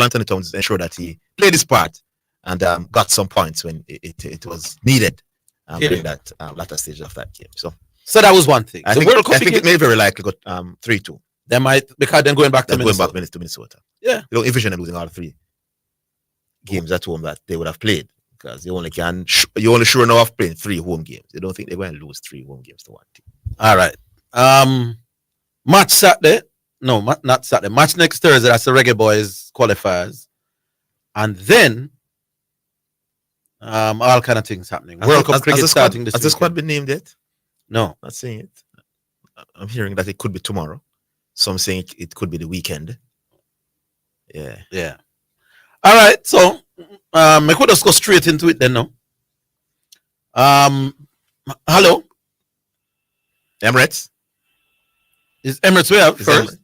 Karl Anthony Towns ensured that he played his part and got some points when it was needed in that latter stage of that game. So that was one thing. I think it may very likely go 3-2. They might, because then going back to Minnesota. Yeah. You don't envision losing all 3 games at home that they would have played, because you only sure enough of playing 3 home games. They don't think they're going to lose 3 home games to one team. All right. Match Saturday. No, not Saturday. Match next Thursday. That's the Reggae Boys qualifiers. And then all kind of things happening. World Cup cricket starting this week. Has the squad been named yet? No. Not saying it. I'm hearing that it could be tomorrow. Some saying it could be the weekend. Yeah. All right. So I could just go straight into it then now. Hello? Emirates? Is Emirates we have first?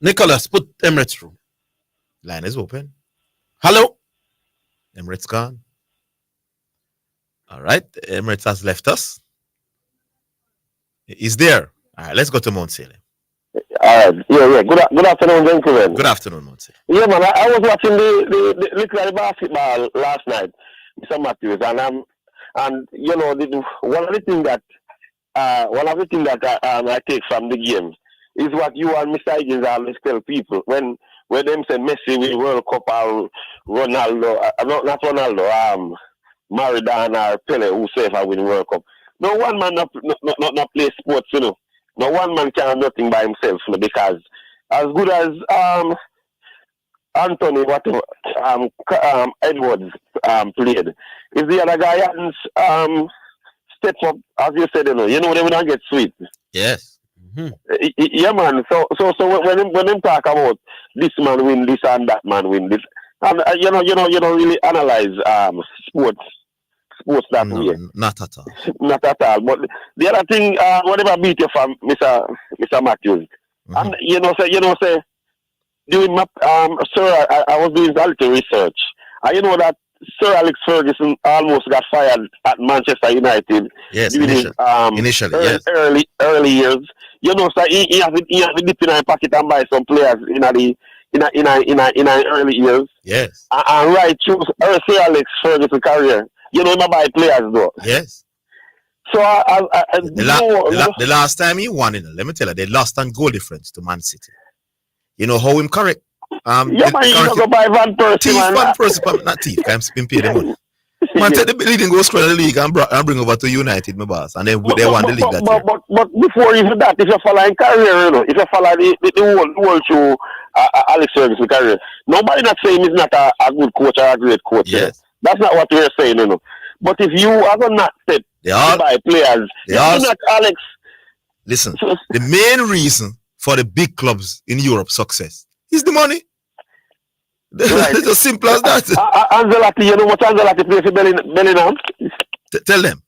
Nicholas, put Emirates through. Line is open. Hello? Emirates gone. All right. Emirates has left us. He's there. All right. Let's go to Mount Salem. Yeah. Good afternoon, gentlemen. Good afternoon, Mount Salem. Yeah, man. I was watching the basketball last night, Mr. Matthews, and you know, one of the things that I take from the game is what you and Mr. Higgins always tell people when them say Messi win World Cup or Ronaldo, not Ronaldo, Maradona or Pele whosoever win World Cup. No one man not play sports, you know. No one man can do nothing by himself, you know, because as good as Anthony Edwards played, if the other guy hadn't stepped up, as you said, you know they will not get sweet. Yes. Mm-hmm. Yeah, man. So when them talk about this man win this and that man win this, and you don't really analyze sports that way. Not at all. Not at all. But the other thing, whatever beat you from Mr. Matthews, and say doing my sir, I was doing a little research, and you know that Sir Alex Ferguson almost got fired at Manchester United. Yes, initially, yes. Early years. You know, so he has to dip in his pocket and buy some players in early years. Yes. And right through Sir Alex Ferguson career, you know, he buy players though. Yes. So the last time he won, let me tell you, they lost on goal difference to Man City. You know how him correct? Man, you go buy Van Persie, man. Van Persie, not thief. I'm pay the money. Man, take the leading goal scorer in the league and bring over to United, my boss, and then they won the league that year. But before even that, if you follow in career, you know, if you follow the whole show, Alex Ferguson career, nobody not saying he's not a good coach or a great coach. Yes. That's not what we're saying, you know. But if you are not step by players, not Alex. Listen, the main reason for the big clubs in Europe success is the money. Right. It's as simple as that. Ancelotti, you know what Ancelotti plays for Bellingham? Tell them.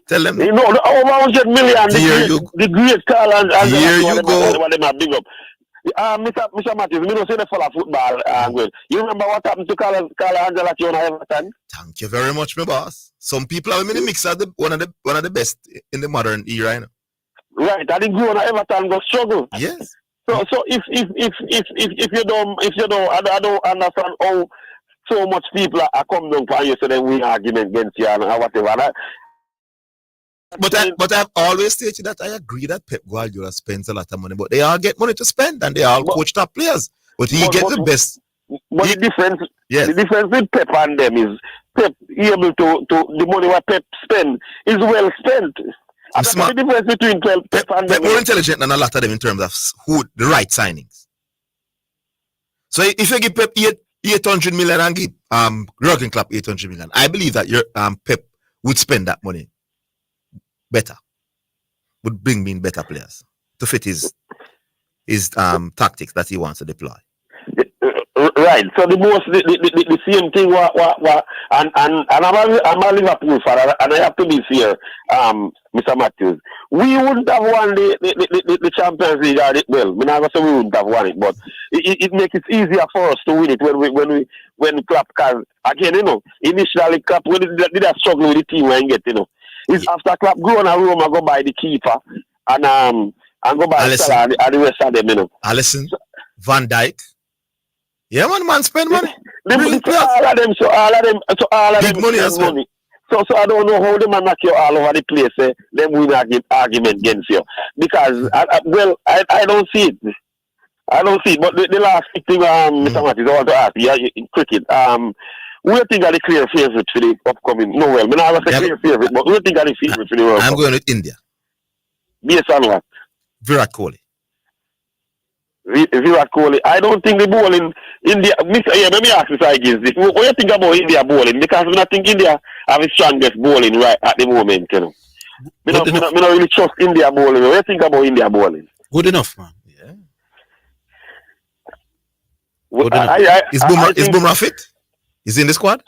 Tell them. You know, over 100 million. The great Carl Ancelotti. Here you go. What them are big up. Mr. Matthews, me don't say the follow football. You remember what happened to Carl Ancelotti on Everton? Thank you very much, my boss. Some people have him in the mix as one of the best in the modern era. You know? Right, I think on Everton go struggle. Yes. So if you don't, I don't understand how so much people are come down for you, so then we argument against you and whatever. But I've always stated that I agree that Pep Guardiola spends a lot of money, but they all get money to spend and they all coach top players. But he gets the best. But the difference with Pep and them is Pep able to the money what Pep spend is well spent. And that's the difference between Pep and them. Pep more intelligent than a lot of them in terms of who the right signings. So if you give Pep 800 million and give Jurgen Klopp 800 million, I believe that your Pep would spend that money better, would bring in better players to fit his tactics that he wants to deploy. Right. So the same thing. And I'm a Liverpool fan, and I have to be fair, Mr. Matthews. We wouldn't have won the Champions League. Well, I'm not say we wouldn't have won it, but it makes it easier for us to win it when Klopp can. Again, you know, initially Klopp when did a struggle with the team when get, you know. It's after Klopp go on a room and go by the keeper and go by Salah and the rest of them, you know. Alisson, Van Dijk, Yeah, man spend money. All of them Big money as spend well. So I don't know how they man knock you all over the place. Them win argument against you because I don't see it. I don't see it. But the last thing, Mr. Matthews, I want to ask you in cricket. We think are the clear favorite for the upcoming? No, well, I not say clear favorite, but we think are the favorite for the World Cup. I'm going with India. Based on what? Virat Kohli. Virat Kohli. I don't think the bowling India. Let me ask Mr. Higgins. What do you think about India bowling? Because I think India have the strongest bowling right at the moment. You know, I don't really trust India bowling. What do you think about India bowling? Good enough, man. Yeah. Is Bumrah fit? Is he in the squad?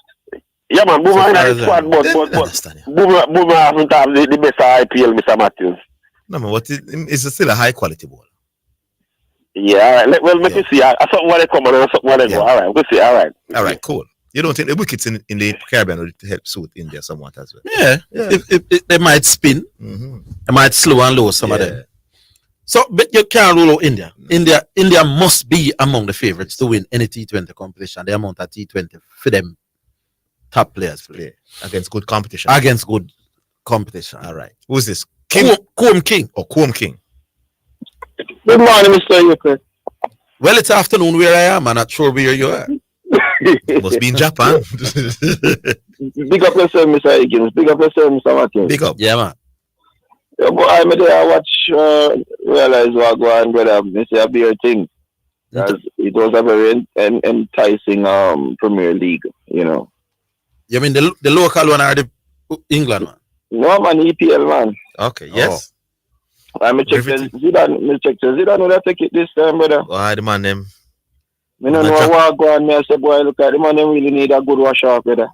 Yeah, man. Bumrah in the squad, but Bumrah hasn't have the best IPL, Mr. Matthews. No, man. It's still a high quality bowler. Yeah, let me see. Something when they come and something when they go. All right, we'll see. All right, cool. You don't think the wickets in the Caribbean will help suit India somewhat as well? Yeah. If they might spin, they might slow and low some of them. So, but you can't rule out India. No. India must be among the favorites to win any T20 competition. The amount of T20 for them top players play against good competition. All right. Who's this? Combe King. Combe King. Good morning, Mr. Yuka. Well, it's afternoon where I am. I'm not sure where you are. You must be in Japan. Big up yourself, Mr. Higgins. Big up yourself, Mr. Martin. Big up. Yeah, man. Yeah, but I'm there. I watch, realize what go on, brother. It's a beer thing. It was a very enticing Premier League, you know. You mean the local one or the England one? No, man, EPL, man. Okay, yes. I'm check Zidane will take it this time, brother. Why the man them? I don't know what go on. I say, boy, look at the man. Them really need a good wash off, brother.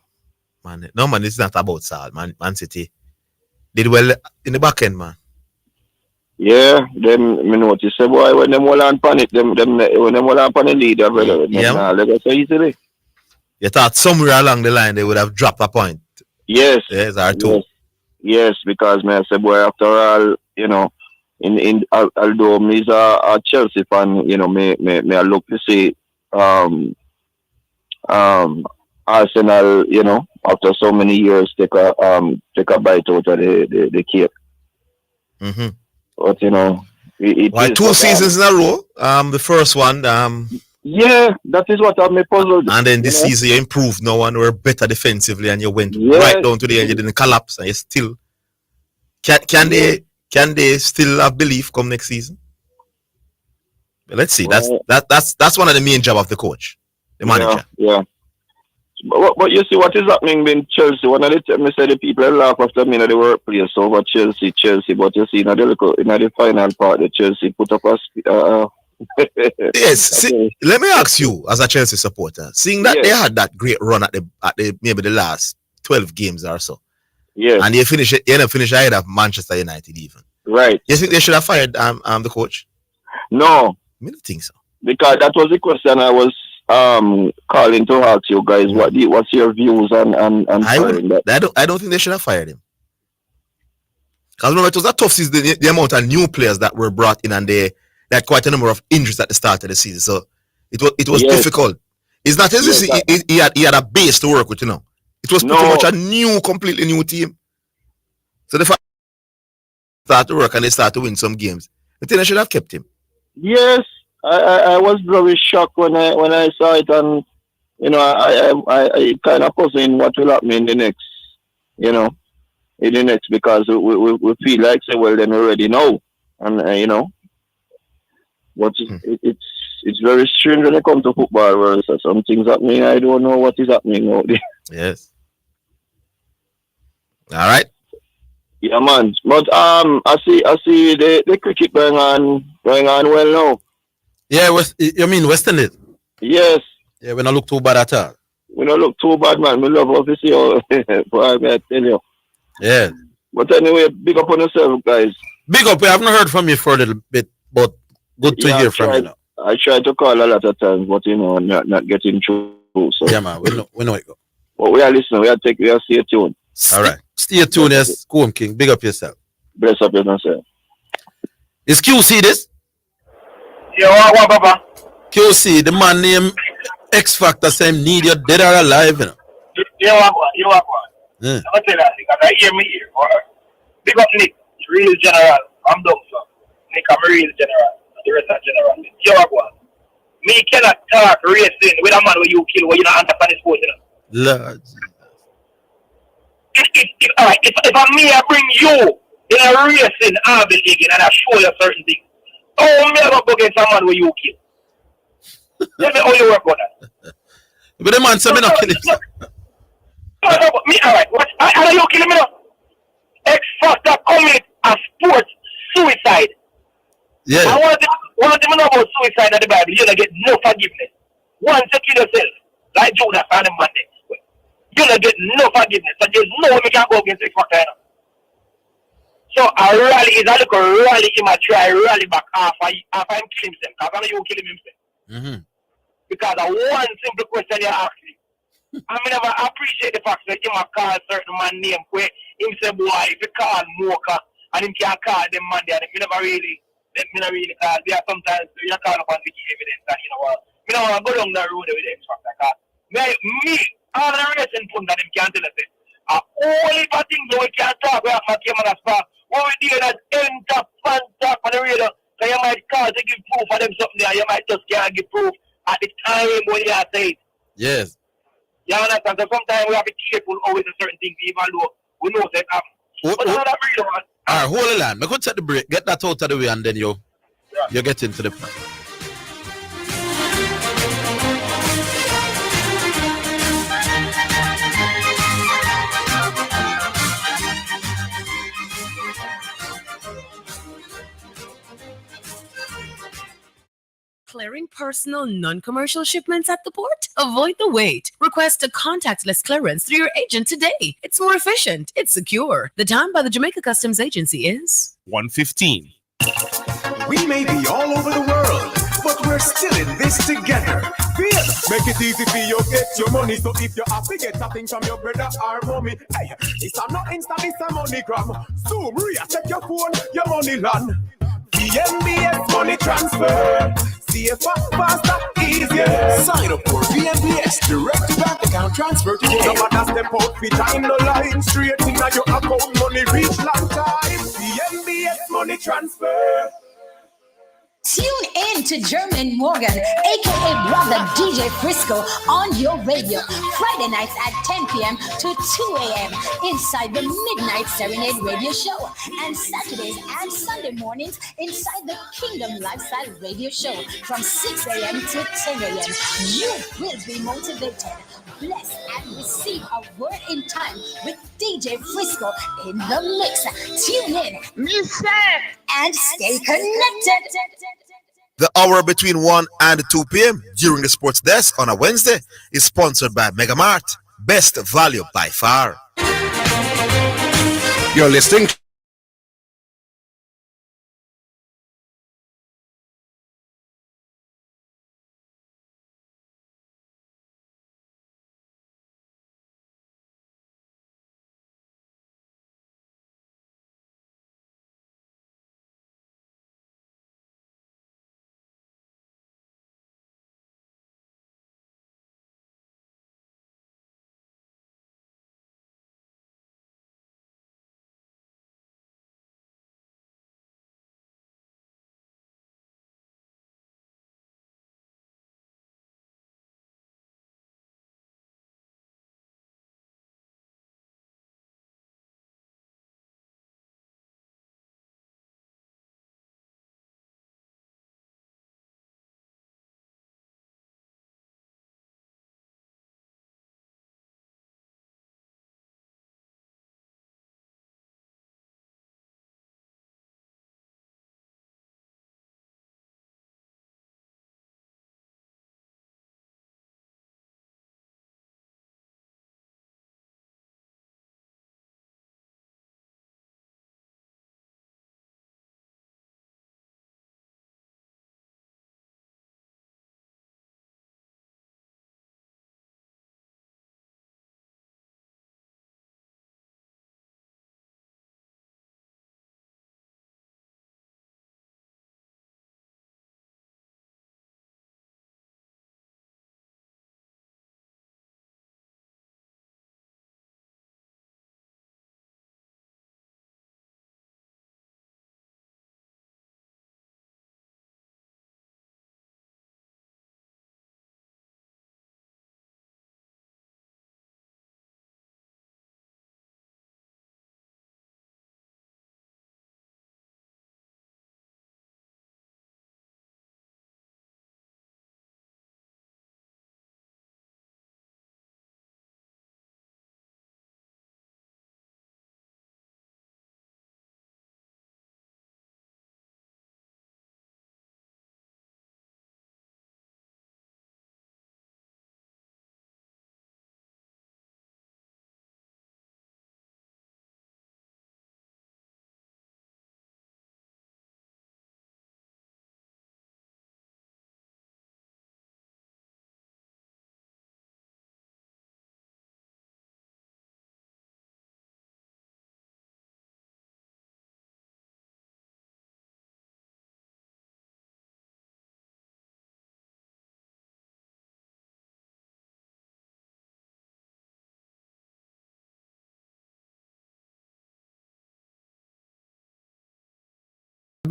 Man, no, man, it's not about Sal. Man City did well in the back end, man. Yeah, them me notice, boy, when them all on panic, when them all on panic leader, brother. Yeah. Let us say easily. You thought somewhere along the line they would have dropped a point. Yes. Yes, or two. Yes, because me say, boy, after all, you know. Although me is a Chelsea fan, you know, me I look to see Arsenal, you know, after so many years take a bite out of the cake. Mm-hmm. But you know, it 2 seasons in a row. The first one, yeah, that is what I'm puzzled. And then this season you improved now and were better defensively, and you went right down to the end. You didn't collapse, and you still Can they still have belief come next season? But let's see. That's one of the main job of the coach, the manager. Yeah. But you see what is happening in Chelsea. One of the people laugh after me in the workplace over Chelsea. But you see in the final part, the Chelsea put up a. Yes. See, let me ask you, as a Chelsea supporter, seeing that they had that great run at the maybe the last 12 games or so. Yes. And you end up finish ahead of Manchester United even. Right. You think they should have fired the coach? No. I don't think so. Because that was the question I was calling to ask you guys. What's your views on I don't think they should have fired him. Because remember, it was a tough season, the amount of new players that were brought in, and they had quite a number of injuries at the start of the season. So it was difficult. It's not as if he had a base to work with, you know. It was pretty much a completely new team. So the fact they start to work and they start to win some games, I think I should have kept him. Yes, I was very shocked when I saw it, and you know, I kind of puzzling what will happen in the next, you know, because we feel like say, well, then we already know, and you know, but it's very strange when it comes to football, where some things happening. I don't know what is happening out there. Yes. All right. Yeah, man. But I see the cricket going on well now. Yeah, you mean West Indies? Yes. Yeah, we don't look too bad at all. We don't look too bad, man. We love obviously, boy, I tell you. Yeah. But anyway, big up on yourself, guys. Big up. We haven't heard from you for a little bit, but good to hear from you now. I tried to call a lot of times, but you know, not getting through. So. Yeah, man. We know it go. But we are listening. We are stay tuned. All right. Stay tuned, yes. Combe King. Big up yourself. Bless up yourself. Is QC this? Yeah, what, Papa? QC, the man named X Factor same need you dead or alive, you know. You know what? You know what? Yeah. I'm gonna tell that because I hear me here. Big up Nick, real general. I'm dumb, so Nick, I'm real general. The rest are general. You know what? Me cannot talk racing with a man where you kill where you not understand the sport, you know. Lord. Alright, if I'm me, I bring you in a racing Orville Higgins and I show you certain things. Oh, me, I go against someone where you kill. Tell me how you work on that. But the man said me not kill him. No, but me, alright, what? How are you killing me now? X Factor commit a sports suicide. Yeah. I want them to know about suicide in the Bible. You don't get no forgiveness. Once you kill yourself, like Judas on the Monday, you don't get no forgiveness. So there's no way we can go against X Factor. So a rally is a little rally him a try rally back after him kill himself. Because I know you kill him himself. Mm-hmm. Because of one simple question you ask me. I mean, never appreciate the fact that him a call certain man name where him say, boy, if you call Mocha and him can't call them man there, me never really call. There are sometimes you call up and give evidence that, you know what, me don't want to go down that road with X Factor. Me, all the racing put that him can't tell us it. Only for things that we can't talk about my camera spot. What we do that end up, fan talk on the radio. So you might call to give proof for them something there. You might just can't give proof at the time when you are saying. Yes. You understand? So sometimes we have to be careful always with certain things, even though we know that but not that real one. Alright, hold the line. Me go take the break. Get that out of the way and then you get into the point. Clearing personal, non-commercial shipments at the port? Avoid the wait. Request a contactless clearance through your agent today. It's more efficient. It's secure. The time by the Jamaica Customs Agency is 1:15. We may be all over the world, but we're still in this together. Feel, make it easy for you get your money. So if you have to get something from your brother or mommy, hey, it's not Insta, it's a MoneyGram. Zoom, check your phone, your money land. VMBS money transfer. CFA faster, easier. Sign up for VMBS direct to bank account transfer today. No matter step out, fit in the line. Straight in your account, money reach long time. VMBS money transfer. Tune in to German Morgan, aka Brother DJ Frisco, on your radio. Friday nights at 10 p.m. to 2 a.m. inside the Midnight Serenade Radio Show. And Saturdays and Sunday mornings inside the Kingdom Lifestyle Radio Show from 6 a.m. to 10 a.m. You will be motivated, blessed, and receive a word in time with DJ Frisco in the mix. Tune in, listen, and stay connected. The hour between 1 and 2 p.m. during the sports desk on a Wednesday is sponsored by Megamart. Best value by far. You're listening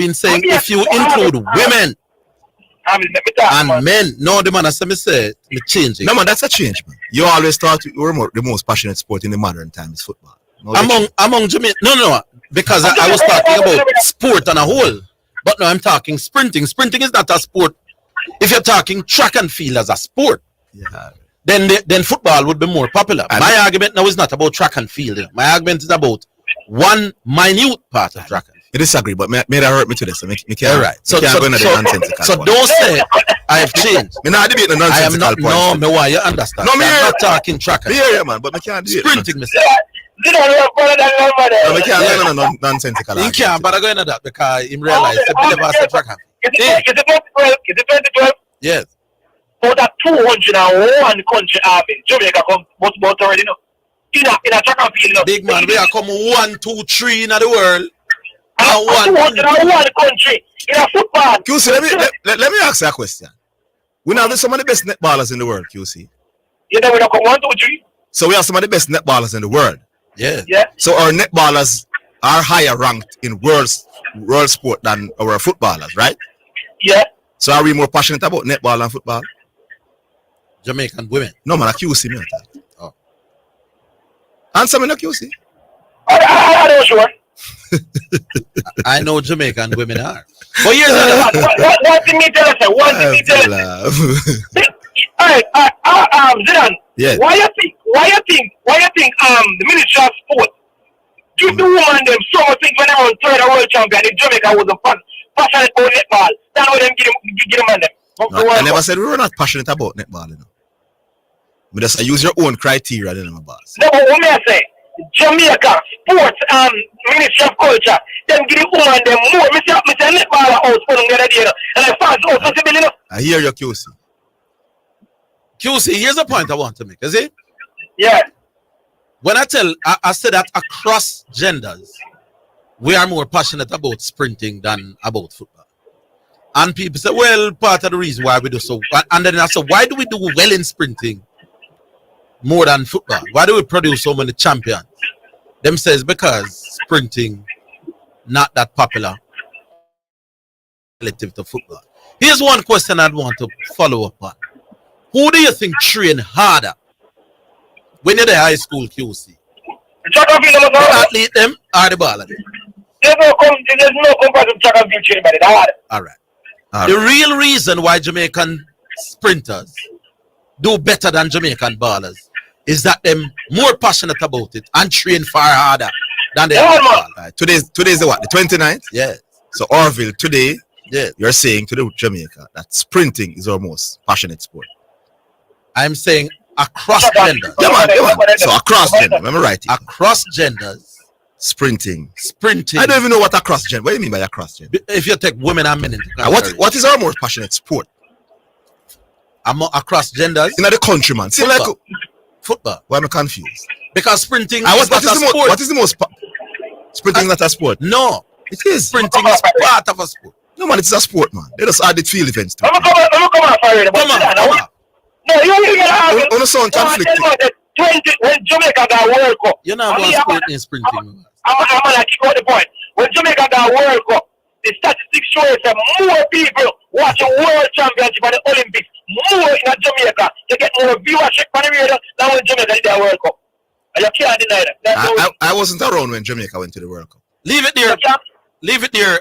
been saying if you include women and men. No, the man has me say me changing. No man, that's a change, man. You always thought you were the most passionate sport in the modern time is football. No, among Jamaican, no, because I was talking about sport on a whole. But no, I'm talking sprinting. Sprinting is not a sport. If you're talking track and field as a sport, then football would be more popular. My argument now is not about track and field. My argument is about one minute part of track and field. I disagree, but may that hurt me to this. So don't say I have changed. Me not debating the I am nonsensical not. point. No, me why you understand? No, me I'm not talking track and yeah, man, but me can't do it. sprinting. Me say. No, me can't no nonsensical. He can't, but I go into that because he realized that he never said track and field. Is it 2012? Yes. For that 201 country army, Jamaica come but already know. In a track and field. Big man, we are come 1, 2, 3 in the world. And 201 country in a football. QC, let me ask you a question. We now have some of the best netballers in the world, QC. You know we don't come 1, 2, 3. So we have some of the best netballers in the world. Yeah. So our netballers are higher ranked in world sport than our footballers, right? Yeah. So are we more passionate about netball and football? Jamaican women. No man, a QC me. Oh. Answer me no QC. I don't sure. I know Jamaican women are. But here's One thing me tell us, Zidane. Yes. Why you think the Ministry of Sport give the woman them so much things when they won third world champion in Jamaica was a passionate about netball. That's why them give them on them. No, I never said we were not passionate about netball, you know. But just use your own criteria, then my boss. No, but what may I say? Jamaica Sports Ministry of Culture, them give the woman them more. Mr. Netball out for them the other day, and I found out possible enough. I hear your QC. QC, here's a point I want to make, is it? Yeah. When I said that across genders, we are more passionate about sprinting than about football. And people say, well, part of the reason why we do so. And then I said, why do we do well in sprinting more than football? Why do we produce so many champions? Them says because sprinting not that popular relative to football. Here's one question I'd want to follow up on. Who do you think train harder when you're the high school QC? The athlete them or the baller? There's no comparison to track and field training by the hard. All right. The real reason why Jamaican sprinters do better than Jamaican ballers is that them more passionate about it and train far harder than the ballers. Right. Today's the what? The 29th? Yeah. So Orville, today, Yeah. you're saying to the Jamaica that sprinting is our most passionate sport. I'm saying across genders. Yeah, man. So across gender, am I right? Across genders, Sprinting. sprinting. I don't even know what across gender. What do you mean by across gender? If you take women and men into What is our most passionate sport? across genders, In the country, man. See, like, football. why am I confused? Because sprinting What is not a sport. what is the most? Sprinting is not a sport. No, It is. sprinting is part of a sport. No, man, it's a sport, man. They just added field events to it. Come on, fire. Come on. No, you get out. On the sound conflict. When Jamaica got World Cup. You're not about sport in sprinting. I'm gonna keep on the point. When Jamaica got World Cup, the statistics show us that more people watch a World Championship and the Olympics more in Jamaica. They get more viewership on the radio than when Jamaica did their World Cup. And you can't deny that. I wasn't around when Jamaica went to the World Cup. Leave it there. Leave it there.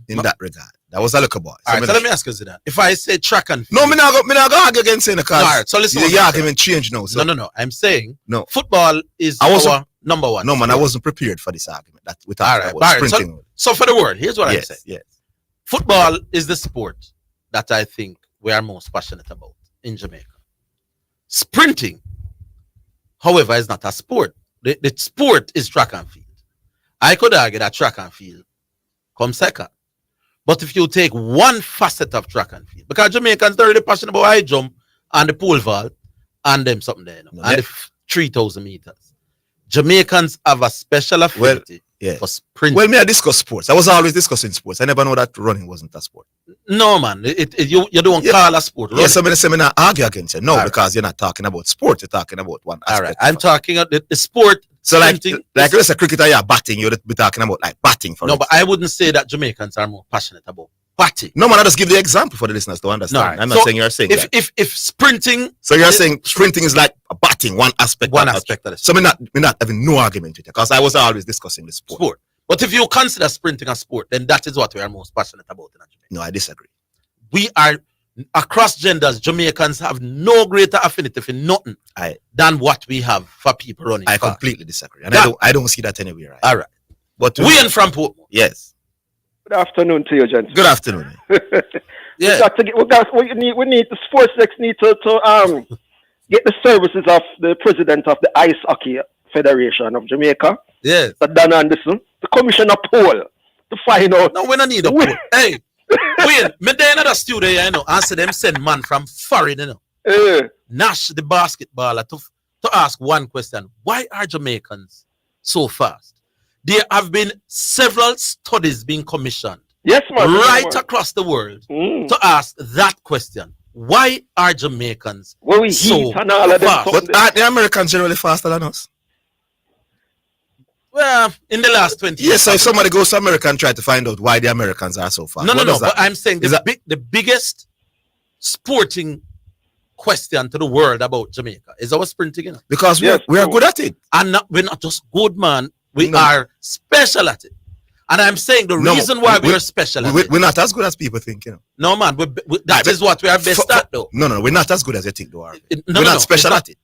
In that regard, that was a look boy. All right, so let me ask you Zidane. If I say track and field, No, me not go argue against it because all right, so listen. the argument change now. So. No. I'm saying No. football is our number one. No, man, I wasn't prepared for this argument. That we All talked right, about all right. sprinting. So for the word, here's what I'm Yes, saying. yes. Football is the sport that I think we are most passionate about in Jamaica. Sprinting, however, is not a sport. The sport is track and field. I could argue that track and field comes second. But if you take one facet of track and field, because Jamaicans are really passionate about high jump and the pole vault and them something there, and the 3,000 meters. Jamaicans have a special affinity for sprinting. Well, me I discuss sports. I was always discussing sports. I never know that running wasn't a sport. No, man. You don't call a sport. Yes, I'm going to argue against you. No, All because you're not talking about sport. You're talking about one aspect. All right. I'm talking about the sport So like sprinting let's say cricketer, yeah, batting. You'd be talking about like batting for no, instance. but I wouldn't say that Jamaicans are more passionate about batting. No man, I just give the example for the listeners to understand. No, I'm not so saying you're saying that. If sprinting, So you're saying sprinting is like a batting, one aspect. one of aspect of the So me not having no argument with it because I was always discussing the sport. But if you consider sprinting a sport, then that is what we are most passionate about in Jamaica. No, I disagree. We are across genders. Jamaicans have no greater affinity for nothing than what we have for people running. I fast. completely disagree, and I don't see that anywhere. Right? All right, But we in from Portmore. Yes. Good afternoon to you, gents. Good afternoon. Yeah. We need the sports next need to get the services of the president of the Ice Hockey Federation of Jamaica, Yes. Dan Anderson, to commission a poll to find out. No, we don't need a poll. Hey, wait, me there in the studio, you know, answer them send man from foreign, you know. Nash the basketballer to ask one question. Why are Jamaicans so fast? There have been several studies being commissioned right across the world to ask that question. Why are Jamaicans so fast? But are the Americans generally faster than us? Well, in the last 20 years. Yes, so if somebody goes to America and try to find out why the Americans are so fast. No, but I'm saying the biggest sporting question to the world about Jamaica is our sprinting. You know? Because we are good at it. And we're not just good, man. We are special at it. And I'm saying the reason why we're special at it. We're not as good as people think, you know. No, man. That is what we are best at, though. No, we're not as good as you think, though. We're not special at it.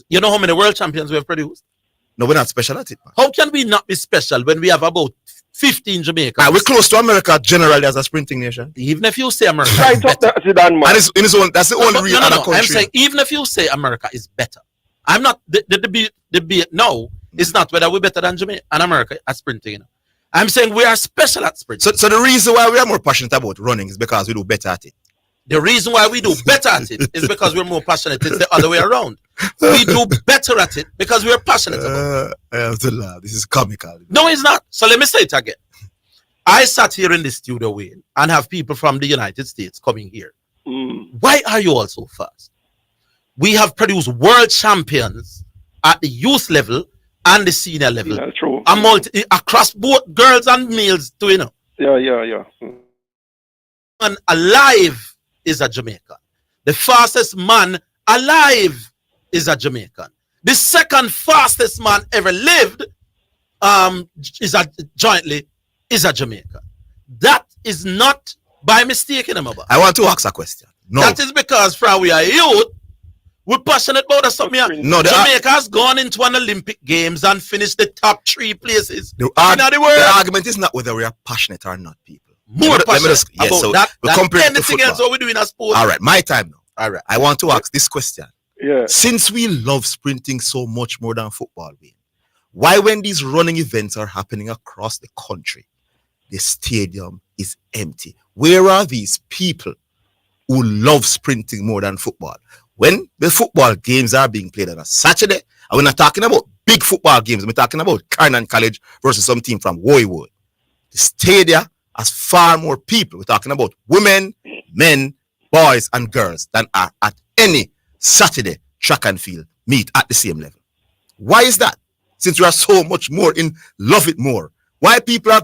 You know how many world champions we have produced? No, we're not special at it, man. How can we not be special when we have about 15 Jamaicans? We're close to America generally as a sprinting nation. Even if you say America Right is up better. there, Zidane, man. And in his own, that's the only real other country. I'm saying even if you say America is better, I'm not the debate now is not whether we're better than Jamaica and America at sprinting. You know? I'm saying we are special at sprinting. So the reason why we are more passionate about running is because we do better at it. The reason why we do better at it is because we're more passionate. It's the other way around. We do better at it because we're passionate about it. I have to laugh. This is comical. No, it's not. So let me say it again. I sat here in the studio, Wayne, and have people from the United States coming here. Why are you all so fast? We have produced world champions at the youth level and the senior level. That's true. Across both girls and males too, you know. Yeah. Man alive is a Jamaican. The fastest man alive is a Jamaican. The second fastest man ever lived is a Jamaican. That is not by mistake in about. I want to ask a question. No. That is because from we are youth, we're passionate about something. No, Jamaica has gone into an Olympic Games and finished the top 3 places in the world. The argument is not whether we are passionate or not, people. More passionate about that anything else what we do in a sport. All right, my time now. All right. I want to ask this question. Yeah. Since we love sprinting so much more than football, why when these running events are happening across the country, the stadium is empty? Where are these people who love sprinting more than football? When the football games are being played on a Saturday, and we're not talking about big football games, we're talking about Carnan College versus some team from Woywood. The stadium has far more people. We're talking about women, men, boys, and girls than are at any Saturday track and field meet at the same level. Why is that? Since we are so much more love it more. Why people are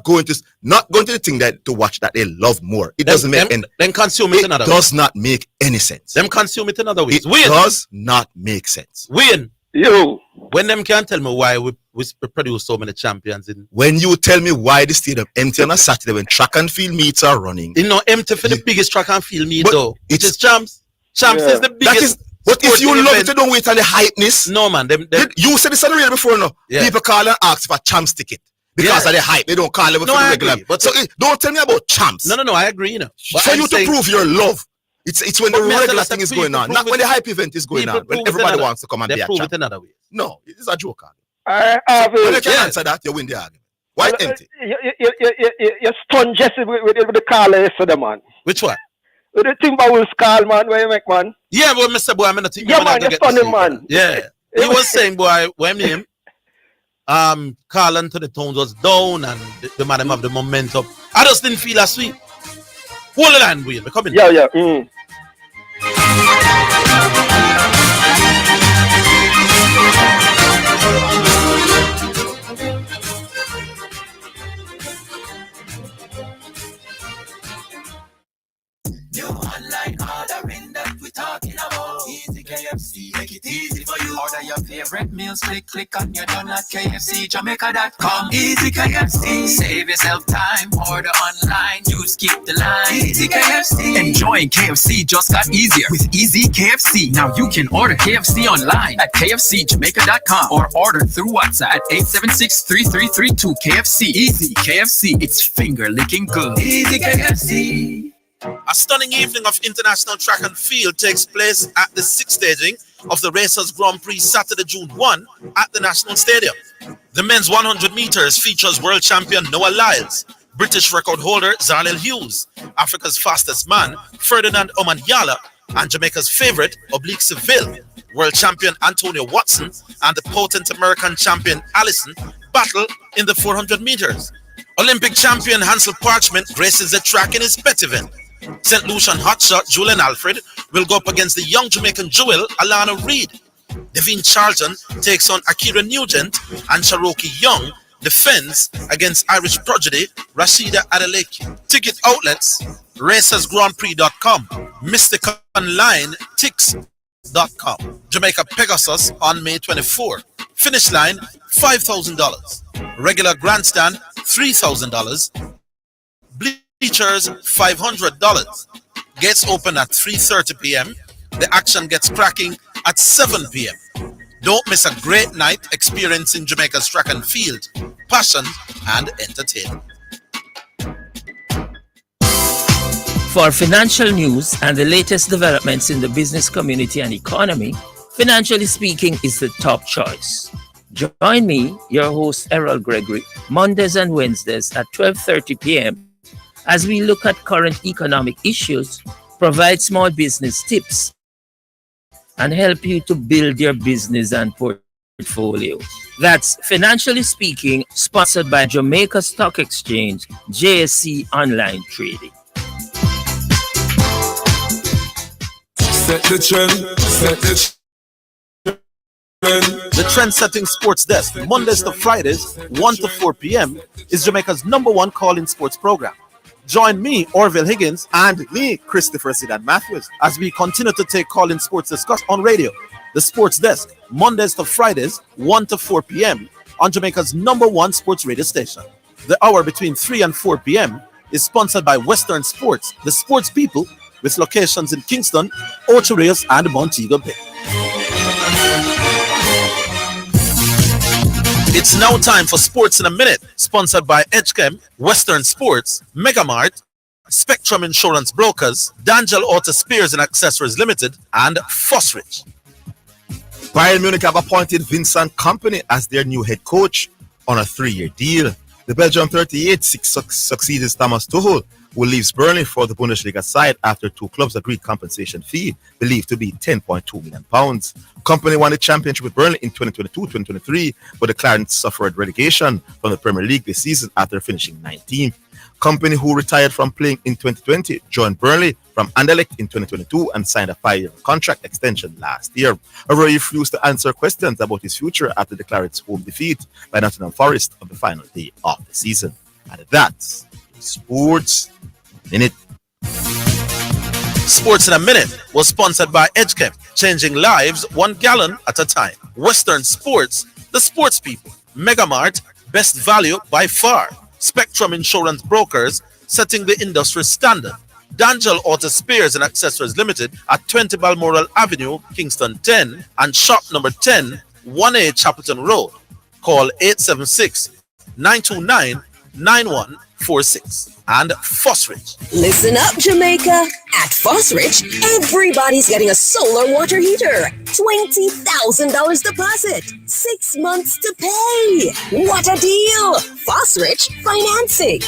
not going to the thing that to watch that they love more? It doesn't make any. Then consume it another way. It does not make any sense. Them consume it another way. It does not make sense. When them can't tell me why we produce so many champions in. When you tell me why the stadium empty on a Saturday when track and field meets are running. You know, empty for the biggest track and field meet though. It is champs. Champs is the biggest. But if you love it, you don't wait on the hypeness. No man, you said this on the radio before, no? Yeah. People call and ask for a champs ticket. Because of the hype, they don't call them for the regular. But so don't tell me about champs. No, I agree, you know. But for you to prove your love, it's when the regular thing is going on, not when the hype event is going on, when everybody wants to come and be a champ. It another way. No, it's a joke. When you can answer that, you win the argument. Why empty? You stun Jesse with the call yesterday, man. Which one? With the Timberwolves call, man, where you make, man? Yeah, but Mr. Boy, I'm not thinking. Yeah, man, you stun him, man. Yeah. He was saying, boy, when him Carl Anthony Towns was down and the man have the momentum. I just didn't feel a sweep. Hold the line, Will. We're coming. Yeah. favorite meals. Click on your done at KFCJamaica.com. Easy KFC. Save yourself time. Order online. You skip the line. Easy KFC. Enjoying KFC just got easier with Easy KFC. Now you can order KFC online at KFCJamaica.com or order through WhatsApp at 876-3332 KFC. Easy KFC. It's finger licking good. Easy KFC. A stunning evening of international track and field takes place at the sixth staging of the Racers Grand Prix Saturday, June 1 at the National Stadium. The men's 100 meters features world champion Noah Lyles, British record holder Zalil Hughes, Africa's fastest man Ferdinand Omanyala, and Jamaica's favorite Oblique Seville. World champion Antonio Watson and the potent American champion Allison battle in the 400 meters. Olympic champion Hansel Parchment graces the track in his pet event. St. Lucian hotshot Julian Alfred will go up against the young Jamaican jewel Alana Reid. Devine Charlton takes on Akira Nugent, and Cherokee Young defends against Irish prodigy Rashida Adeleke. Ticket outlets: racersgrandprix.com, Mystic Online, Tix.com. Jamaica Pegasus on May 24. Finish line $5,000. Regular grandstand $3,000. Bleachers $500. Gates open at 3:30 p.m. The action gets cracking at 7 p.m. Don't miss a great night experiencing Jamaica's track and field, passion and entertainment. For financial news and the latest developments in the business community and economy, Financially Speaking is the top choice. Join me, your host Errol Gregory, Mondays and Wednesdays at 12:30 p.m. as we look at current economic issues, provide small business tips, and help you to build your business and portfolio. That's Financially Speaking, sponsored by Jamaica Stock Exchange, JSC Online Trading. Set the trend, set the trend. The Trend-Setting Sports Desk, Mondays to Fridays, 1 to 4 p.m., is Jamaica's #1 call-in sports program. Join me, Orville Higgins, And me, Christopher Zidane Matthews. as we continue to take call-in sports discussed on radio. The Sports Desk, Mondays to Fridays, 1 to 4 p.m. on Jamaica's #1 sports radio station. The hour between 3 and 4 p.m. is sponsored by Western Sports, the sports people, with locations in Kingston, Ocho Rios, and Montego Bay. It's now time for Sports in a Minute, sponsored by Edgechem, Western Sports, Megamart, Spectrum Insurance Brokers, D'Angelo Auto Spares and Accessories Limited, and Fosrich. Bayern Munich have appointed Vincent Kompany as their new head coach on a 3-year deal. The Belgian 38 succeeds Thomas Tuchel, who leaves Burnley for the Bundesliga side after two clubs agreed compensation fee, believed to be £10.2 million. Kompany won the championship with Burnley in 2022-2023, but the Clarence suffered relegation from the Premier League this season after finishing 19th. Kompany, who retired from playing in 2020, joined Burnley from Anderlecht in 2022 and signed a 5-year contract extension last year. However, he refused to answer questions about his future after the Clarets' home defeat by Nottingham Forest on the final day of the season. And that's Sports Minute. Sports in a Minute was sponsored by Edgechem, changing lives 1 gallon at a time. Western Sports, the sports people. Megamart, best value by far. Spectrum Insurance Brokers, setting the industry standard. D'Angelo Auto Spares and Accessories Limited at 20 Balmoral Avenue, Kingston 10, and shop number 10, 1A Chapelton Road. Call 876-929-9146. And Fosrich. Listen up, Jamaica. At Fosrich, everybody's getting a solar water heater. $20,000 deposit. 6 months to pay. What a deal. Fosrich Financing.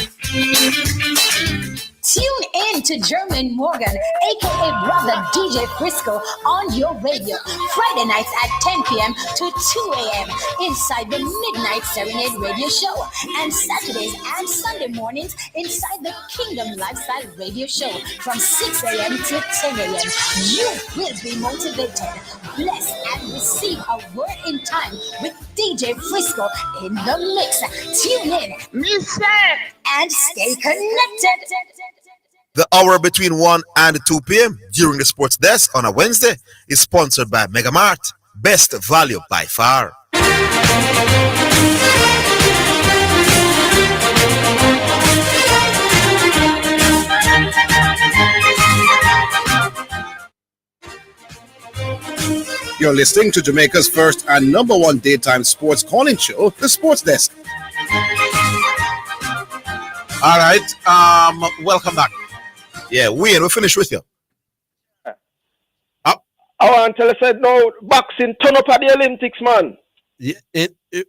Tune in to German Morgan, aka Brother DJ Frisco, on your radio. Friday nights at 10 p.m. to 2 a.m. inside the Midnight Serenade Radio Show. And Saturdays and Sunday mornings inside the Kingdom Lifestyle Radio Show from 6 a.m. to 10 a.m. You will be motivated, blessed, and receive a word in time with DJ Frisco in the mix. Tune in, and stay connected. The hour between 1 and 2 p.m. during the Sports Desk on a Wednesday is sponsored by Megamart, Best value by far. You're listening to Jamaica's first and number one daytime sports calling show, The Sports Desk. All right. Welcome back. Yeah, Wayne, we'll finish with you. I want to tell you, said, no, boxing turn up at the Olympics, man. Yeah,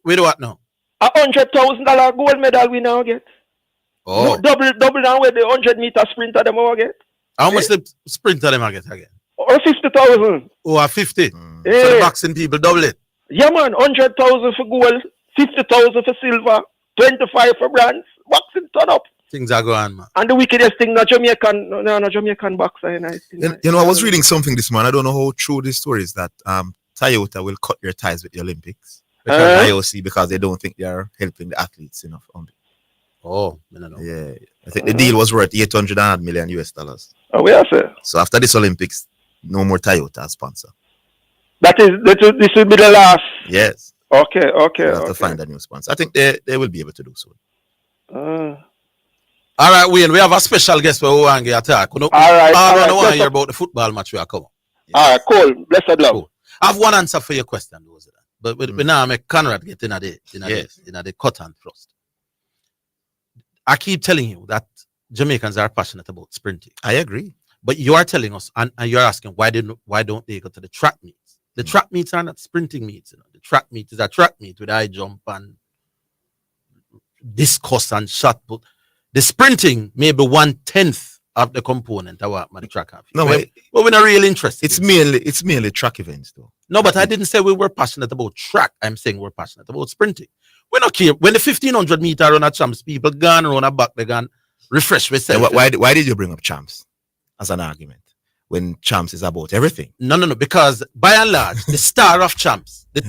we do what now? $100,000 gold medal we now get. Oh. Double down with the 100-meter sprinter them all get. How much the sprinter them get again? Or 50,000. Oh, 50. So Yeah. the boxing people double it. Yeah, man, 100,000 for gold, 50,000 for silver, 25 for bronze. Boxing turn up. Things are going, man. And the wickedest thing, no Jamaican boxer. You know, I was reading something this morning. I don't know how true this story is that Toyota will cut their ties with the Olympics. Because IOC, because they don't think they are helping the athletes enough. Oh, I don't know. Yeah. I think the deal was worth $800 million US. Oh, we are, sir. So after this Olympics, no more Toyota as sponsor. This will be the last. Yes. Okay. We'll have to find a new sponsor. I think they will be able to do so. All right, Wayne, we have a special guest for Owange attack. All right. I don't want to hear about the football match we are coming. All right, cool. Blessed love. Cool. I have one answer for your question, but we now make Conrad get in the cut and thrust. I keep telling you that Jamaicans are passionate about sprinting. I agree. But you are telling us, and you're asking, why don't they go to the track meets? The track meets are not sprinting meets. The track meet is a track meet with high jump and discus and shot put. The sprinting may be 1/10 of the component of what the track have. No, but we're not really interested. It's mainly track events, though. No, but I didn't say we were passionate about track. I'm saying we're passionate about sprinting. We're not care when the 1500 meter run at champs, people gone run a back, they gone refresh themselves. Why did you bring up champs as an argument when champs is about everything? No, because by and large, the star of champs, the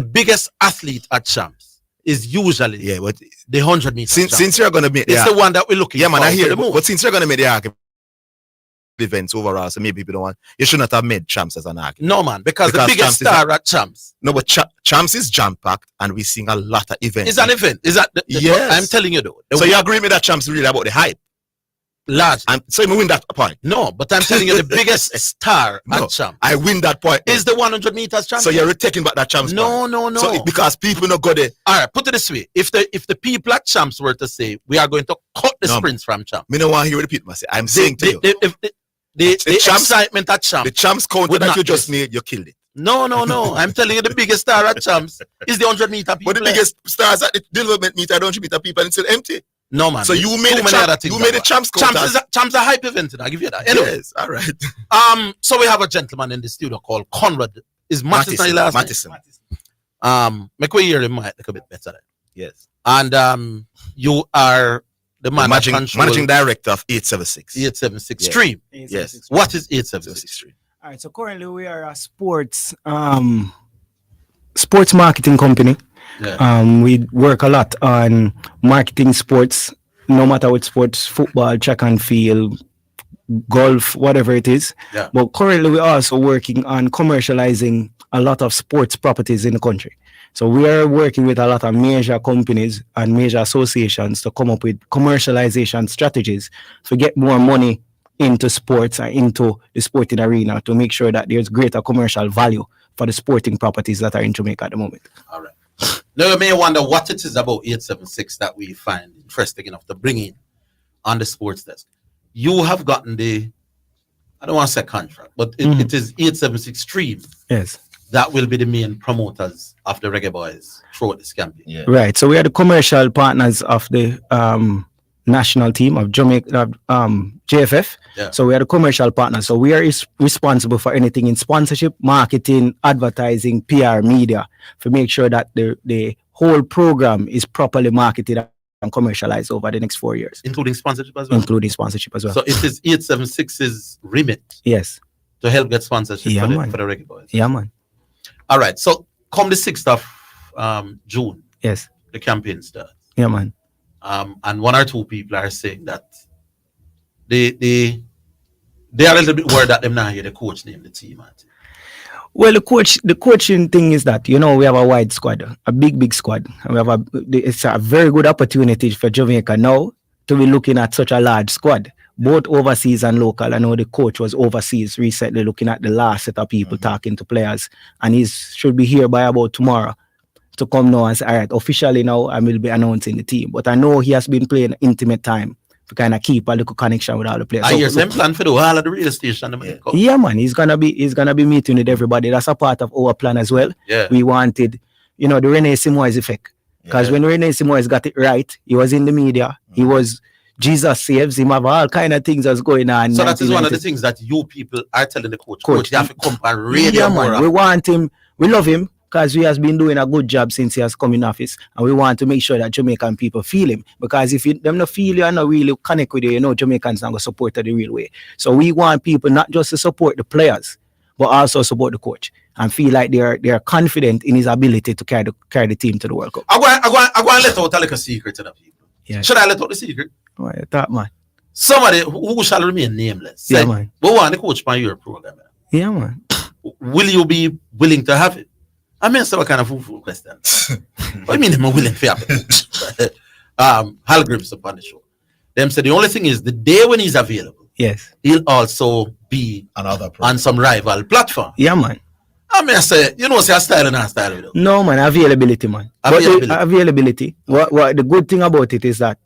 biggest athlete at champs is usually but the 100 meters. Since you're gonna make it's the one that we're looking. Yeah, man, I hear the it. But since you're gonna make the argument events overall, so maybe people don't want. You should not have made champs as an argument. No, man, because the biggest star at champs. No, but champs is jam packed, and we sing a lot of events. It's an event. Is that? Yes. I'm telling you though. So you agree with that champs really about the hype? Large. So you win that point. No, but I'm telling you the biggest star at champs. I win that point. Is the 100 meters champion. So you're taking back that champs. No. So because people not go there. All right, put it this way: if the people at champs were to say we are going to cut the sprints from champs, me don't want to hear what the people say. I'm saying to you, the excitement at champs, the champs counter that you just made, you killed it. No. I'm telling you, the biggest star at champs is the 100 meter people. But the biggest stars at the development meter, 100 meter people, and it's still empty. No, man. So you made the champs counter. Champs a hype event, and I give you that. Anyway, yes, all right. So we have a gentleman in the studio called Conrad. Is Mattison last name? Make we hear him a little bit better. Yes. And you are the managing director of 876. 876 Stream. Yes. What is 876 Stream? All right. So currently we are a sports marketing company. Yeah. We work a lot on marketing sports, no matter what sports, football, track and field, golf, whatever it is. Yeah. But currently we're also working on commercializing a lot of sports properties in the country. So we are working with a lot of major companies and major associations to come up with commercialization strategies to get more money into sports and into the sporting arena to make sure that there's greater commercial value for the sporting properties that are in Jamaica at the moment. All right. Now you may wonder what it is about 876 that we find interesting enough to bring in on the sports desk. You have gotten I don't want to say contract, but it is 876 Stream. Yes. That will be the main promoters of the Reggae Boys throughout this campaign. Yeah. Right. So we are the commercial partners of the national team of Jamaica, JFF. Yeah. So we are the commercial partners. So we are responsible for anything in sponsorship, marketing, advertising, PR, media, to make sure that the whole program is properly marketed and commercialized over the next 4 years. Including sponsorship as well? Including sponsorship as well. So it is 876's remit. Yes. To help get sponsorship for the Reggae Boys. Yeah, man. All right. So come the 6th of June. Yes. The campaign starts. Yeah, man. And one or two people are saying that the they are a little bit worried that them not hear the coach name the team. Well, the coaching thing is that, we have a wide squad, a big squad. And it's a very good opportunity for Jamaica now to be looking at such a large squad, both overseas and local. I know the coach was overseas recently looking at the last set of people talking to players, and he should be here by about tomorrow to come now and say, all right, officially now I will be announcing the team. But I know he has been playing intimate time to kind of keep a little connection with all the players. I hear some plan for the whole of the radio station. Yeah, man, he's gonna be meeting with everybody. That's a part of our plan as well. Yeah. We wanted, the Rene Simoes effect. Because when Rene Simoes got it right, he was in the media. He was Jesus saves him, of all kind of things that's going on. So that is one of the things that you people are telling the coach, you have to come and radio more. Man, we want him, we love him, because he has been doing a good job since he has come in office, and we want to make sure that Jamaican people feel him, because if them not feel you and not really connect with you, Jamaicans not going to support you the real way. So we want people not just to support the players, but also support the coach and feel like they're confident in his ability to carry the team to the World Cup. I want to let out a little secret to the people. Yeah. Should I let out the secret? Oh, yeah, man. Somebody who shall remain nameless. Yeah, man. We want the coach on your program. Yeah, man. Will you be willing to have it? I mean, what kind of fool question? What do you mean I'm willing to have it? Hal Grims upon the show. Them said the only thing is the day when he's available, yes, he'll also be on some rival platform. Yeah, man. I mean, I say, say a style and a style with them. No, man, availability, man. Availability. What the good thing about it is that,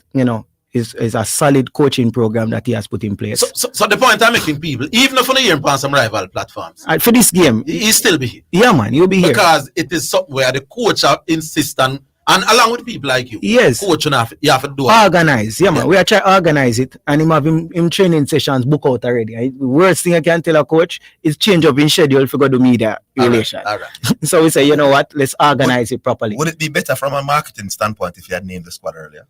is a solid coaching program that he has put in place. So the point I'm making, people, even if you're on some rival platforms, for this game, he'll still be here. Yeah, man, you'll be here. Because it is something where the coach insists on, and along with people like you, yes, coach, you have to do it. Organize, yeah, man. We are trying to organize it, and him have him training sessions book out already. The worst thing I can tell a coach is change up in schedule for go to media relation. All right. So we say, you know what, let's organize it properly. Would it be better from a marketing standpoint if you had named the squad earlier?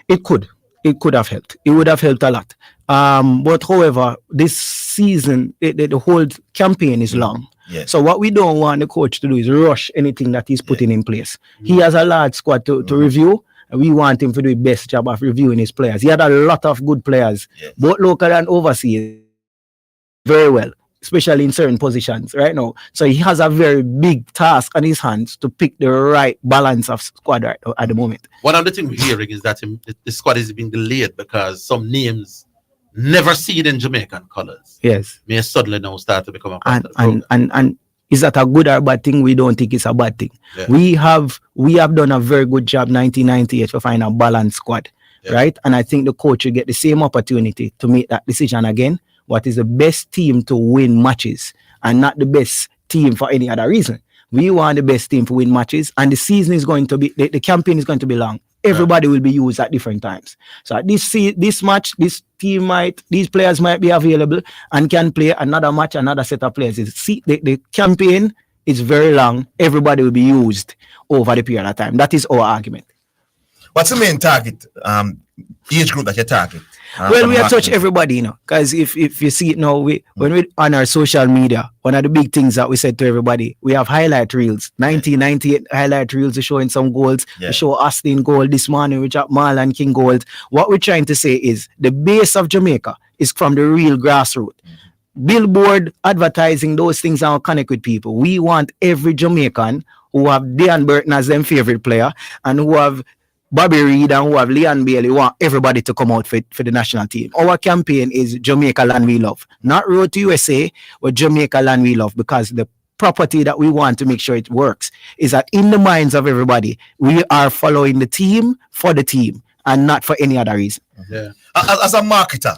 It could. It could have helped. It would have helped a lot. But however, this season, the whole campaign is long. Yes. So what we don't want the coach to do is rush anything that he's putting in place. He has a large squad to review, and we want him to do the best job of reviewing his players. He had a lot of good players, both local and overseas, very well, especially in certain positions right now. So he has a very big task on his hands to pick the right balance of squad right at the moment. One of the things we're hearing is that the squad is being delayed because some names never seen in Jamaican colours. Yes. May suddenly now start to become a part of the program. And is that a good or bad thing? We don't think it's a bad thing. Yeah. We have done a very good job 1998 to find a balanced squad, right? And I think the coach will get the same opportunity to make that decision again. What is the best team to win matches and not the best team for any other reason. We want the best team to win matches, and the season is going to be, the campaign is going to be long. Everybody will be used at different times. So at this match, these players might be available and can play another match, another set of players. The campaign is very long. Everybody will be used over the period of time. That is our argument. What's the main target, age group that you target? Well, we have touched everybody, because if you see it now, when we on our social media, one of the big things that we said to everybody, we have highlight reels. 1998 highlight reels are showing some goals. We show Austin goal this morning, we drop Marlon King goals. What we're trying to say is the base of Jamaica is from the real grassroots. Billboard, advertising, those things are connect with people. We want every Jamaican who have Dan Burton as their favorite player and who have Bobby Reid and who have Leon Bailey, want everybody to come out for the national team. Our campaign is Jamaica Land We Love. Not Road to USA, but Jamaica Land We Love, because the property that we want to make sure it works is that in the minds of everybody, we are following the team for the team and not for any other reason. Yeah. As a marketer,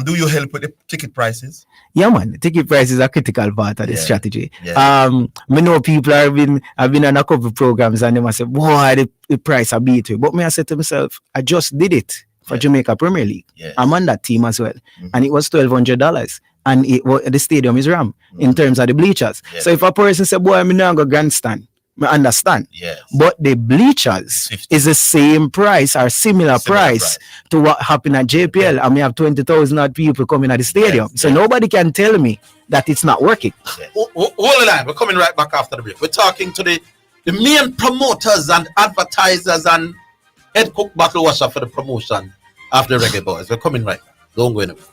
do you help with the ticket prices? Yeah, man. The ticket price is a critical part of the strategy. Yeah. Me know people have been on a couple of programs and they must say, boy, the price I beat you. But me, I said to myself, I just did it for Jamaica Premier League. Yes. I'm on that team as well. And it was $1,200. And the stadium is ram in terms of the bleachers. Yes. So if a person say, boy, I'm not going to grandstand, I understand. Yes. But the bleachers is the same price or similar price to what happened at JPL. And we have 20,000 odd people coming at the stadium. So nobody can tell me that it's not working. Hold the line. We're coming right back after the break. We're talking to the main promoters and advertisers and head cook bottle washer for the promotion of the Reggae Boys. We're coming right back. Don't go anywhere.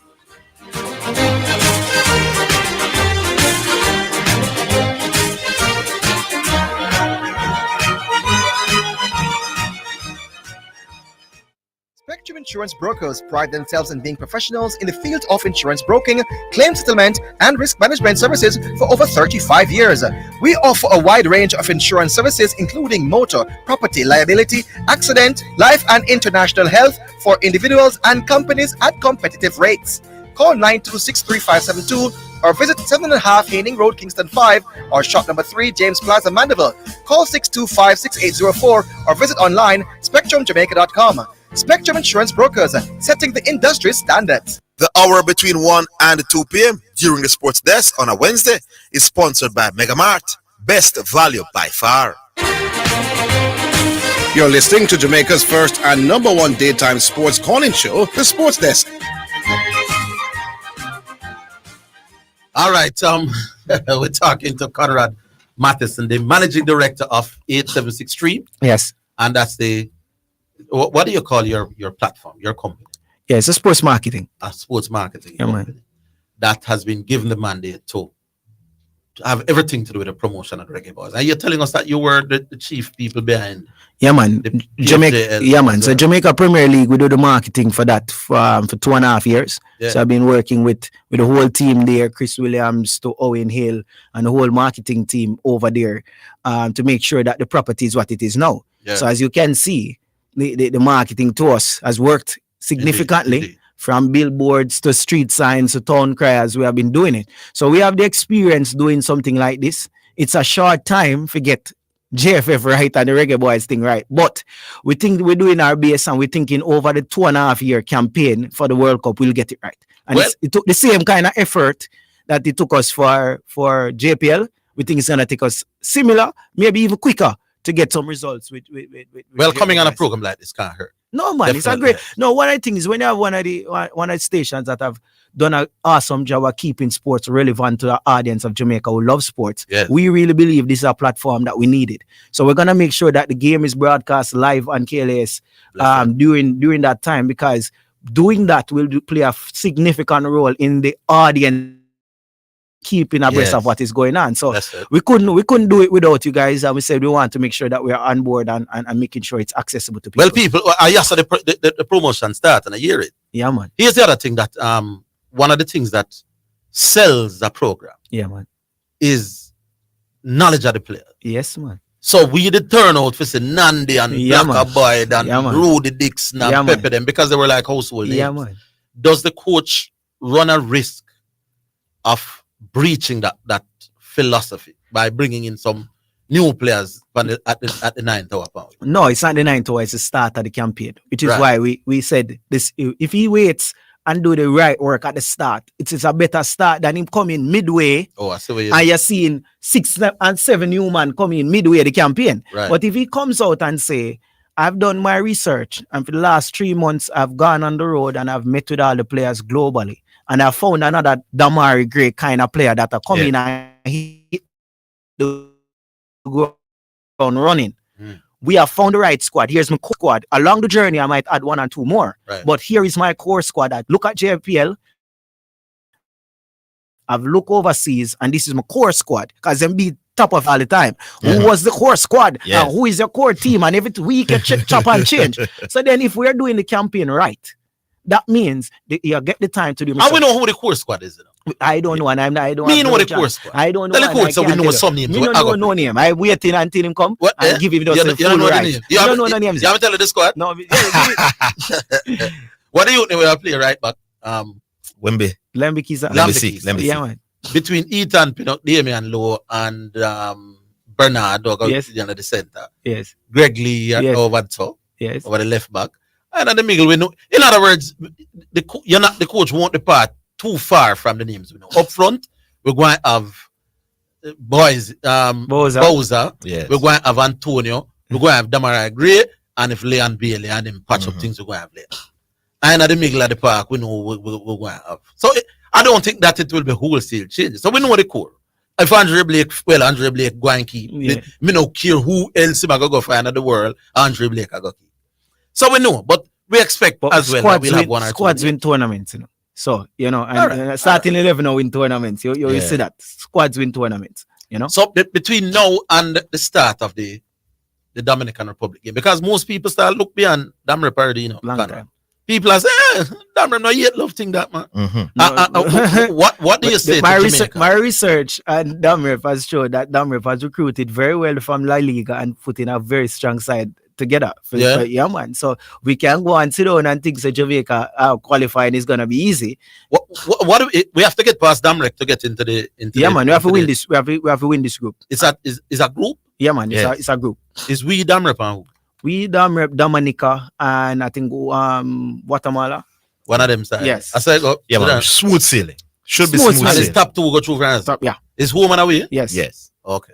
Insurance Brokers pride themselves in being professionals in the field of insurance broking, claim settlement, and risk management services for over 35 years. We offer a wide range of insurance services, including motor, property, liability, accident, life, and international health for individuals and companies at competitive rates. Call 926-3572 or visit 7.5 Haining Road, Kingston 5, or shop number 3, James Plaza, Mandeville. Call 625-6804 or visit online spectrumjamaica.com. Spectrum Insurance Brokers, setting the industry standards. The hour between 1 and 2 p.m. during the sports desk on a Wednesday is sponsored by Megamart. Best value by far. You're listening to Jamaica's first and number one daytime sports calling show, The Sports Desk. All right, we're talking to Conrad Matheson, the managing director of 8763. Yes. And that's the, what do you call your platform, your company? Yeah, it's a sports marketing. A sports marketing Yeah, company man. that has been given the mandate to have everything to do with the promotion of Reggae Boys. And you're telling us that you were the chief people behind. Yeah, man. the Jamaica. PFJL Yeah, man. as So well. Jamaica Premier League, we do the marketing for that for 2.5 years. Yeah. So I've been working with the whole team there, Chris Williams to Owen Hill, and the whole marketing team over there, to make sure that the property is what it is now. Yeah. So as you can see, the marketing to us has worked significantly. Indeed. From billboards to street signs to town criers, we have been doing it. So we have the experience doing something like this. It's a short time to get JFF right and the Reggae Boys thing right. But we think we're doing our best and we're thinking over the 2.5 year campaign for the World Cup, we'll get it right. And Well- it took the same kind of effort that it took us for JPL. We think it's going to take us similar, maybe even quicker to get some results. With Well, JPL coming on a guys. program like this can't hurt. No, man, it's a Definitely. great. No, what I think is when you have one of the stations that have done an awesome job of keeping sports relevant to the audience of Jamaica who love sports, Yes. we really believe this is a platform that we needed. So we're gonna make sure that the game is broadcast live on KLS during that time, because doing that will play a significant role in the audience keeping abreast Yes. of what is going on. So That's it. we couldn't do it without you guys, and we said we want to make sure that we are on board and making sure it's accessible to people. Well, people, I saw the promotion start and I hear it. Yeah, man. Here's the other thing that one of the things that sells the program Yeah, man. is knowledge of the player. Yes, man. So we did turn out for say Nandi and Yeah, Blacker man. Boyd and Yeah, man. Rudy Dixon and Yeah, man. Pepe them, because they were like household names. Yeah, man. Does the coach run a risk of breaching that philosophy by bringing in some new players at the 9th hour pound? No, it's not the 9th hour, it's the start of the campaign, which is Right. why we said this. If he waits and do the right work at the start, it is a better start than him coming midway. Oh, I see what you And you're seeing 6 and 7 new man coming in midway the campaign. Right. But if he comes out and say, I've done my research, and for the last 3 months I've gone on the road and I've met with all the players globally, and I found another Damari Gray kind of player that are coming and he the ground running. We have found the right squad. Here's my core squad. Along the journey, I might add 1 or 2 more. Right. But here is my core squad. I look at JFPL. I've looked overseas, and this is my core squad, because them be top of all the time. Yeah. Who was the core squad? Yes. And who is your core team? And every week you chop and change. So then if we're doing the campaign right, that means you get the time to do And we research. know who the core squad is. You know? I don't know, and I don't. Me have know no the chance. core squad. I don't know. Tell the and I coach so we can't know tell some you. names. Me I don't know got no name. I waiting until him come What? and give him You just don't the full know the right. name. You don't know the names. You haven't tell the squad? No. What do you know where I play right back? Wemby. Lambikisa. Lambisi. Yeah, man. Between Ethan Pinnock, Damian Lowe, and Bernard Dog Yes. at the center. Yes. Greg Lee Yes. over the top, Yes. over the left back. And at the middle, we know. In other words, the coach won't depart too far from the names we know. Up front, we're going to have boys, Bowser. Yes. We're going to have Antonio. We're going to have Damari Gray. And if Leon Bailey and them patch up things, we're going to have later. And at the middle of the park, we know we're going to have. So I don't think that it will be wholesale changes. So we know the core. If Andre Blake go and keep, Yeah. me no care who else I go find in the world, Andre Blake I go keep. So we know, but we expect But as well that squads we'll have win, 1 or 2. squads win tournaments, you know. So, you know, and Alright, starting 11 now win tournaments. You Yeah. see that. Squads win tournaments, you know. So between now and the start of the Dominican Republic game, because most people start look beyond Dam Repardi, you know, Long Conrad. time. People are saying, damn, no yet love thing that man. What do you say? My research and Damref has showed that Damref has recruited very well from La Liga and put in a very strong side together. Yeah, man. So we can go and sit down and think that Jamaica qualifying is gonna be easy. What do we have to get past Damref to get into the man. We have to win this. We have to win this group. Is a group? Yeah, man. It's a group. Is we Damref and who? We Damref, Dominica, and I think Guatemala. One of them side. Yes. I said, man. Smooth sailing. Should be smooth sailing. And it's top 2 go through France. Yeah. It's home and away. Yes. Okay.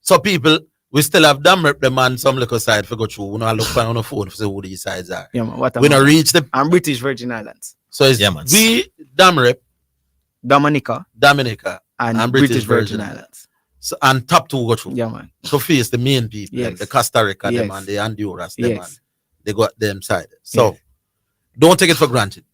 So people, we still have Damrep the man some little side for go through. We don't look on the phone to see who these sides are. Yeah, man. We don't reach the. I'm British Virgin Islands. So it's we Damrep, Dominica, and British Virgin Islands. So, and top 2 go through. Yeah, man. So face the main people, like the Costa Rica, them and the Honduras, them and they got them side. So don't take it for granted.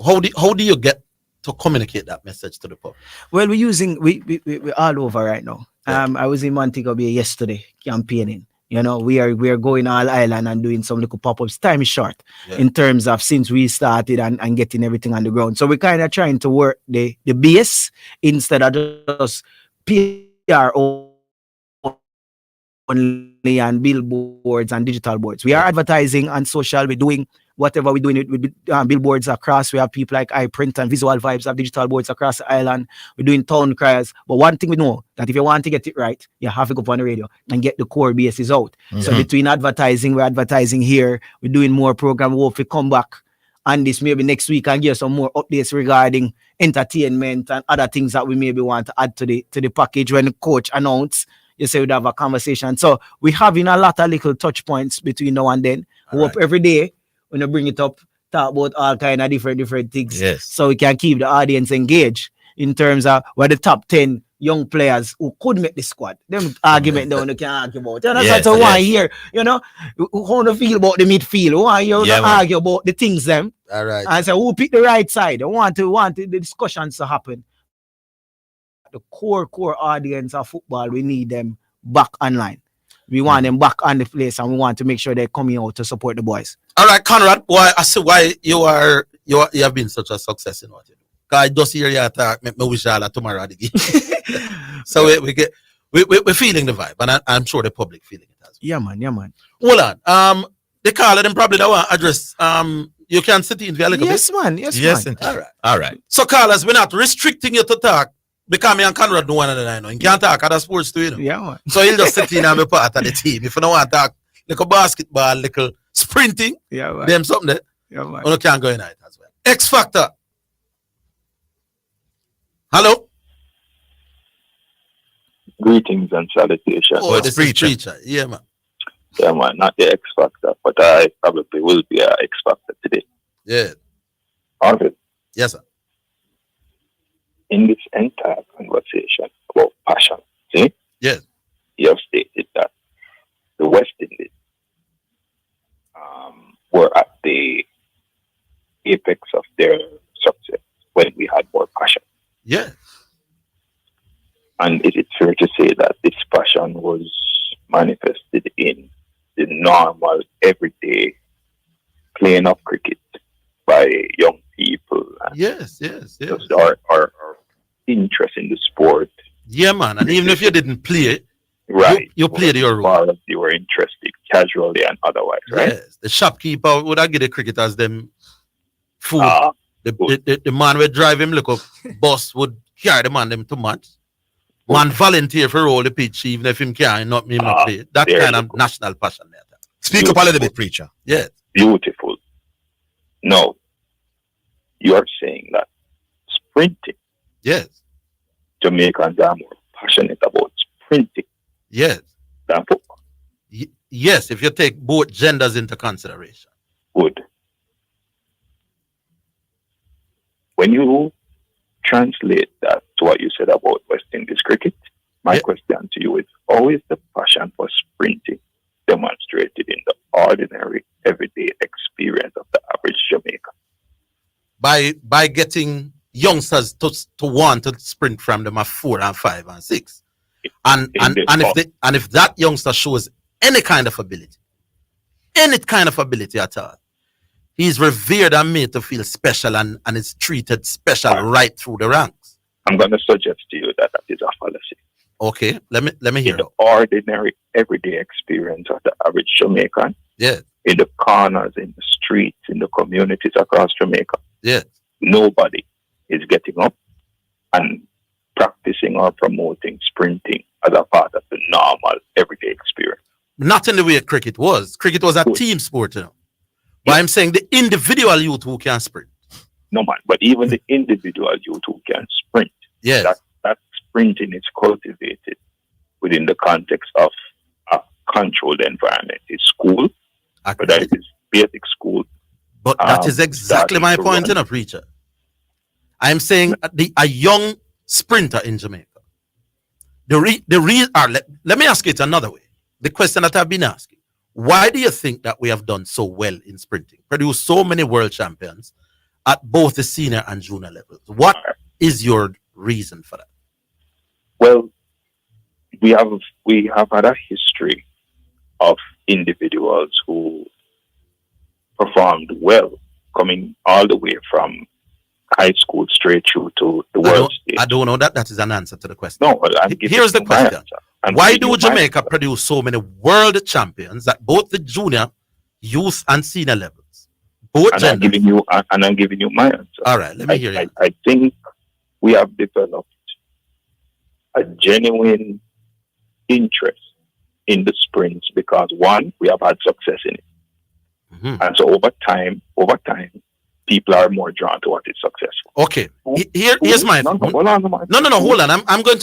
How do you get to communicate that message to the public? Well, we're all over right now. I was in Montego Bay yesterday campaigning. You know, we are going all island and doing some little pop-ups. Time is short in terms of since we started and getting everything on the ground. So we're kind of trying to work the base instead of just PR only and billboards and digital boards. We are advertising on social. We're doing whatever we're doing with billboards across. We have people like iPrint and Visual Vibes have digital boards across the island. We're doing town criers. But one thing we know, that if you want to get it right, you have to go up on the radio and get the core bases out. So between advertising, we're advertising here. We're doing more program. We hope we come back and this maybe next week and give some more updates regarding entertainment and other things that we maybe want to add to the package. When the coach announced, you say we'd have a conversation. So we're having a lot of little touch points between now and then. We hope every day when you bring it up, talk about all kind of different things. Yes. So we can keep the audience engaged in terms of what the top 10 young players who could make the squad. Them argument down you can argue about. You know, that's why here, you know, how do you feel about the midfield? Why you argue about the things them? All right. And so who pick the right side? I want the discussions to happen. The core audience of football, we need them back online. We want them back on the place, and we want to make sure they're coming out to support the boys. All right, Conrad, why you have been such a success in what you do? Because I just hear you talk, make me wish all tomorrow the game. So we're feeling the vibe, and I'm sure the public feeling it as well. Yeah, man. Hold on. The caller them probably don't want to address. You can sit in for a little bit. Yes, man. All right. So callers, we're not restricting you to talk. Because me and Conrad know one another, you can't talk other sports too, you know. Yeah, man. So he'll just sit in and be part of the team. If you don't want to talk like basketball, like sprinting, them something there, you can't go in it as well. X Factor. Hello. Greetings and salutations. Oh, it's preacher. Yeah, man. Yeah, man. Not the X Factor, but I probably will be an X Factor today. Yeah. Orville. Yes, sir. In this entire conversation about passion, see? Yes. You have stated that the West Indies were at the apex of their success when we had more passion. Yes. And is it fair to say that this passion was manifested in the normal, everyday playing of cricket by young people? Yes. Our interest in the sport. Yeah, man. And even if you didn't play it, right, you played your role. You were interested casually and otherwise, right? Yes. The shopkeeper would have get the cricketers them food. The man would drive him look up bus would carry the man them too much. Man volunteer for all the pitch, even if him can't not play. That kind of national passion there. Speak up a little bit, preacher. Yes. Beautiful. No. You are saying that sprinting. Yes. Jamaicans are more passionate about sprinting. Yes. Than football. Yes, if you take both genders into consideration. Good. When you translate that to what you said about West Indies cricket, my question to you is, how is the passion for sprinting demonstrated in the ordinary, everyday experience of the average Jamaican? By getting youngsters to want to sprint from them at 4 and 5 and 6. And if that youngster shows any kind of ability at all, He's revered and made to feel special and is treated special right through the ranks. I'm going to suggest to you that is a fallacy. Okay, let me hear in the ordinary, everyday experience of the average Jamaican. Yeah. In the corners, in the streets, in the communities across Jamaica. Yeah. Nobody is getting up and practicing or promoting sprinting as a part of the normal everyday experience. Not in the way cricket was. Cricket was a team sport, you know. But I'm saying the individual youth who can sprint. No man, but even the individual youth who can sprint. Yes. That sprinting is cultivated within the context of a controlled environment. It's school, but that is basic school. But that is exactly my point, in a preacher. I'm saying a young sprinter in Jamaica. Let me ask it another way. The question that I've been asking: why do you think that we have done so well in sprinting, produced so many world champions at both the senior and junior levels? What is your reason for that? Well, we have had a history of individuals who performed well, coming all the way from high school straight through to the world stage. I don't know that is an answer to the question. No, here's the question. Why do Jamaica produce so many world champions at both the junior, youth, and senior levels? Both genders. I'm giving you my answer. All right, let me hear you. I think we have developed a genuine interest in the sprints because, one, we have had success in it. Mm-hmm. And so over time, people are more drawn to what is successful. Okay. Here's my hold on. No, hold on. I'm going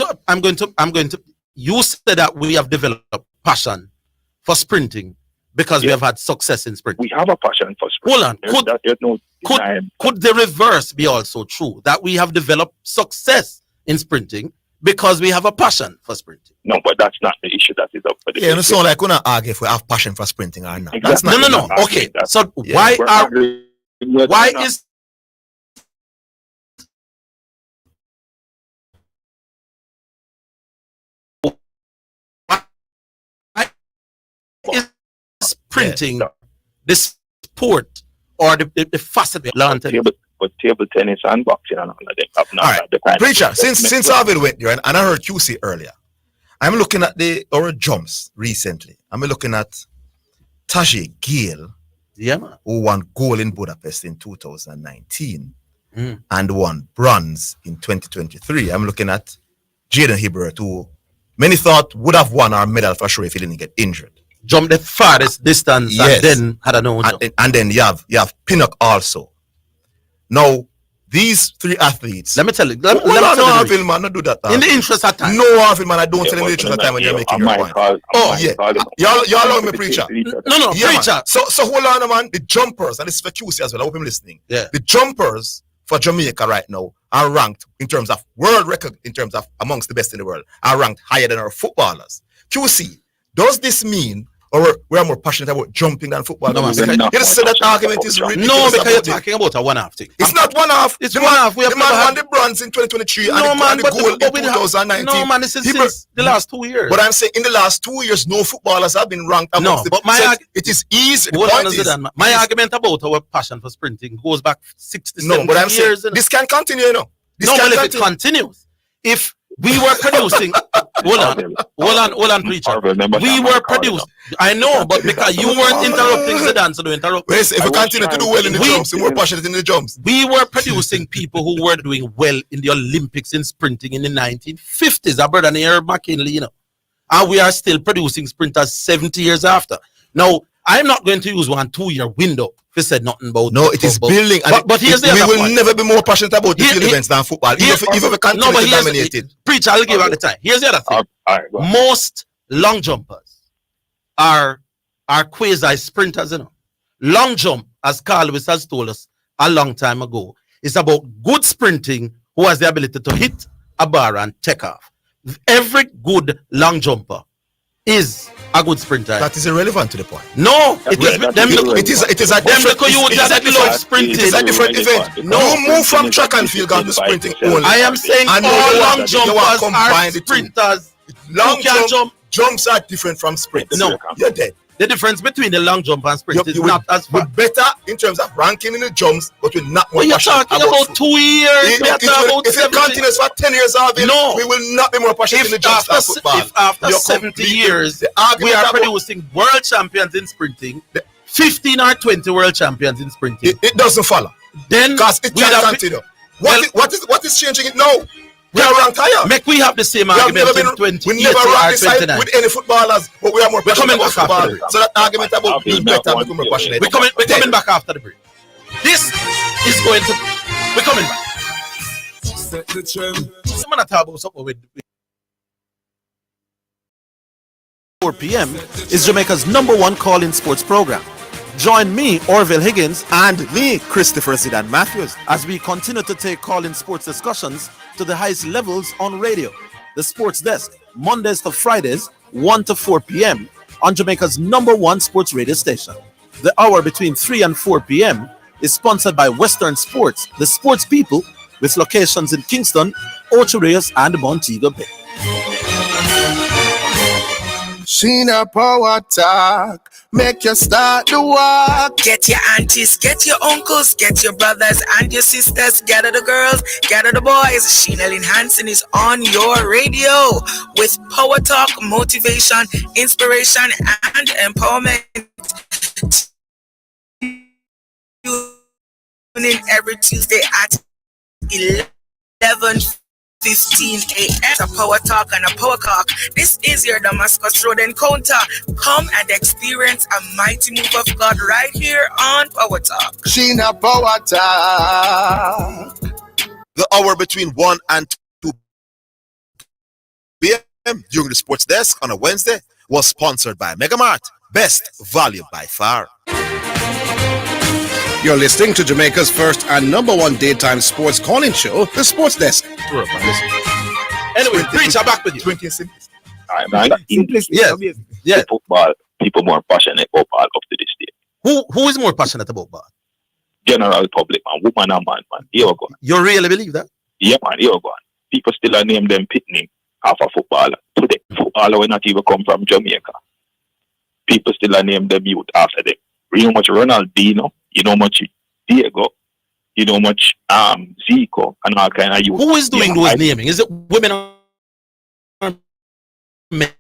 to you said that we have developed passion for sprinting because we have had success in sprinting. We have a passion for sprinting. Hold on. Could the reverse be also true? That we have developed success in sprinting because we have a passion for sprinting? No, but that's not the issue that is up for the Yeah, it's not like we're not arguing if we have passion for sprinting or not. Exactly. That's not No. Okay. So why is sprinting the sport or the facet of lawn tennis? But table tennis and boxing and all of them have not had the kind. Preacher, since Orville went there, and I heard QC earlier, I'm looking at our jumps recently. I'm looking at Taji Gale, who won gold in Budapest in 2019 and won bronze in 2023. I'm looking at Jaden Hibbert, who many thought would have won our medal for sure if he didn't get injured. Jumped the farthest distance and then had a no jump. And then you have Pinnock also. Now, these three athletes. Let me tell you. Let me Orville, man, don't do that. In the interest of time. No, Orville, man, I don't tell him the interest of time when you're making your point. Y'all allow me, preacher. No, preacher. Man. So hold on, man. The jumpers, and this is for QC as well. I hope I'm listening. Yeah. The jumpers for Jamaica right now are ranked in terms of world record, in terms of amongst the best in the world, are ranked higher than our footballers. QC, does this mean we are more passionate about jumping than football? No, you just said that argument is ridiculous. No, because you're talking about a one-half thing. It's not one-half. It's one-half. The man won the bronze in 2023 and the gold in 2019. No, man, this is since the last 2 years. But I'm saying in the last 2 years, no footballers have been ranked amongst the best. It is easy. My argument about our passion for sprinting goes back 60, 70 years. No, but I'm saying this can continue, you know. If it continues. If we were producing, hold on, preacher. We were producing. I know, but because you weren't interrupting Zidane, so don't interrupt. If we continue to do well in the jumps, we're more passionate in the jumps. We were producing people who were doing well in the Olympics in sprinting in the 1950s. Our brother near McKinley, you know, and we are still producing sprinters 70 years after. Now, I'm not going to use 1 2 year window. If said nothing about. No, it is building. But here's the other point. We will point. never be more passionate about the field events than football. Even if we continue to dominate it. Preacher, I'll give you at the time. Here's the other thing. Most long jumpers are quasi sprinters, you know. Long jump, as Carl Lewis has told us a long time ago, is about good sprinting who has the ability to hit a bar and take off. Every good long jumper is a good sprinter. That is irrelevant to the point. No, it is a different event. No, move from track and field down to sprinting only. I am saying all long jumpers are sprinters. Long jumps are different from sprints. No, you're dead. The difference between the long jump and sprint is You not as far. we're better in terms of ranking in the jumps, but we're not more But you're passionate talking about 2 years. If it continues for 10 years, No. we will not be more passionate in the jumps than football. If after You're 70 completely- years, the argument we are about- producing world champions in sprinting, 15 or 20 world champions in sprinting. It doesn't follow. Then Because it we can't have- continue. What is changing it now? We are ranked higher. Make we have the same We have argument never in been- 20, we never 80 ranked or this side 29. with any footballers, but we are more We're coming passionate about back after football. the break. So that argument about being better, become more passionate. We're coming back after the break. This is going to. We're coming back. Set the trend. I'm gonna talk about something with 4 p.m. is Jamaica's #1 call-in sports program. Join me, Orville Higgins, and me, Christopher Zidane Matthews, as we continue to take call-in sports discussions to the highest levels on radio. The Sports Desk, Mondays to Fridays, 1 to 4 p.m. on Jamaica's #1 sports radio station. The hour between 3 and 4 p.m. is sponsored by Western Sports, the sports people, with locations in Kingston, Ocho Rios, and Montego Bay. Sheena Power Talk, make you start to walk. Get your aunties, get your uncles, get your brothers and your sisters, gather the girls, gather the boys. Sheena Lynn Hansen is on your radio with Power Talk, motivation, inspiration, and empowerment. Tune in every Tuesday at 11:15 a.m. A Power Talk and a Power Talk. This is your Damascus Road encounter. Come and experience a mighty move of God right here on Power Talk. Sheena Power Talk. The hour between 1 and 2 p.m. during the Sports Desk on a Wednesday was sponsored by Megamart. Best value by far. You're listening to Jamaica's first and #1 daytime sports calling show, The Sports Desk. Anyway, Preach, I'm back with you. Yes. Football, people more passionate about ball up to this day. Who is more passionate about ball? General public, man, woman and man. Here we go. You really believe that? Yeah, man, here we go. People still are name them pitney half a footballer. Today, footballer will not even come from Jamaica. People still are name them youth after them. You know much Ronaldinho, you know much Diego, you know much Zico, and all kind of youth. Who is doing those naming? Is it women or men?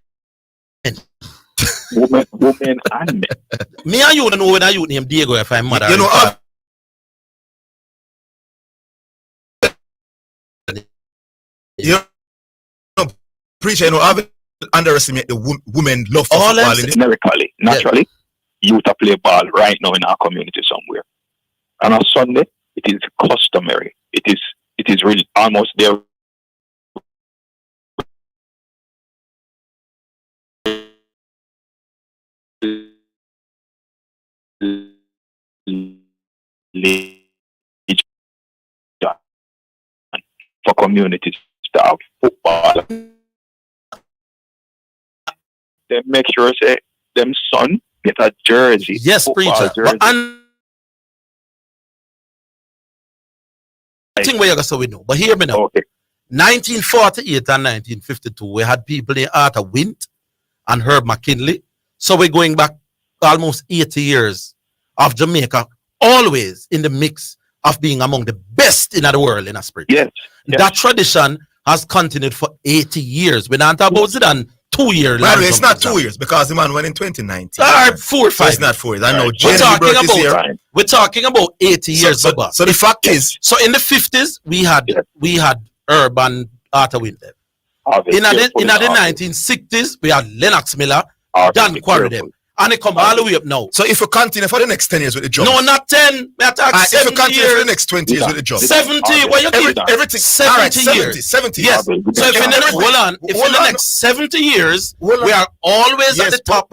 women and men. Me and you don't know whether you name Diego if I'm mad. You know, Preacher, you know, I've underestimate the women love for football. Numerically, naturally, youth to play ball right now in our community somewhere. And on Sunday, it is customary. It is really almost there. For communities to have football, they make sure say them son get a jersey. Yes, Preacher. Jersey. Thing where you go, we know. But hear me now. Okay. 1948 and 1952, we had people in Arthur Wint and Herb McKinley. So we're going back almost 80 years of Jamaica, always in the mix of being among the best in the world in a sprint. Yes. That tradition has continued for 80 years. We're not about it and 2 years. By the way, it's not 2 years because the man went in 2019. 4 or 5. So it's not 4 years. I know. We're talking about 80 years. So the fact is, so in the 50s we had Herb and Arthur Winters. In the 1960s we had Lennox Miller, Dan Quarry them. And it come all the way up now. So if you continue for the next 10 years with the job. No, not 10. We attack 70 if you continue years. for the next 20 years with the job. 70. Well, you keep everything. 70 years. 70 Yes. So if in the next 70 years, we are always at the top.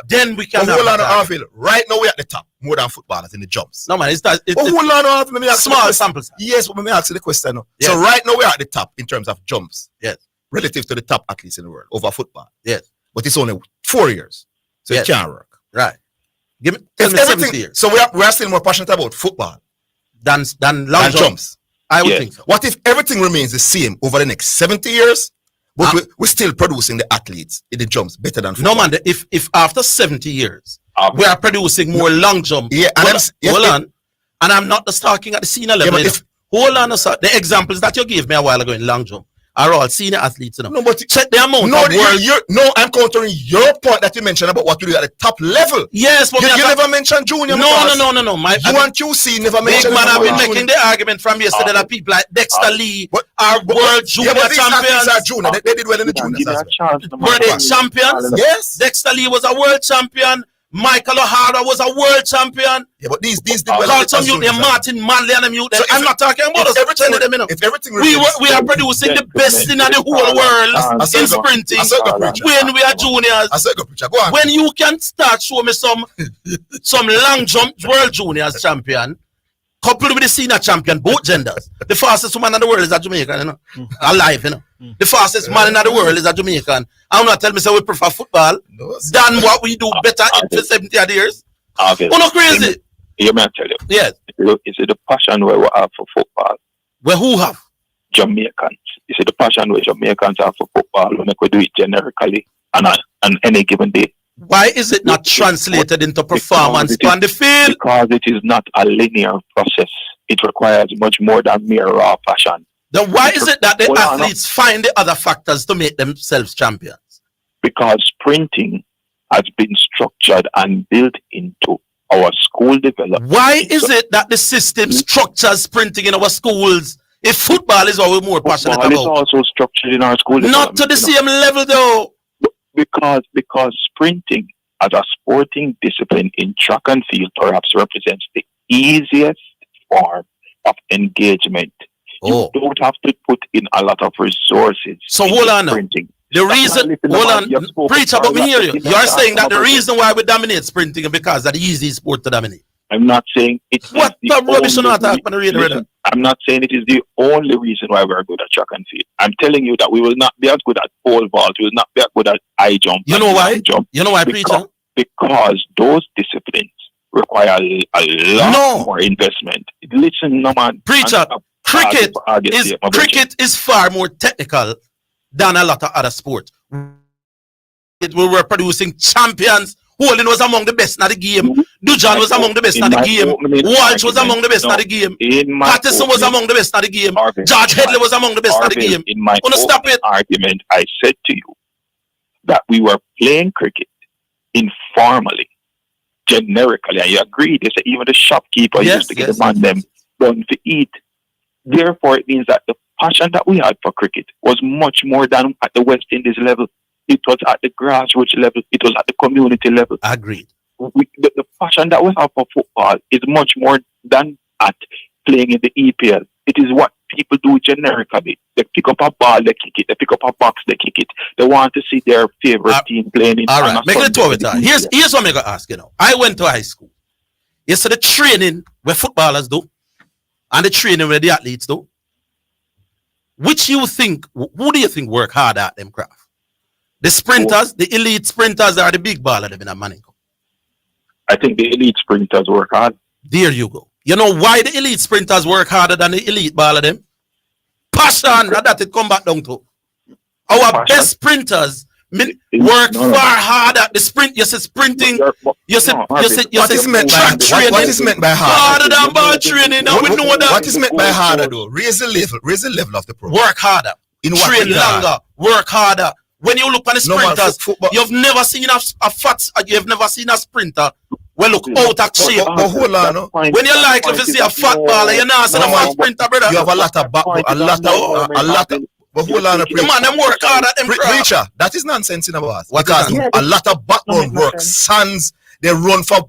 Then we can hold on, Orville. Right now we're at the top. More than footballers in the jumps. No, man. Hold on, Orville. Let me ask small samples. Yes, but let me ask you the question now. Yes. So right now we're at the top in terms of jumps. Yes. Relative to the top athletes in the world over football. Yes. But it's only 4 years. So it can't work. Right. Tell me 70 years. So we are still more passionate about football than long jumps. I would think so. What if everything remains the same over the next 70 years, But we're still producing the athletes in the jumps better than football. No man, if after 70 years we are producing more long jump. Yeah, and hold on. And I'm not just talking at the senior level. Yeah, hold on a second. The examples that you gave me a while ago in long jump are all senior athletes. You know? No, but check the amount no, of world. I'm countering your point that you mentioned about what you do at the top level. Yes, but you never mentioned junior. No. You and QC never mentioned. Man, I've been making the argument from yesterday that people like Dexter Lee are world junior champions. Are junior. They did well in the juniors. Were they champions? Yes. Dexter Lee was a world champion. Michael O'Hara was a world champion. Yeah, but these did well. Carlton Youth, Martin Manley and them youth. So I'm not talking about us. Everything, if everything we are producing the best in the whole world in sprinting when we are juniors. When you can start show me some long jump world juniors champion, coupled with the senior champion, both genders. The fastest woman in the world is a Jamaican, you know. Alive, you know. The fastest man in the world is a Jamaican. I'm not telling me so we prefer football than what we do better for 70 years. Okay. Oh, no crazy. You may tell you. Yes. Is it the passion where we have for football? Where who have? Jamaicans. Is it the passion where Jamaicans have for football? We do it generically and on any given day. Why is it not translated into performance on the field? Because it is not a linear process. It requires much more than mere raw passion. Then why is it that the athletes find the other factors to make themselves champions? Because sprinting has been structured and built into our school development. Why is it that the system structures sprinting in our schools if football is what we're more passionate about? Football is also structured in our school development. Not to the same level though. Because sprinting as a sporting discipline in track and field perhaps represents the easiest form of engagement. You don't have to put in a lot of resources. So hold on now. The reason, preach about me hear you. You're saying that the reason why we dominate sprinting is because of the easy sport to dominate. I'm not saying it's what the rubbish on that on the radio. I'm not saying it is the only reason why we're good at track and field. I'm telling you that we will not be as good at pole vault. We will not be as good at high jump. You know why? You know why, preacher? Because those disciplines require a lot more investment. Listen, no man. Preacher, cricket is far more technical than a lot of other sports. We were producing champions. Holding was among the best in the game. Dujan was among the best in the game. Walsh was among the best in the game. Patterson was among the best in the game. George Headley was among the best in the game. In my argument, I said to you that we were playing cricket informally, generically, and you agreed. They said even the shopkeeper used to get the man them done to eat. Therefore, it means that the passion that we had for cricket was much more than at the West Indies level. It was at the grassroots level. It was at the community level. Agreed. The passion that we have for football is much more than at playing in the EPL. It is what people do generically. They pick up a ball, they kick it. They pick up a box, they kick it. They want to see their favorite team playing in. All right, make it to it. Here's what I'm going to ask you now. I went to high school. You see the training where footballers do and the training where the athletes do. Who do you think work hard at them craft? The sprinters, the elite sprinters are the big baller them in a money. I think the elite sprinters work hard. There you go. You know why the elite sprinters work harder than the elite baller them? Passion, that it come back down to. Our best sprinters work far harder. The sprint, you say sprinting, you say what is meant by harder? Harder than ball training. Now we know that. What is meant by harder though? Raise the level of the program. Work harder. Train longer. Work harder. When you look at the sprinters, you've never seen a sprinter well look out of shape. But hold on, when you like if you see a fat baller, you're not seeing a fat sprinter, brother. You have a lot of but hold on, the man them work hard at them. Preacher, that is nonsense in about us. Because a lot of background work, sons, they run for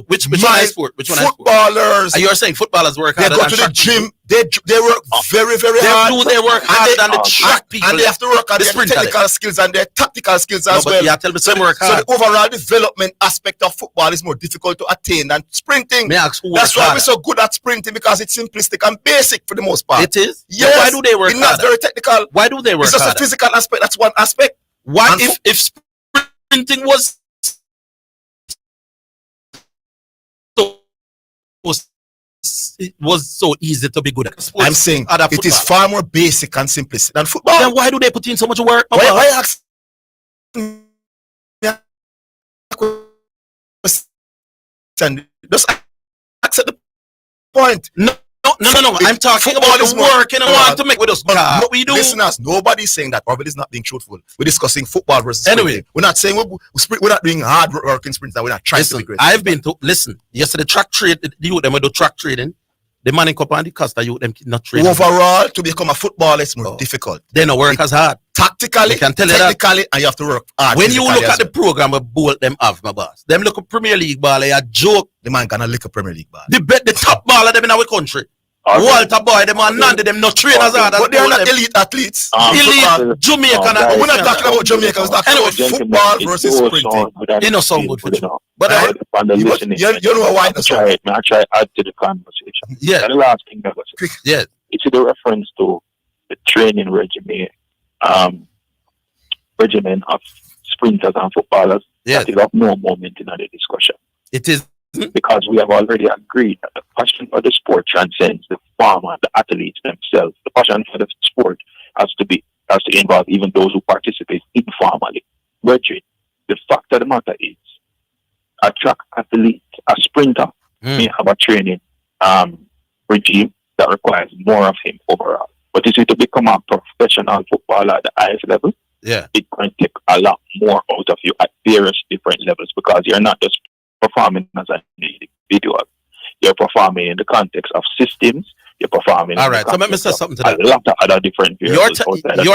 which one is sport? Which one footballers. You're saying footballers work harder. They go to the gym. They work very, very hard. They work harder than the track people. And they have to work on their technical skills and their tactical skills as well. Yeah, tell me some work hard. So the overall development aspect of football is more difficult to attain than sprinting. That's why we're so good at sprinting, because it's simplistic and basic for the most part. It is? Yes. Why do they work harder? It's not very technical. Why do they work harder? It's just a physical aspect. That's one aspect. Why if sprinting was it was so easy to be good at sports. I'm saying it is far more basic and simplistic than football. Then why do they put in so much work? Why ask? Just accept the point. No. I'm talking about the work and I want to make with us. What we do. Listeners, nobody's saying that Orville is not being truthful. We're discussing football versus anyway. sprinting. We're not saying we're not doing hard work in sprints. That we're not trying to be great. I've been to yesterday track trade. You them do track trading. The Manning Cup and the Costa you them not trade. Overall, to become a footballer is more difficult. They don't work as hard. Tactically, technically, and you have to work hard. When you look at the program of both them have, my boss, them look at Premier League ball, a joke. The man gonna lick a Premier League ball. The top baller them in our country. Walter Boy, them are none of them not train as hard as but they are not elite athletes. Elite Jamaican. We're not talking about Jamaica. We're talking about football versus sprinting. It don't sound good for you. But you know why? I try to add to the conversation. Yeah. The last thing that was yeah. It's the reference to the training regimen of sprinters and footballers. Yeah. That is of no moment in the discussion. It is. Because we have already agreed that the passion for the sport transcends the farmer, the athletes themselves. The passion for the sport has to involve even those who participate informally. Virgin, the fact of the matter is, a track athlete, a sprinter, may have a training regime that requires more of him overall. But if you to become a professional footballer at the highest level, it can take a lot more out of you at various different levels because you're not just performing as an individual. You're performing in the context of systems. You're performing. All right, so let me say something to that. A lot of other different. You're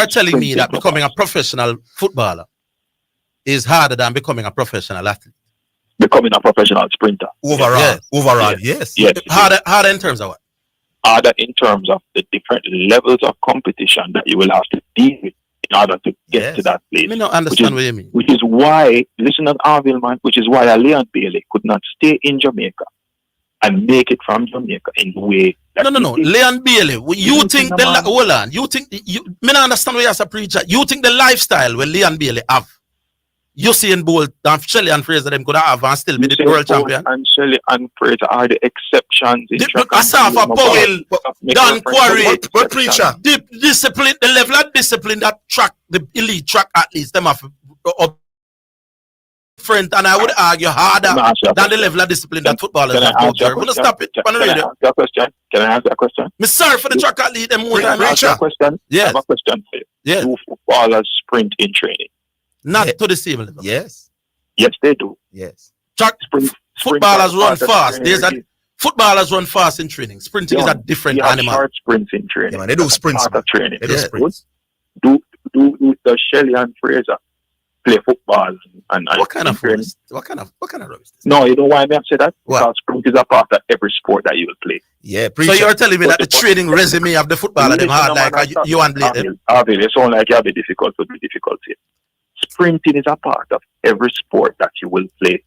telling me that becoming a professional footballer is harder than becoming a professional athlete. Becoming a professional sprinter. Overall, yes. Harder in terms of what? Harder in terms of the different levels of competition that you will have to deal with in order to get to that place. I don't understand what you mean. Which is why, listen to Orville, man, which is why Leon Bailey could not stay in Jamaica and make it from Jamaica in the way that No. Leon Bailey, you think hold on. You think me not understand what you as a preacher. You think the lifestyle where Leon Bailey have, Usain Bolt and Shelley and Fraser them could have and still be the world champion. And Shelley and Fraser are the exceptions. Asafa Powell, Dan Quarry, but preacher, discipline, the level of discipline that track the elite track athletes them have different, and I would argue harder than the level of discipline that footballers have. I'm gonna stop it on the radio. Can I ask a question? Me sorry for the track athlete them more than I have a question. Yes. I have a question for you. Yes. Do footballers sprint in training? Not to the same level. Yes. Yes, they do. Yes. Track footballers run fast. Footballers run fast in training. Sprinting is a different animal. Short sprints in training. Yeah, man, they do sprints. Training. They do sprints. Do the Shelley and Fraser play football and what kind of rubbish? What kind of rubbish? No, you know why I say that? Because sprint is a part of every sport that you will play. Yeah, so you're telling me that the training resume of the footballer them hard like you and them? Obviously, it's only like you have a difficult to be difficult here. Sprinting is a part of every sport that you will play.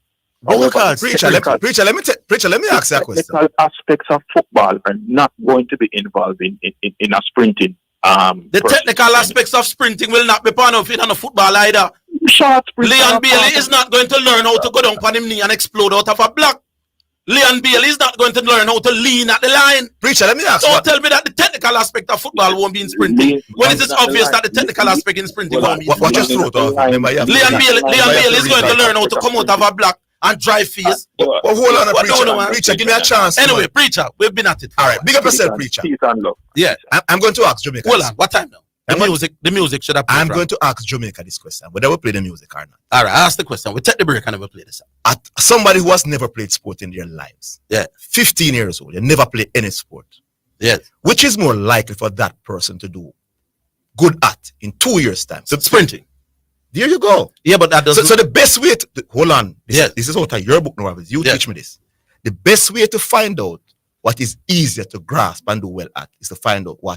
Preacher, let me ask you a question. Technical aspects of football are not going to be involved in a sprinting. The technical aspects of sprinting will not be part of it on a football either. Leon Bailey is not going to learn how to go down on him knee and explode out of a block. Leon Bailey is not going to learn how to lean at the line. Preacher, let me ask you. Don't tell me that the technical aspect of football won't be in sprinting. When it is obvious that the technical aspect in sprinting won't be in sprinting. Watch your throat. Leon Bailey is going to learn how to come out of a block and drive face. Hold on, Preacher, give me a chance. Anyway, Preacher, we've been at it. All right, big up yourself, Preacher. Yeah. I'm going to ask Jamaica. Hold on, what time now? The music should have played. I'm going to ask Jamaica this question, whether we play the music or not. All right, ask the question. We take the break and then we play this. Somebody who has never played sport in their lives. Yeah. 15 years old, they never played any sport. Yes. Which is more likely for that person to do good at in 2 years' time? So sprinting. There you go. Yeah, but that doesn't. So the best way to hold on. This is out of your book, Orville. You teach me this. The best way to find out what is easier to grasp and do well at is to find out how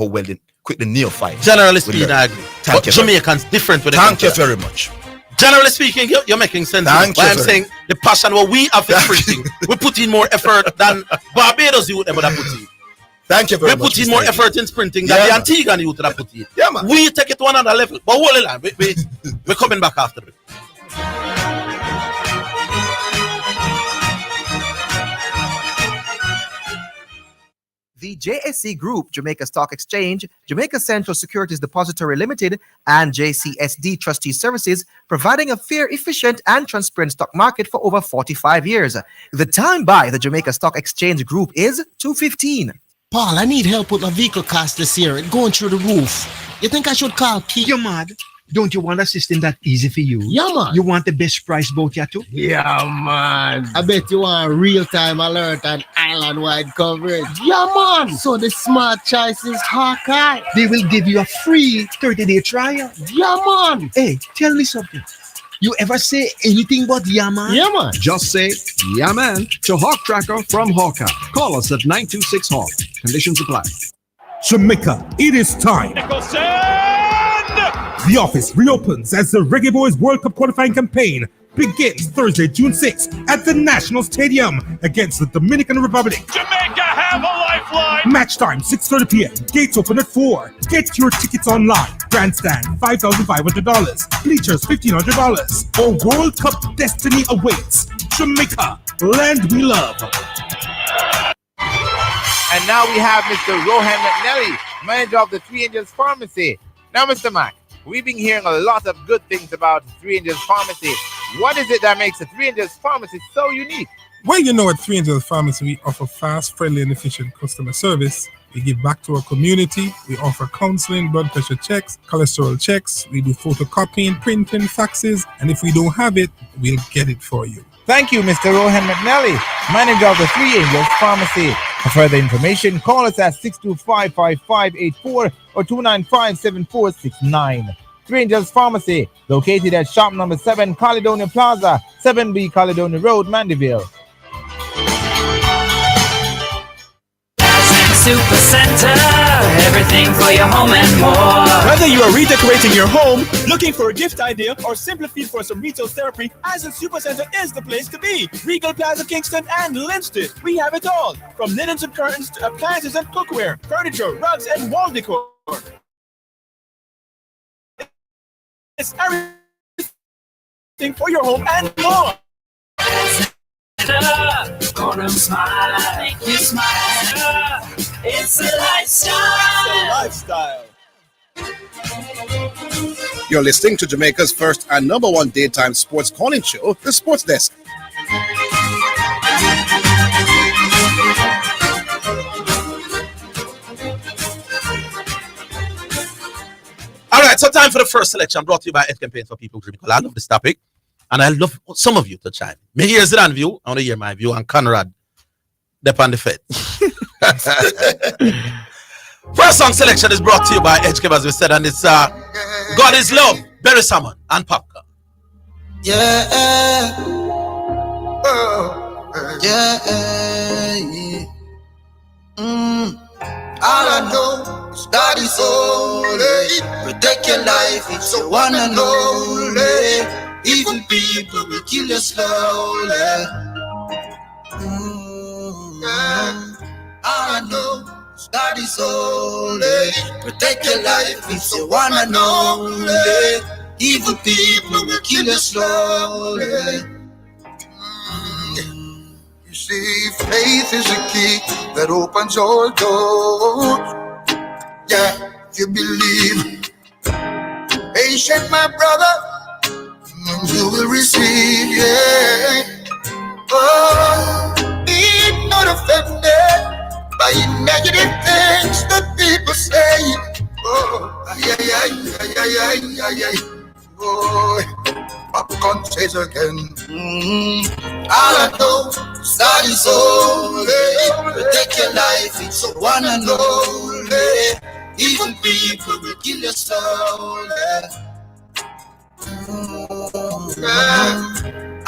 well the neophyte. Generally speaking, I agree. But Jamaicans different with it. Thank you very much. Generally speaking, you're making sense. Thank you. I'm saying the passion what we have in sprinting, we put in more effort than Barbados youth ever put in. Thank you very much. We put in more effort in sprinting than the Antiguan youth that put in. Yeah, man. We take it to another level. But hold on, we're coming back after it. The JSC Group, Jamaica Stock Exchange, Jamaica Central Securities Depository Limited, and JCSD Trustee Services, providing a fair, efficient, and transparent stock market for over 45 years. The time by the Jamaica Stock Exchange Group is 2:15. Paul, I need help with my vehicle cost this year. It's going through the roof. You think I should call Keith? You're mad. Don't you want a system that easy for you? Yeah, man. You want the best price boat here too? Yeah, man. I bet you want real-time alert and island-wide coverage. Yeah, man. So the smart choice is Hawkeye. They will give you a free 30-day trial. Yeah, man. Hey, tell me something. You ever say anything but yeah, man? Yeah, man. Just say yeah, man to Hawk Tracker from Hawkeye. Call us at 926 Hawk. Conditions apply. Jamaica, it is time. The office reopens as the Reggae Boys World Cup qualifying campaign begins Thursday, June 6th at the National Stadium against the Dominican Republic. Jamaica have a lifeline. Match time, 6:30 p.m. Gates open at 4. Get your tickets online. Grandstand, $5,500. Bleachers, $1,500. A World Cup destiny awaits. Jamaica, land we love. And now we have Mr. Rohan McNally, manager of the Three Angels Pharmacy. Now, Mr. Mac, we've been hearing a lot of good things about Three Angels Pharmacy. What is it that makes the Three Angels Pharmacy so unique? Well, you know, at Three Angels Pharmacy, we offer fast, friendly, and efficient customer service. We give back to our community. We offer counseling, blood pressure checks, cholesterol checks. We do photocopying, printing, faxes, and if we don't have it, we'll get it for you. Thank you, Mr. Rohan McNally, manager of the Three Angels Pharmacy. For further information, call us at 625-5584 or 295-7469. Three Angels Pharmacy, located at shop number 7, Caledonia Plaza, 7B Caledonia Road, Mandeville. Super Center, everything for your home and more. Whether you are redecorating your home, looking for a gift idea, or simply feel for some retail therapy, Ascent Super Center is the place to be. Regal Plaza, Kingston, and Linston. We have it all, from linens and curtains to appliances and cookware, furniture, rugs, and wall decor. It's everything for your home and more. Gonna smile, make you smile. It's a lifestyle. You're listening to Jamaica's first and number one daytime sports calling show, The Sports Desk. All right, so time for the first selection brought to you by F Campaign for People. I love this topic, and I love some of you to chime. Me hear Zidane view, I want to hear my view, and Conrad, they're on the fed. First song selection is brought to you by HK, as we said, and it's God is Love, Barry Salmon, and Popka. Yeah. All I know is God is holy. Protect your life, it's the one and only. Evil people will kill you slowly. All I know is God is holy. Protect your life, it's the one and only. Evil people will kill you slowly. You see, faith is a key that opens all doors. Yeah, if you believe. Patient, my brother, and you will receive, yeah. Oh, be not offended by negative things that people say. Oh, oh, popcorn says again. All I know is God is holy. Protect your life, it's the one and only. Evil people will kill you slowly.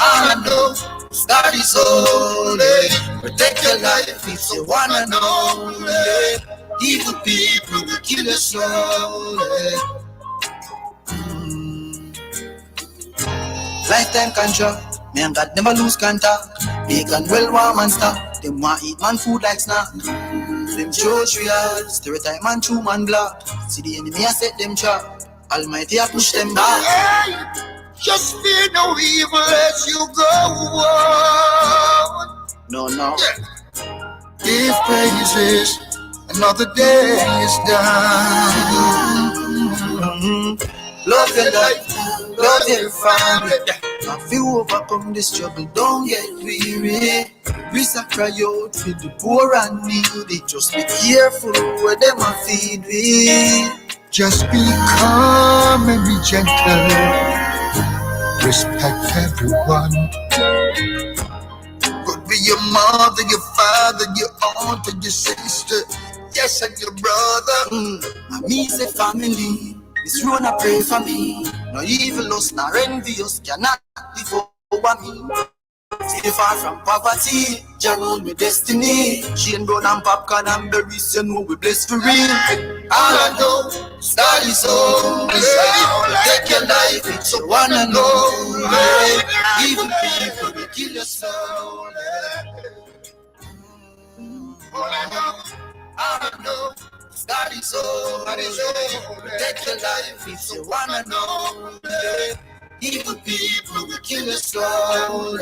All I know is God is holy. Protect your life, it's the one and only. Evil people will kill you slowly. Lifetime contract, me and God never lose contact. Vegan, well warm and stuff. Them want eat man food like snack. Them judge real, stereotype man true man black. See the enemy I set them trap. Almighty I push them back. Hey, just fear no evil as you go on. No. Yeah. Give praises another day is done. Love your life, love your family. If you overcome this trouble, don't get weary. Please cry out for the poor and needy. Just be careful where them are feed we. Just be calm and be gentle. Respect everyone. Could be your mother, your father, your aunt, and your sister. Yes, and your brother. Me say family. This run a pray for me. No evil us, nor envious cannot live over me. Stay far from poverty, Jarrell me destiny. Shane Brown and popcorn and berries, you know we blessed for real. All I know, that is all. Take your life, it's a one and only. Even people will kill your soul. All I know, that is all. Take your life, it's a one and only. Evil people will kill your soul.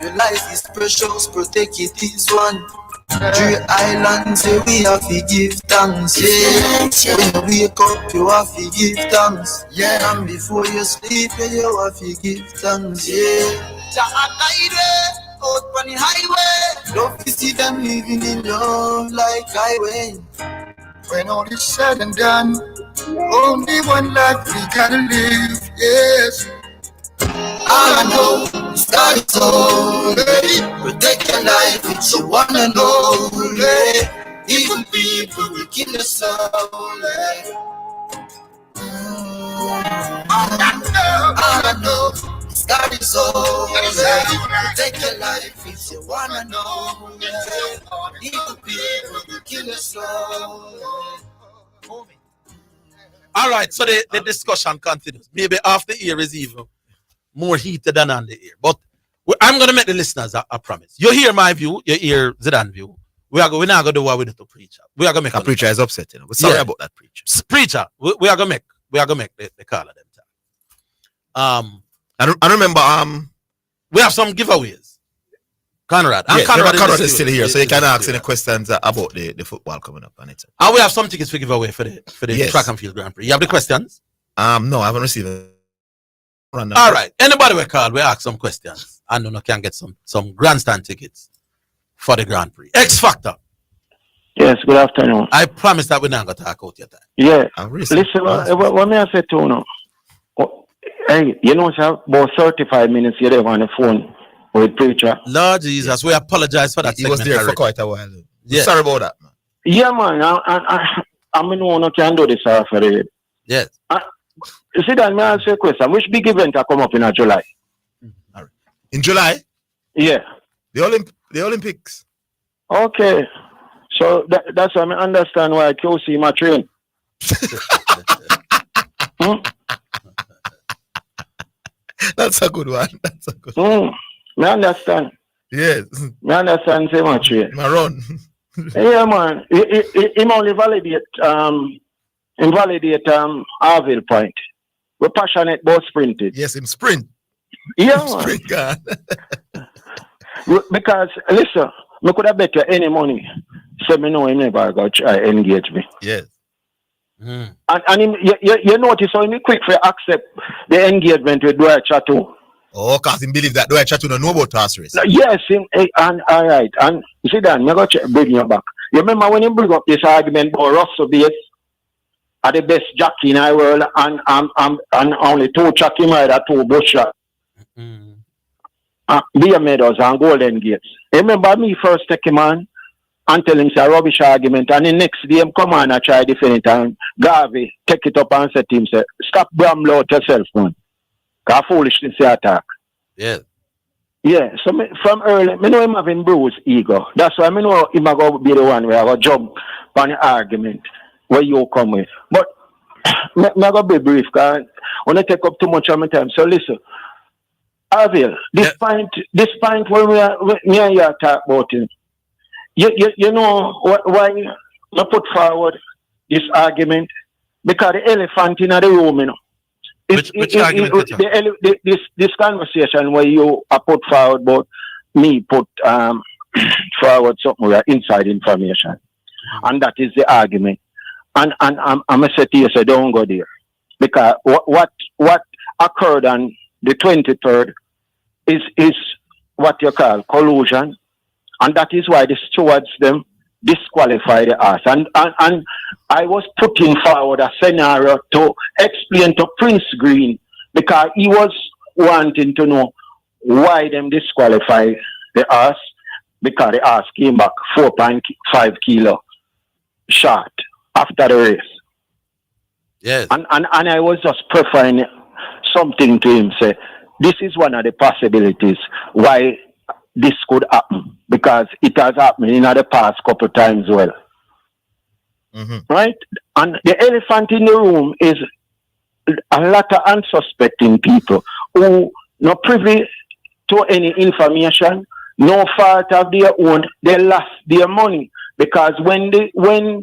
Your life is precious, protect it is one. 3 islands, say we have to give thanks. Yeah. When you wake up, you have to give thanks. Yeah, and before you sleep, you have to give thanks. Yeah. Out on the highway, love to see them living in love like highway. When all is said and done, only one life we gotta live, yes. All I know is that it's only protect your life, it's your one and only. Even people will kill your soul. All I know is that it's only protect your life, it's your one and only. Even people will kill your soul. All right, so the discussion continues. Maybe off the air is even more heated than on the air. But I'm going to make the listeners a promise. You hear my view, you hear Zidane view. We're not going to do what we do to preacher. We are going to make a preacher is upset, you know. We're sorry about that preacher. Preacher, we are going to make the call of them time. I remember we have some giveaways. Conrad. And Conrad is still here, so you can ask any questions about the football coming up on it. And we have some tickets to give away for the track and field Grand Prix. You have the questions? No, I haven't received it. All right. Anybody we call, we ask some questions. And you can get some grandstand tickets for the Grand Prix. X Factor. Yes, good afternoon. I promise that we're not going to talk out your time. Yeah. Listen, what may I say to you now? Hey, you know, sir, about 35 minutes you're there on the phone with preacher. Lord Jesus, we apologize for that. He was there for quite a while. Yeah. Sorry about that, man. Yeah, man. I mean, no can do this for it. Yes. You see that, may I ask you a question? Which big event will come up in July? All right. In July? Yeah. The Olympics. Okay. So that's why I understand why QC my train. That's a good one. I understand. Yes. I understand so much. Maron. Yeah, man. It only invalidate Orville point. We're passionate about sprinting. Yes, in sprint. Yeah, sprint, God. Because listen, I could have bet you any money. So me know he never go try engage me. Yes. And you notice how he quick for accept the engagement with Dwight Chattu. Oh, because he believe that Dwight Chattu don't know about horse race. Yes, and all right. And you see that, I'm going to bring you back. You remember when you bring up this argument about Russell Bates are the best jockey in the world and only 2 jockey rider, 2 bush shot. Beer Meadows and Golden Gates. Remember me first take him on and tell him it's a rubbish argument, and the next day him come on and try to defend it, and Garvey take it up and say to him, say, stop bramble out yourself, man. Because foolishness is attack. Yeah. Yeah, so from early, I know him having bruised ego. That's why I know him going to be the one where I go jump on the argument where you come with. But I'm going to be brief, because when I take up too much of my time. So listen, Orville, this point when me and you talk about him, you know why I put forward this argument? Because the elephant in the room, you know. Which argument? This conversation where you put forward about me put forward something with inside information. And that is the argument. And I'm going to say to you, say, don't go there. Because what occurred on the 23rd is what you call collusion. And that is why the stewards them disqualified us. And I was putting forward a scenario to explain to Prince Green, because he was wanting to know why them disqualified the ass, because the ass came back 4.5 kilo short after the race. Yes. And I was just preferring something to him, say, this is one of the possibilities why this could happen, because it has happened in the past couple of times well. Right? And the elephant in the room is a lot of unsuspecting people who not privy to any information, no fault of their own, they lost their money. Because when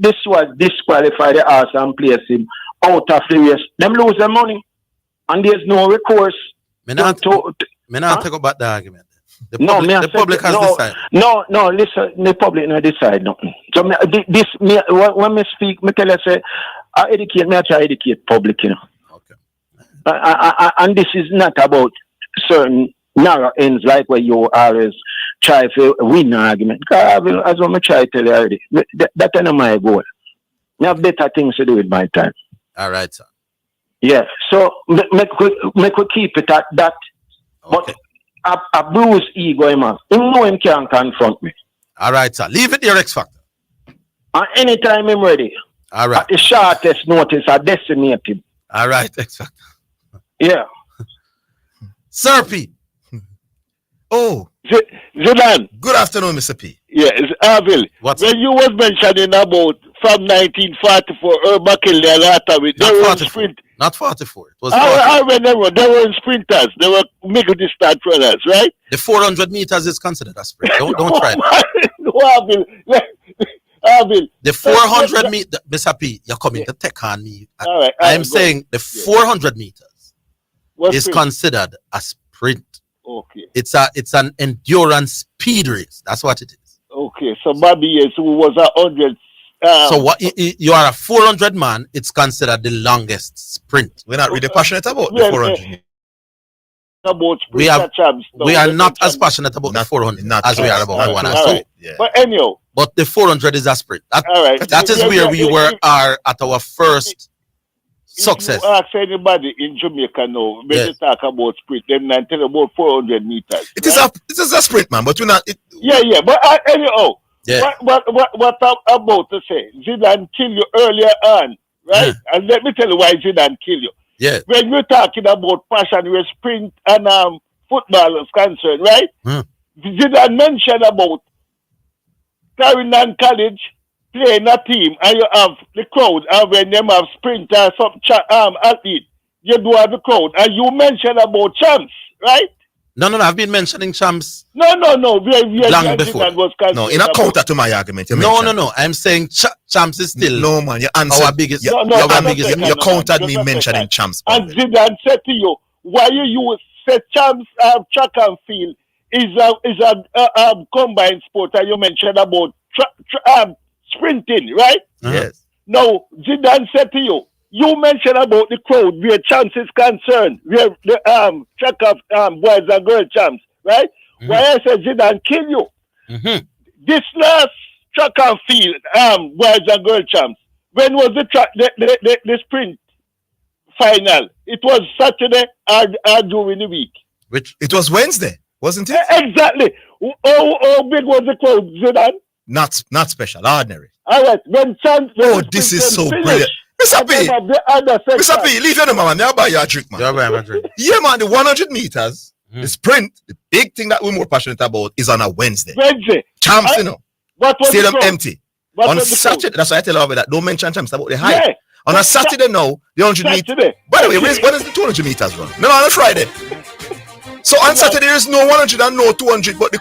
this was disqualified the horse and place him out of the race, them lose their money. And there's no recourse. Me not talk about the argument. The public has decided. No, listen, the public not decide nothing. So when me speak, me tell you, say, I try to educate public, you know. Okay. And this is not about certain narrow ends like where you always try to win an argument. Because as I try to tell you already, that's not my goal. I have better things to do with my time. All right, sir. Yeah, so make we keep it at that. Okay. But a bruised ego, man. He know him can't confront me. All right, sir. Leave it your X Factor. And anytime I'm ready. All right. At the shortest notice, I decimate him. All right, X Factor. Yeah. Sir P. Oh. Zidane. Good afternoon, Mr. P. Yeah, it's Orville. When you was mentioning about from 1944, McKinley and Hathaway, they were in sprint. Not 44. It was I remember they were in sprinters. They were middle distance runners, right? The 400 meters is considered a sprint. Don't try it. No, Orville. The 400 meters, Mr. P, you're coming to take on me. I'm saying the 400 meters is considered a sprint. Okay. It's an endurance speed race. That's what it is. Okay, so Bobby yes, who was 100. So what you are a 400 man, it's considered the longest sprint. We're not really passionate about the 400. We are not as passionate about the 400 as we are about 1 and 2. Right. Yeah. But anyhow. But the 400 is a sprint. That is where we are at our first success. If you ask anybody in Jamaica now, when they talk about sprint, them not tell about 400 meters. It is a sprint, man, but we're not. Yeah, but anyhow. Yeah. What I'm about to say, Zidane kill you earlier on, right? And let me tell you why Zidane kill you. Yeah. When we're talking about passion where sprint and football is concerned, right? Zidane mentioned about Clarendon College playing a team and you have the crowd, and when them have sprint or some athlete, you do have the crowd. And you mentioned about champs, right? No, I've been mentioning champs. No. Long before. No, in a counter to my argument. No. I'm saying champs is still. No, man. Your answer. Our biggest. You countered me mentioning champs. And Zidane said to you, why you say champs track and field is a combined sport, and you mentioned about sprinting, right? Yes. Now, Zidane said to you, you mentioned about the crowd where champs is concerned, where the track of boys and girl champs, right? Why I said Zidane kill you. This last track and field boys and girl champs, when was the sprint final? It was Saturday or during the week? It was Wednesday, wasn't it? Exactly. How big was the crowd, Zidane? Not special, ordinary. All right. When champs. This is so brilliant. Mr. P, leave your number, man. I'll buy you a drink, man. Yeah, man, the 100 meters, the sprint, the big thing that we're more passionate about is on a Wednesday. Champs, you know. Stadium empty. On Saturday, that's why I tell you that. Don't mention champs about the height. Yeah. On a Saturday now, the 100 meters. By the way, what is the 200 meters run? No, on a Friday. So on Saturday there is no 100 and no 200, but the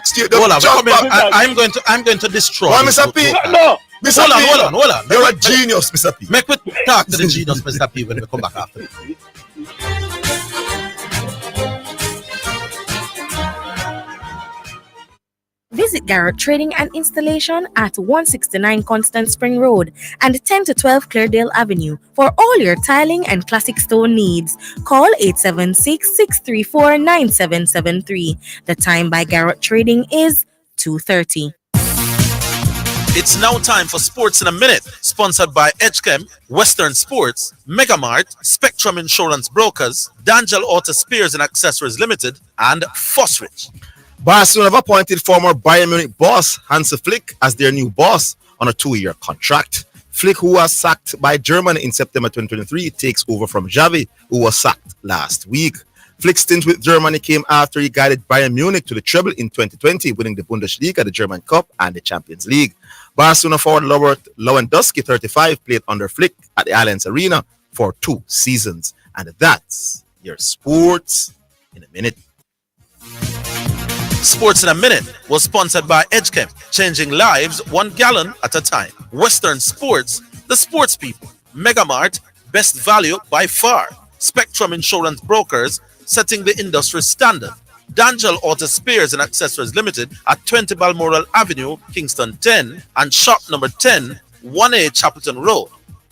I'm going to destroy. Why, Mr. P? No. Mr. Hold on. You're a genius, Mr. P. Make me talk to the genius, Mr. P, when we come back after. Visit Garrett Trading and Installation at 169 Constant Spring Road and 10 to 12 Cleardale Avenue for all your tiling and classic stone needs. Call 876-634-9773. The time by Garrett Trading is 2:30. It's now time for Sports in a Minute, sponsored by Edgechem, Western Sports, Megamart, Spectrum Insurance Brokers, D'Angelo Auto Spears and Accessories Limited, and Fosrich. Barcelona have appointed former Bayern Munich boss Hansi Flick as their new boss on a 2-year contract. Flick, who was sacked by Germany in September 2023, takes over from Xavi, who was sacked last week. Flick's stint with Germany came after he guided Bayern Munich to the treble in 2020, winning the Bundesliga, the German Cup, and the Champions League. Barcelona forward Lewandowski, 35, played under Flick at the Allianz Arena for 2 seasons. And that's your Sports in a Minute. Sports in a Minute was sponsored by Edgechem, changing lives 1 gallon at a time. Western Sports, the sports people. Megamart, best value by far. Spectrum Insurance Brokers, setting the industry standard. D'Angelo Auto Spears and Accessories Limited at 20 Balmoral Avenue, Kingston 10, and shop number 10, 1A Chapelton Road.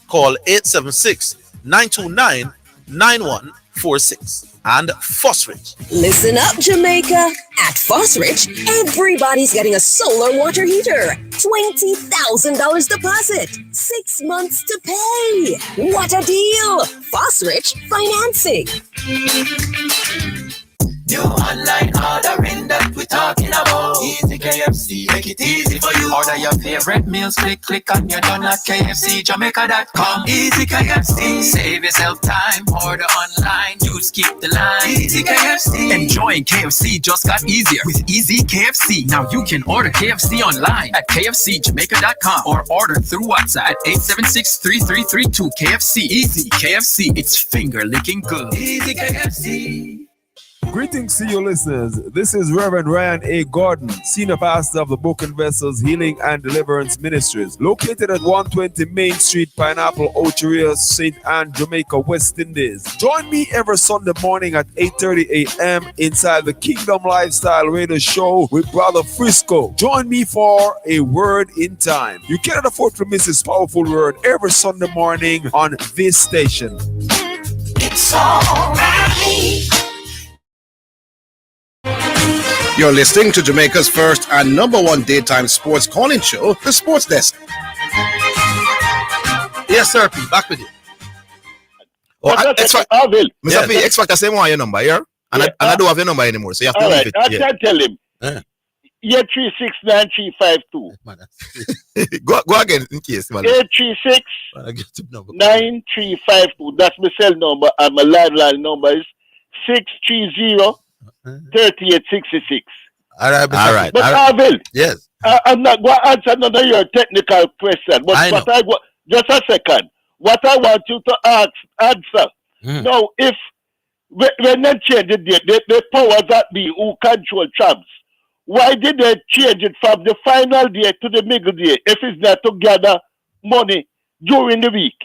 Call 876-929-9146. And Fosrich. Listen up, Jamaica. At Fosrich, everybody's getting a solar water heater. $20,000 deposit. 6 months to pay. What a deal. Fosrich financing. New online ordering that we're talking about. Easy KFC, make it easy for you. Order your favorite meals, click and you're done at KFCJamaica.com. Easy KFC, save yourself time. Order online, you skip the line. Easy KFC. Enjoying KFC just got easier with Easy KFC. Now you can order KFC online at KFCJamaica.com or order through WhatsApp at 876-3332. KFC. Easy KFC, it's finger licking good. Easy KFC. Greetings to you listeners. This is Reverend Ryan A. Gordon, Senior Pastor of the Broken Vessels Healing and Deliverance Ministries, located at 120 Main Street, Pineapple, Ocheria, St. Anne, Jamaica, West Indies. Join me every Sunday morning at 8:30 a.m. inside the Kingdom Lifestyle Radio Show with Brother Frisco. Join me for a word in time. You cannot afford to miss this powerful word every Sunday morning on this station. It's alright. You're listening to Jamaica's first and #1 daytime sports calling show, The Sports Desk. Yes, sir, P. Back with you. Orville. Mr. P, X Factor, same one your number here. And I don't have your number anymore, so you have to leave it. I can tell him. Yeah, 369-352. Go again in case. 836-9352. That's my cell number, and my landline number is 630-3866. All right. But Orville, yes, I'm not going to answer none of your technical question. But just a second. What I want you to answer. Now, if when they change the date, the powers that be who control champs, why did they change it from the final day to the middle day if it's not to gather money during the week?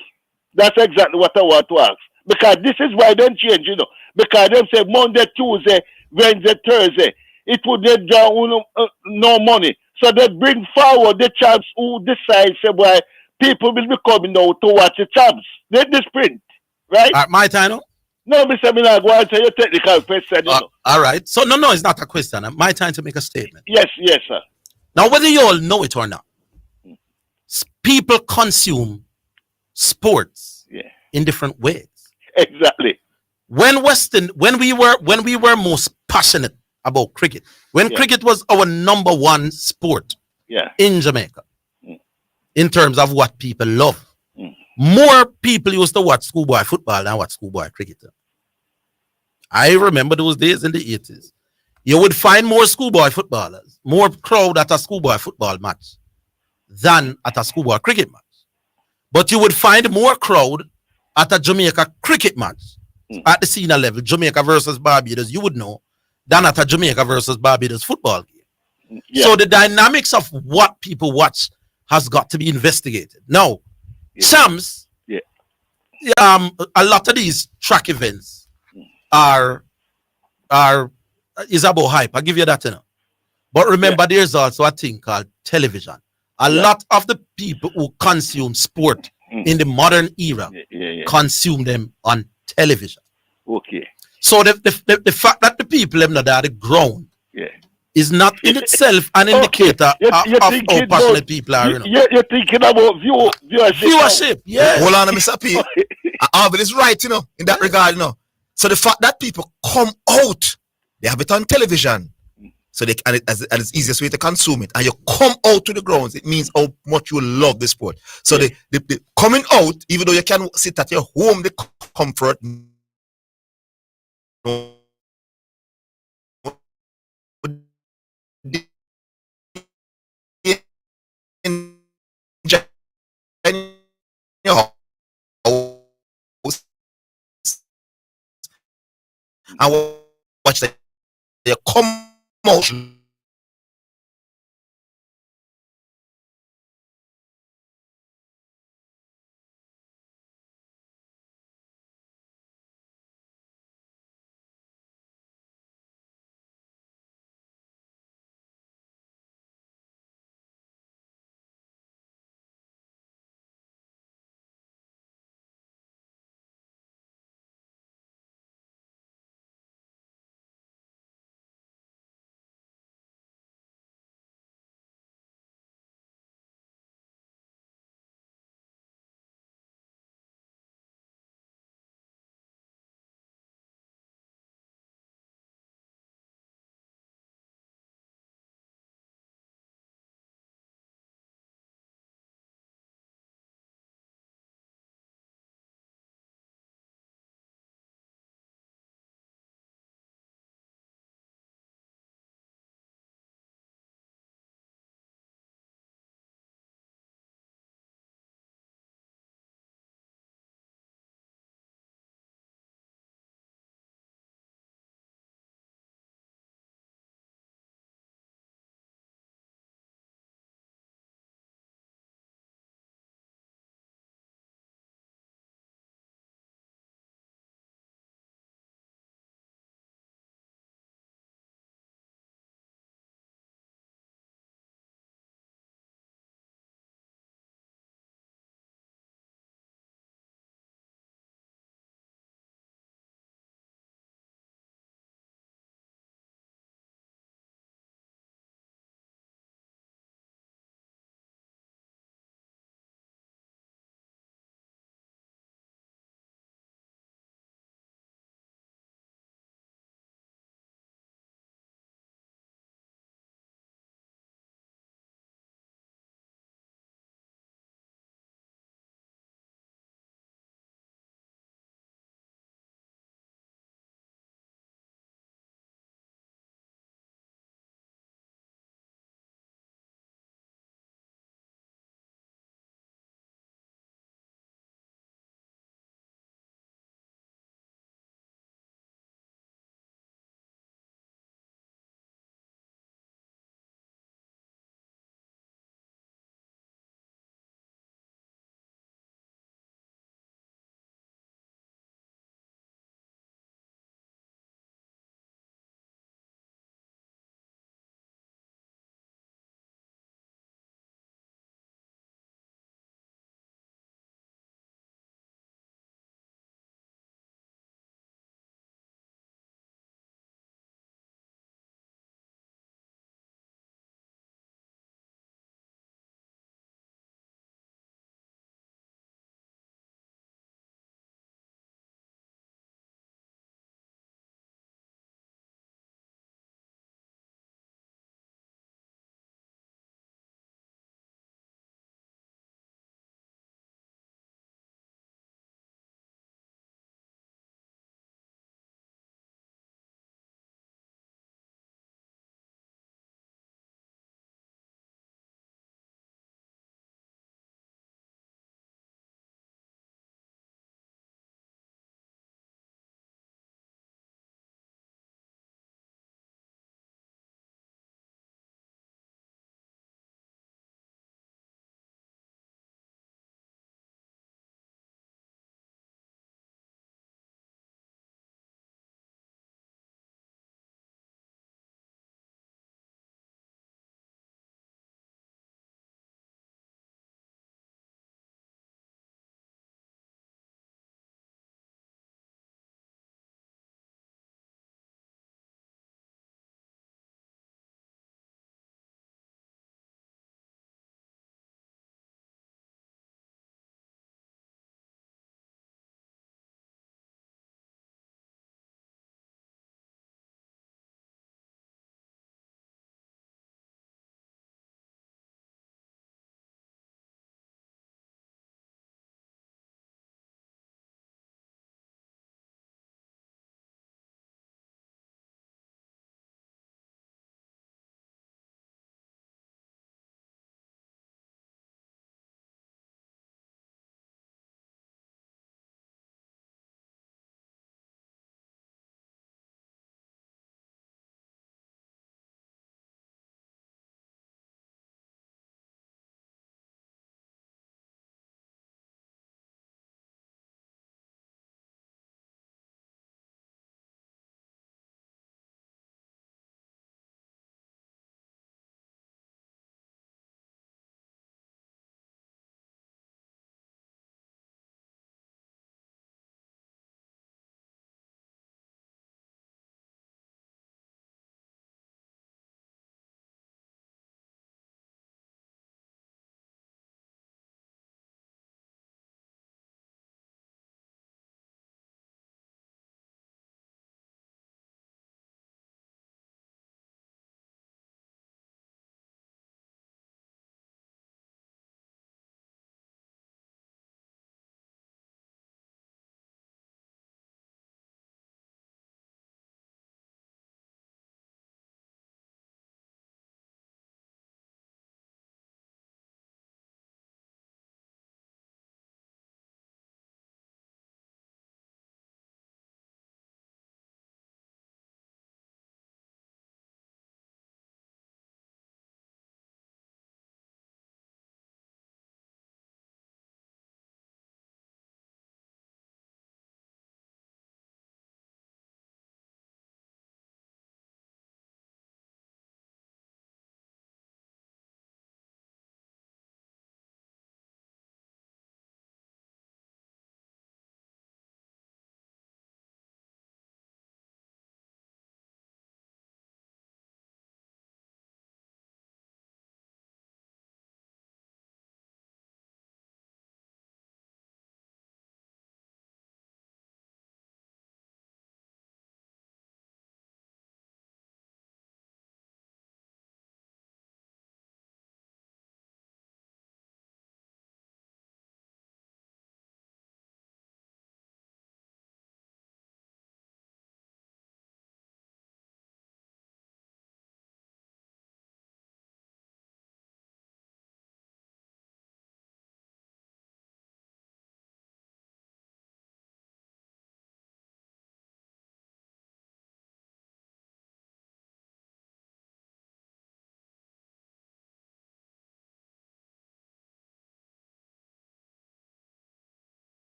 That's exactly what I want to ask. Because this is why they change, because they say Monday, Tuesday, Wednesday, Thursday, it would not draw no money. So they bring forward the champs who decide, say, why people will be coming now to watch the champs. They sprint, right? My time, no, Mr. Mina, go answer your technical question. All right. So, no, it's not a question. My time to make a statement. Yes, sir. Now, whether you all know it or not, people consume sports in different ways. Exactly. When we were most passionate about cricket, when cricket was our #1 sport in Jamaica, in terms of what people love, more people used to watch schoolboy football than watch schoolboy cricket. I remember those days in the 80s. You would find more schoolboy footballers, more crowd at a schoolboy football match than at a schoolboy cricket match. But you would find more crowd at a Jamaica cricket match at the senior level, Jamaica versus Barbados, you would know, than at a Jamaica versus Barbados football game. So the dynamics of what people watch has got to be investigated. Now, Shams, a lot of these track events is about hype. I'll give you that, But remember, there's also a thing called television. A lot of the people who consume sport in the modern era consume them on television. Okay. So the fact that the people have not at the ground is not in itself an indicator of how passionate people are. You're thinking about viewership. Yes. Hold on, Mr. P. Orville is right, in that regard, So the fact that people come out, they have it on television. So they and it's the easiest way to consume it. And you come out to the grounds, it means how much you love the sport. So the coming out, even though you can sit at your home, the comfort. And watch the come out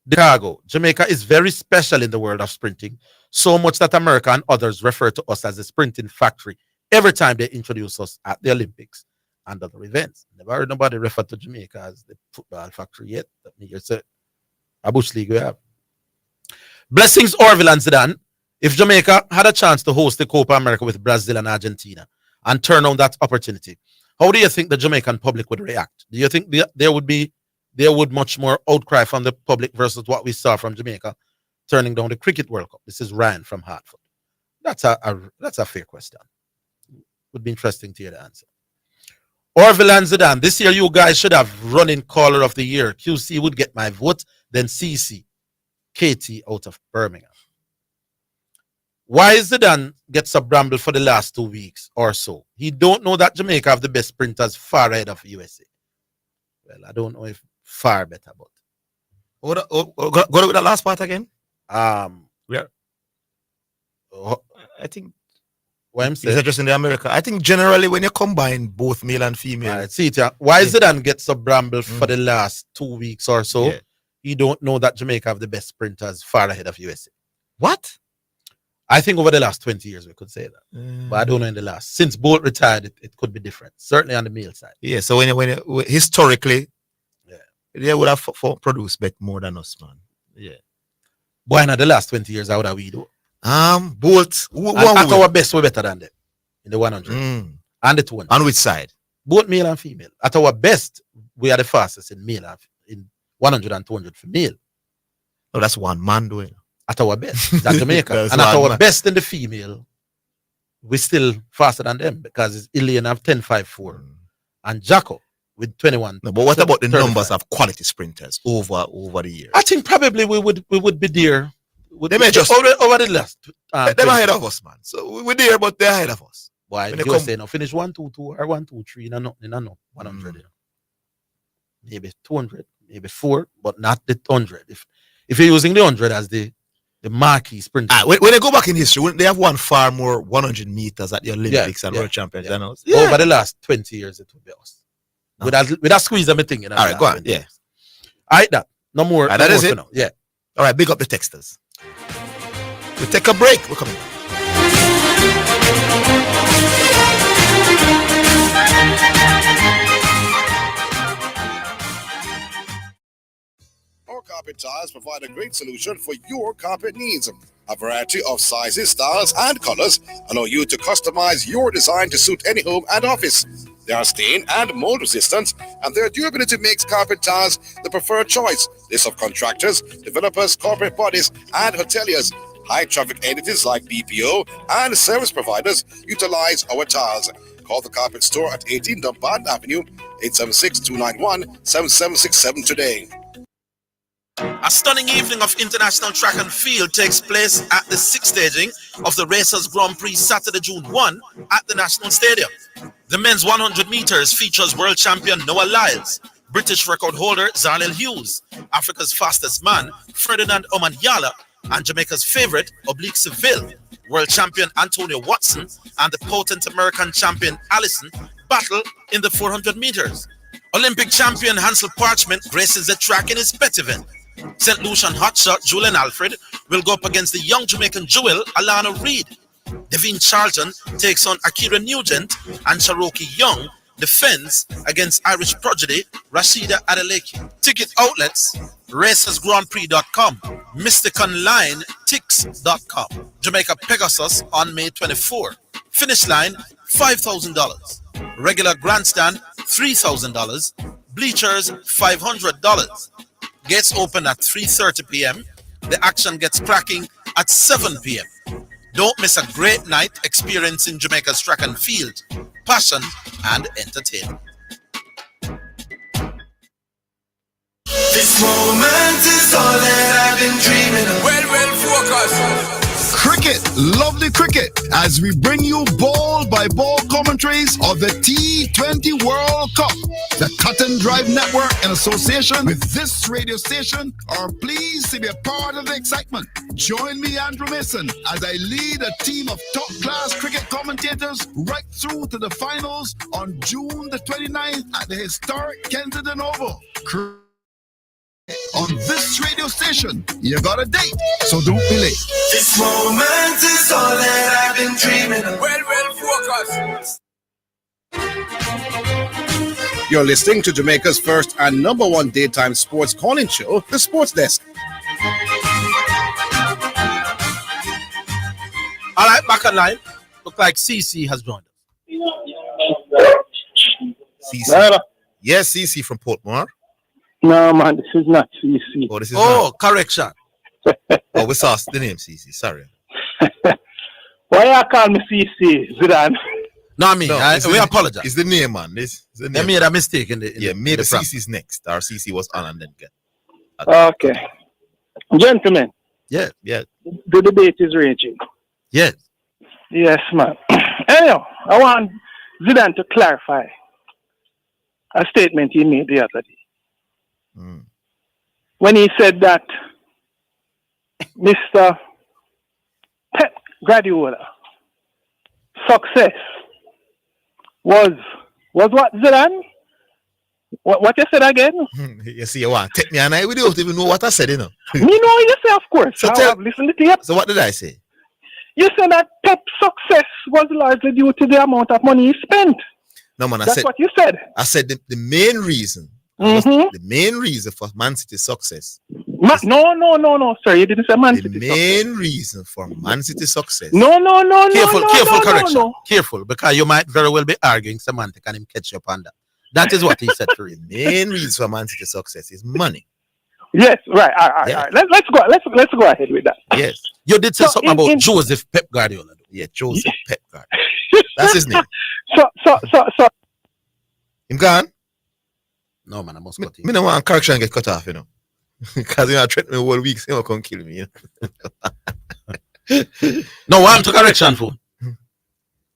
Chicago, Jamaica is very special in the world of sprinting, so much that America and others refer to us as the sprinting factory every time they introduce us at the Olympics and other events. Never heard nobody refer to Jamaica as the football factory yet. That means it's a bush league we have. Blessings, Orville and Zidane. If Jamaica had a chance to host the Copa America with Brazil and Argentina and turn on that opportunity, how do you think the Jamaican public would react? Do you think there would much more outcry from the public versus what we saw from Jamaica turning down the Cricket World Cup? This is Ryan from Hartford. That's a fair question. Would be interesting to hear the answer. Orville and Zidane, this year you guys should have running caller of the year. QC would get my vote, then CC, KT out of Birmingham. Why Zidane gets a bramble for the last 2 weeks or so? He don't know that Jamaica have the best sprinters far ahead of USA. Well, I don't know if far better, but go with the last part again. Yeah. I think what I'm saying is that just in the America. I think generally when you combine both male and female, right, see it. Yeah. Why Zidane gets a bramble for the last 2 weeks or so? Yeah. He don't know that Jamaica have the best sprinters far ahead of USA. What? I think over the last 20 years we could say that, but I don't know in the last. Since Bolt retired, it could be different. Certainly on the male side. Yeah. So when you historically, they would have produced bet more than us, man. Yeah. Boy, in the last 20 years, how would we do? Both. At our best, we're better than them in the 100 and the 200. On which side? Both male and female. At our best, we are the fastest in male in 100 and 200 for male. Oh, that's one man doing. At our best, that's Jamaica. And at our best in the female, we're still faster than them because it's Ilian have 10.54 and Jacko with 21. No, but what about the numbers of quality sprinters over the years? I think probably we would be there. They may just over the last. They're ahead of us, man. So we're there, but they're ahead of us. Why? You say no, finish 1-2-2 or 1-2-3. No, 100. Maybe 200, maybe 4, but not the 100. If you're using the 100 as the marquee sprint. When they go back in history, wouldn't they have won far more 100 meters at the Olympics and World Champions than us? Yeah. Over the last 20 years, it would be us. With that squeeze of a thing. All right, go on. Yeah. All right, that. No more. That is it. Now. Yeah. All right, big up the texters. We take a break. We're coming back. Our carpet tiles provide a great solution for your carpet needs. A variety of sizes, styles, and colors allow you to customize your design to suit any home and office. They are stain and mold resistant, and their durability makes carpet tiles the preferred choice. List of contractors, developers, corporate bodies, and hoteliers. High traffic entities like BPO and service providers utilize our tiles. Call the Carpet Store at 18 Dumbarton Avenue, 876-291-7767 today. A stunning evening of international track and field takes place at the 6th staging of the Racers Grand Prix Saturday, June 1 at the National Stadium. The men's 100 meters features world champion Noah Lyles, British record holder Zalil Hughes, Africa's fastest man Ferdinand Omanyala, and Jamaica's favorite Oblique Seville. World champion Antonio Watson and the potent American champion Allison battle in the 400 meters. Olympic champion Hansel Parchment graces the track in his pet event. St. Lucian hotshot Julian Alfred will go up against the young Jamaican jewel Alana Reid. Devine Charlton takes on Akira Nugent, and Cherokee Young defends against Irish prodigy Rashida Adeleke. Ticket outlets: racersgrandprix.com, Mystic Online, Tix.com. Jamaica Pegasus on May 24. Finish line $5,000. Regular grandstand $3,000. Bleachers $500. Gates open at 3:30 p.m. The action gets cracking at 7 p.m. Don't miss a great night experiencing Jamaica's track and field, passion, and entertainment. This moment is all that I've been dreaming of. Well, focus. Cricket, lovely cricket, as we bring you ball by ball commentaries of the T20 World Cup. The Cut and Drive Network, in association with this radio station, are pleased to be a part of the excitement. Join me, Andrew Mason, as I lead a team of top-class cricket commentators right through to the finals on June the 29th at the historic Kensington Oval. On on this radio station. You got a date, so don't be late. This moment is all that I've been dreaming of. Well, focus. You're listening to Jamaica's first and number one daytime sports calling show, The Sports Desk. All right, back online. Look like CC has joined us. CC. Yes, CC from Portmore. No, man, this is not CC. Oh, this is correction. Oh, we saw the name CC. Sorry. Why you call me CC, Zidane? No, I mean, we apologize. It's the name, man. This is the name. They made a mistake in the maybe CC's next. Our CC was on and then get. Okay. Gentlemen. Yeah. The debate is raging. Yes. Yes, man. Anyhow, I want Zidane to clarify a statement he made the other day. When he said that Mr. Pep Guardiola success was what, Zidane? What you said again? You see, you want to take me and I without even know what I said, you know. Me know you say, of course. So I've listened to you. So what did I say? You said that Pep's success was largely due to the amount of money he spent. No, man, That's what you said. I said the main reason. The main reason for Man City's success. No, sir. You didn't say Man City. The main reason for Man City's success. No. Careful correction. Careful, because you might very well be arguing semantic and him catch you up on that. That is what he said for you. The main reason for Man City's success is money. Yes, right. All right. Let's go ahead with that. Yes. You did say something about Joseph Pep Guardiola. Yeah, Joseph Pep Guardiola. That's his name. So. Him gone? No, man, I must cut him. Me no want correction get cut off, you know. Because you know, threaten me all week, so you come kill me, you know. No, one to correction for.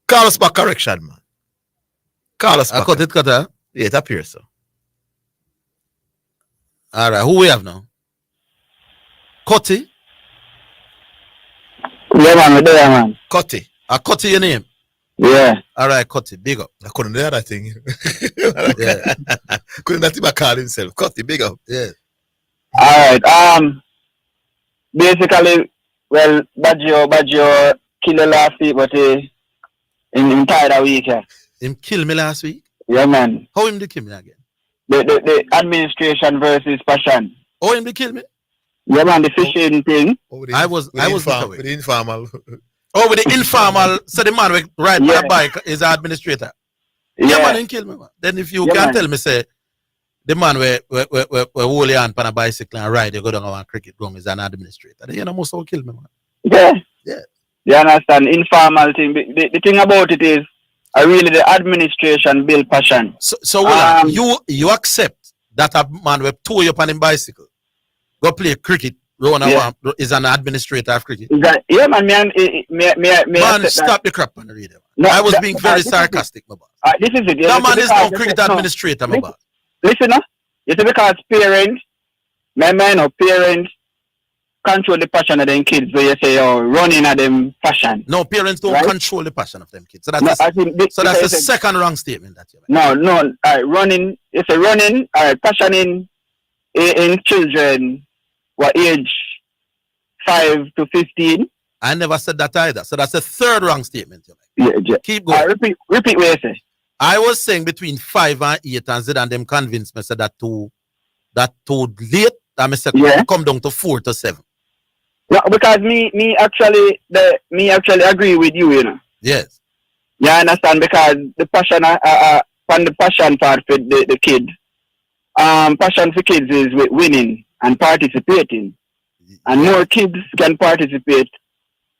Call us back correction, man. Call us back. I cut it, Yeah, it appears so. All right, who we have now? Cutty? Yeah, man, we're there, man. Cutty. Cutty your name? Yeah. All right, Cutty, big up. I couldn't do that thing. Couldn't that even call himself. Cutty, big up. Yeah. All right. Basically, well, Baggio killed last week, but in tired a week. Yeah. Him kill me last week? Yeah, man. How him did kill me again? The administration versus passion. Oh, him did kill me? Yeah, man, the fishing thing. I was with the informal. Oh, with the informal. So the man with ride my bike is an administrator. Yeah, man, he kill me, man. Then if you can tell me, say, the man where hold your hand on a bicycle and ride, you go down on cricket ground is an administrator. Then you know most of kill me, man. Yeah. Yeah. You understand? Informal thing. The thing about it is, really the administration build passion. So you accept that a man will tow you on a bicycle, go play cricket, is an administrator of cricket? Yeah, man. Man, stop the crap on the radio. No, I was being very sarcastic, my boss. This is it. That man is no cricket administrator, my boss. Listen, it's because parents, parents control the passion of them kids. So you say, running at them passion. No, parents don't control the passion of them kids. So that's the second wrong statement that you make. No. Running. It's a running. Passion in children, what age 5 to 15. I never said that either. So that's the third wrong statement you make. Yeah. Keep going. Repeat what you say. I was saying between 5 and 8, and Zidane them convinced me that too late. And I said come down to 4 to 7. Yeah, because me actually agree with you, you know. Yes. Yeah, I understand, because the passion on the passion part for the kid. Passion for kids is with winning and participating. And more kids can participate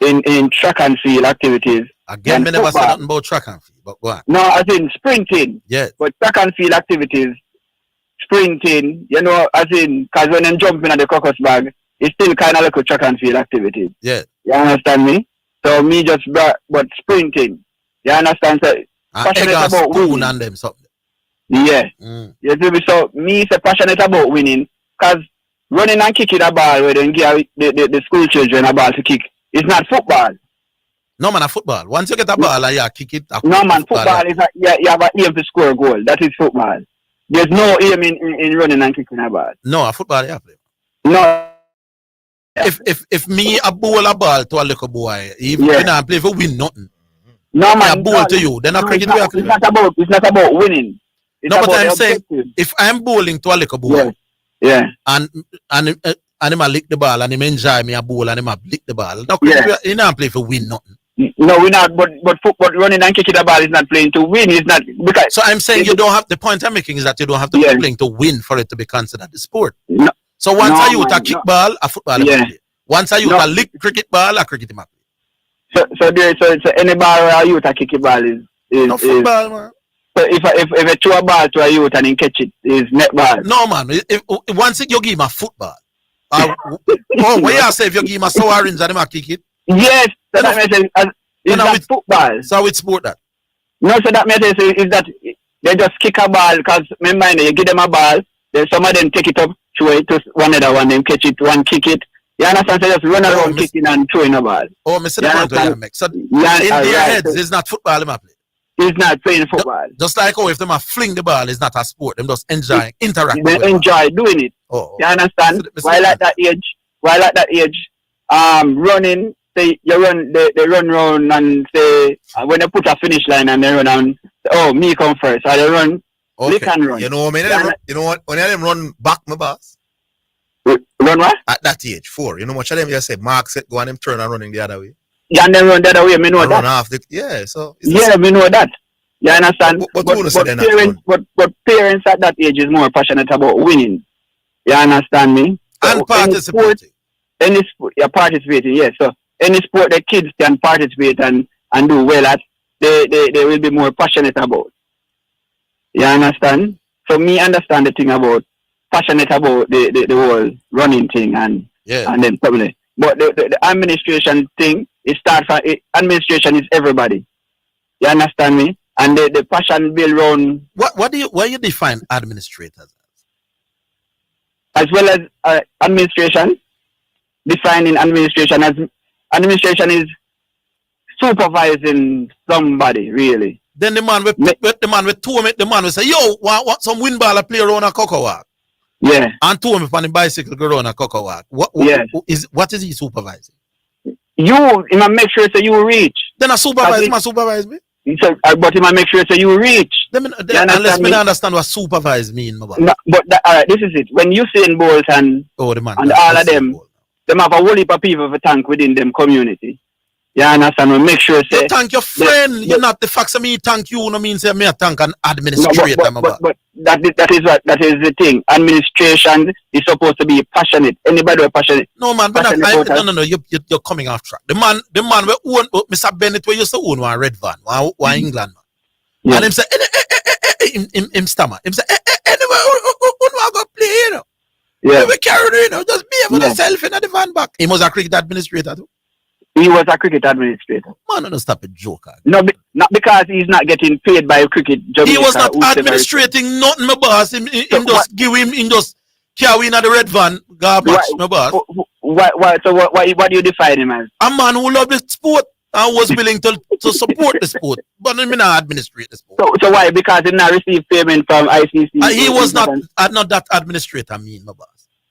in track and field activities. Again, me never said nothing about track and field, but go on. No, as in sprinting. Yes. But track and field activities, sprinting, you know, as in, because when I'm jumping at the crocus bag, it's still kind of like a track and field activity. Yeah. You understand me? So me just but sprinting. You understand? So passionate about winning. And them something. Yeah. You see me? So me say passionate about winning, because running and kicking a ball where they give the school children a ball to kick, it's not football. No, man, a football. Once you get a ball and you kick it. No, man, football is you have an aim to score a goal. That is football. There's no aim in running and kicking a ball. No, a football you play. No. If me a bowl a ball to a little boy, even Yeah. you not play for win nothing. No Me man. a bowl no, to you, then a no, cricket it's not about winning. It's No, but about I'm the saying objective. if I'm bowling to a little boy, Yeah. and him a lick the ball and him enjoy me a bowl and him a lick the ball. Now cricket, he not play for win nothing. No, we're not. But football, running and kicking the ball is not playing to win. It's not because. So I'm saying you don't have the point I'm making is that you don't have to be playing to win for it to be considered the sport. No. So once No, a youth a man, kick no. ball, a football Yeah. play. Once a youth a lick cricket ball, a cricket him a play. So any ball where a youth a kick a ball is No football, man. So if I throw a ball to a youth and he catch it, is net ball. No man, if once you give him a football, what you say if you give him a sour orange and him a kick it? Yes, so that means it's not football. So which sport that? No, so that means is that they just kick a ball because remember you give them a ball, then some of them take it up, throw it to one other one, then catch it, one kick it. You understand? So just run around kicking and throwing a ball. Oh, Mr. The point where you make. So in Yeah, their right. heads, it's not football him a play. He's not playing football. Just like if them a fling the ball, it's not a sport. Them just enjoy interacting. They with the enjoy doing it. Oh. You understand? While at that age, running, say you run, they run round and say when they put a finish line and they run and say, oh, me come first. So they run, lick and run. You know what I mean? You know what? When them run back, my boss. Run what? At that age, 4. You know much of them just say Mark said go and them turn and running the other way. Yeah, and then run the other way. Me know And that. run off the, yeah, so it's Yeah, me know that. You understand? But Parents at that age is more passionate about winning. You understand me? And participating. Any sport, you're participating, yes. So any sport the kids can participate and do well at, they will be more passionate about. You understand? So me understand the thing about passionate about the whole running thing and then probably. But the administration thing, administration is everybody. You understand me? And the passion build around. What you define administrators as well as administration? Defining administration as administration is supervising somebody really. Then the man with 2 minutes, the man will say, yo, want some wind ball play around a cocoa walk. Yeah. And 2 minutes on the bicycle go around a cocoa walk. What is he supervising? You must make sure so you reach. Then a supervise me. So, but he must make sure so you reach. Unless me understand what supervise mean. No, but this is it. When you see in Bolt and all of them have a whole heap of people for tank within them community. You understand? We make sure say you thank your friend. You're not the fact that me thank you. No means say me thank an administrator. But that is the thing. Administration is supposed to be passionate. Anybody who passionate. No man, but no. You're coming off track. The man we own Mr. Bennett we used to own one red van, one England man. Yeah. And him say him stammer. Him say anyway, we go play, you know. Yeah. We carry you know, just be able to self in the van back. He was a cricket administrator too. He was a cricket administrator. Man, don't stop a joke. No, not because he's not getting paid by cricket. Jamaica, he was not administrating nothing, my boss. Him just give him, him just carry in the red van, garbage, my boss. What do you define him as? A man who loved the sport and was willing to support the sport, but he not administrate the sport. So why? Because he not receive payment from ICC. He was not that administrator. My boss.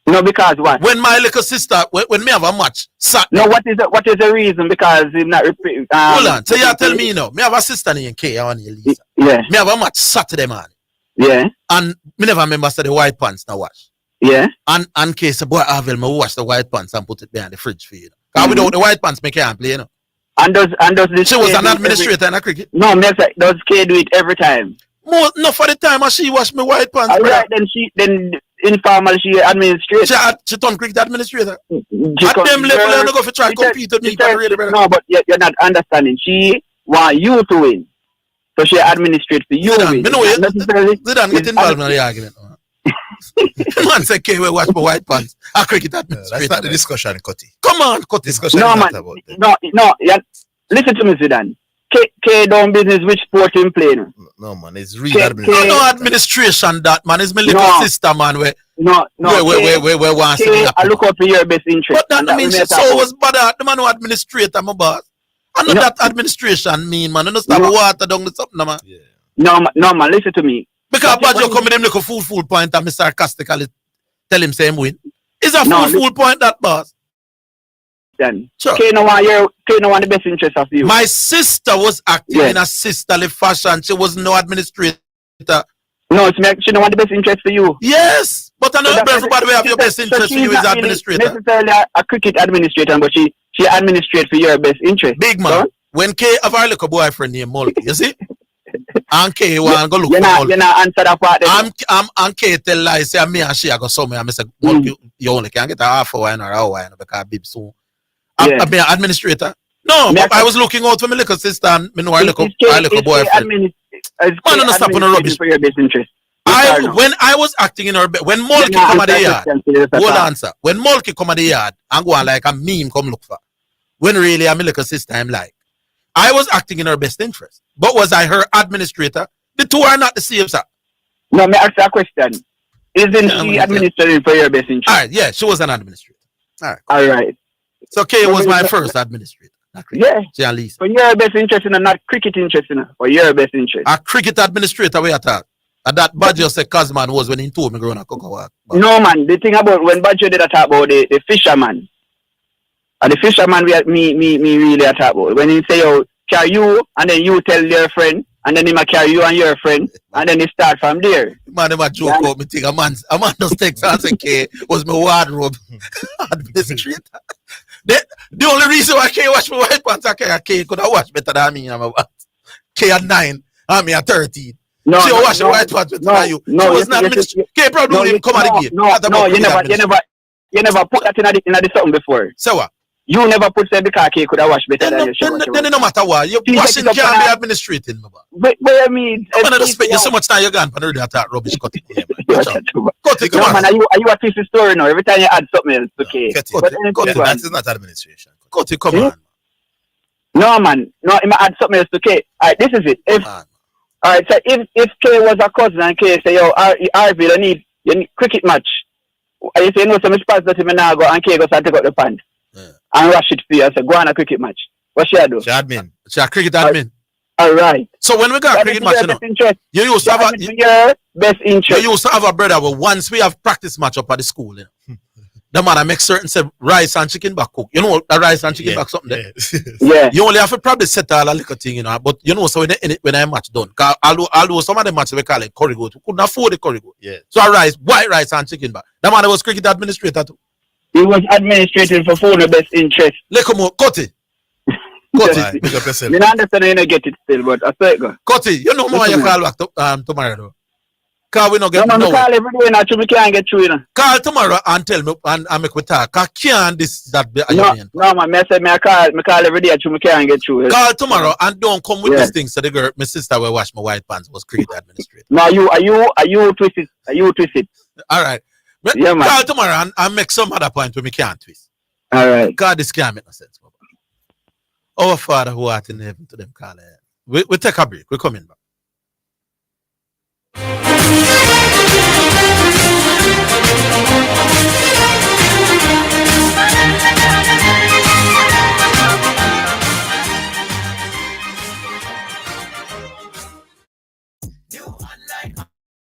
No, because what? When my little sister, when me have a match, Saturday. No, what is the reason? Because he's not. Hold on, so you tell me now. Me have a sister named Kay, I Lisa. Yeah. Me have a match Saturday morning. Yeah. And me never remember say the white pants now wash. Yeah. And Kay said, boy, Orville, me wash the white pants and put it behind the fridge for you. Because without the white pants, me can't play, you know. And does this? She was an administrator in a cricket. No, does Kay do it every time? Not for the time as she wash me white pants. All right, then informal she administrator. She turned cricket administrator. At them level, I'm not going to try to compete with me. No, but you're not understanding. She want you to win, so she administrates for you. Zidane, me know you. Zidane get involved in the argument. Man say K we watch my white pants. A cricket administrator. That's not the discussion, Cutty. Come on, Cutty. Discussion no, is man. not about that. No. Yeah. Listen to me, Zidane. K down business which sport him playing? No man, it's real administration. No administration that man. It's my little sister man where want to see I look out for your best interest. But that means so was bad the man who administrator my boss. I know that administration mean man. You know stop water down the something man. Yeah. No man, listen to me. Because Badger come in them look a fool point and me sarcastically tell him say him win. It's a full point, that boss. Then. Sure. No one the best interest of you. My sister was acting in a sisterly fashion. She was no administrator. No, she don't want the best interest for you. Yes, but I know everybody will have your best interest for you as administrator. Not necessarily a cricket administrator, but she administrates for your best interest. Big man. When Kay have a little boyfriend named Mulkey, you see? And Kay want to go look for Mulkey. You not answer that part. I'm Kay tell lies, say me and she I go somewhere. I say Mulkey, you only can get a half hour or an hour because Bib soon. I'm an administrator. No, but I was looking out for my little sister and me know her little boyfriend. Man, don't stop on the rubbish. For your best interest. When I was acting in her bed, when Mulkey come at the yard, hold answer. When Mulkey come at the yard, I'm going like a meme come look for. When really I'm a little sister, I'm like, I was acting in her best interest. But was I her administrator? The two are not the same, sir. No, me ask a question. Isn't she administrating for your best interest? All right, yeah, she was an administrator. All right. So Kay was my first administrator. Yeah. She for your best interest in not cricket interest in for your best interest. A cricket administrator we attack. And that Badger said Kazman was when he told me growing up. No man, the thing about when Badger did attack about the fisherman. And the fisherman me really attack about. When he say, oh, carry you, and then you tell your friend, and then he might carry you and your friend, and then he start from there. Man, they might joke about me think a man just takes and say K was my wardrobe administrator. The only reason why K watch my white pants and K could have watched better than me. K at 9, and me at 13. No, she watched the white pants better than you. She was not administrator. K probably didn't come at the game. No, you never put that in the something before. So what? You never put say because K could have washed better than you. Then no matter what, you washing can't be administrating. But I mean, I'm not spend you so much time you're gone for the attack rubbish cut it here. Cut it, come no, on. Man, are you a twist story now? Every time you add something else, okay. Cut it. That is not administration. Cut it, come on. No man, no, you might add something else to K. Alright, this is it. Alright, so if K was a cousin and K say, yo, Orville, you need cricket match. And you say, no, some spots that him now go and K go start to take out the pants. And rush it for you and say, go on a cricket match. What she do? She admin. She a cricket admin. All right. So when we got a cricket match, you used to have your best interest. You used to have a brother, but once we have practice match up at the school, the man I make certain say rice and chicken back cook. You know the rice and chicken back something there. Yeah. You only have to probably set all a little thing, you know. But you know, so when I match done, cause although some of the matches we call it curry goat, we couldn't afford the curry goat. Yeah. So white rice and chicken back. The man was cricket administrator too. He was administrating for the best interest. Look more, cut it. Cut it. You don't understand, you don't get it still, but I say it go. Cut it. You know more you call back tomorrow though. Cause we not get no call every day now, we can't get through, you know. Call tomorrow and tell me and make we talk. Cause can't this that be no man, I say I call every day we can't get through. Call tomorrow and don't come with these things. So the girl, my sister will wash my white pants was cricket administrator. No, are you twisted? Are you twisted? All right. Yeah, man. Call tomorrow and make some other point where we can't twist. All right. God, this can't make no sense. Our Father who art in heaven, to them call it. We take a break. We're coming back.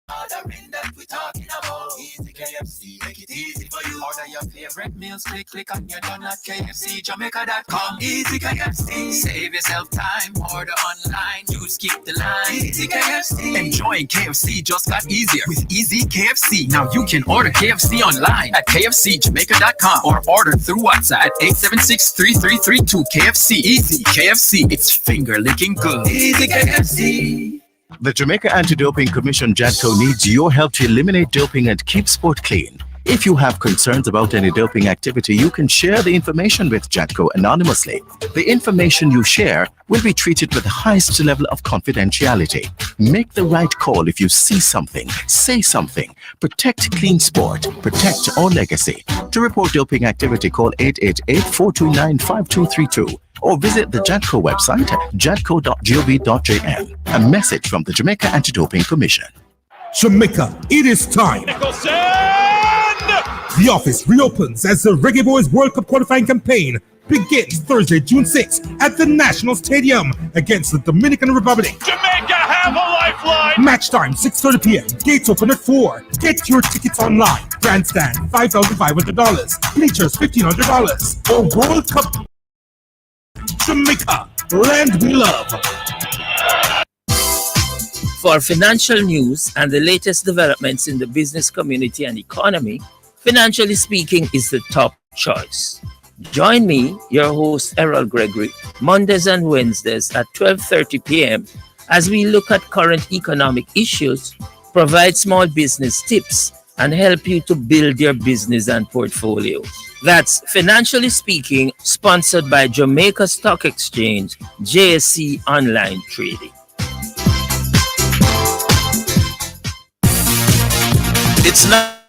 Ordering that we talking about. Easy KFC, make it easy for you. Order your favorite meals, click on your done at KFC Jamaica.com. Easy KFC, save yourself time. Order online, you skip the line. Easy KFC. Enjoying KFC just got easier with Easy KFC. Now you can order KFC online at KFCJamaica.com or order through WhatsApp at 876-3332. KFC, Easy KFC. It's finger licking good. Easy KFC. The Jamaica Anti-Doping Commission JADCO needs your help to eliminate doping and keep sport clean. If you have concerns about any doping activity, you can share the information with JADCO anonymously. The information you share will be treated with the highest level of confidentiality. Make the right call if you see something, say something. Protect clean sport. Protect our legacy. To report doping activity, call 888-429-5232. Or visit the JADCO website at jadco.gov.jm. A message from the Jamaica Anti-Doping Commission. Jamaica, it is time. The office reopens as the Reggae Boys World Cup qualifying campaign begins Thursday, June 6th at the National Stadium against the Dominican Republic. Jamaica have a lifeline. Match time, 6:30 p.m. Gates open at 4. Get your tickets online. Grandstand, $5,500. Bleachers, $1,500. Or World Cup Jamaica, land we love. For financial news and the latest developments in the business community and economy, Financially Speaking is the top choice. Join me, your host Errol Gregory, Mondays and Wednesdays at 12:30 p.m. as we look at current economic issues, provide small business tips, and help you to build your business and portfolio. That's Financially Speaking, sponsored by Jamaica Stock Exchange, JSC Online Trading. It's not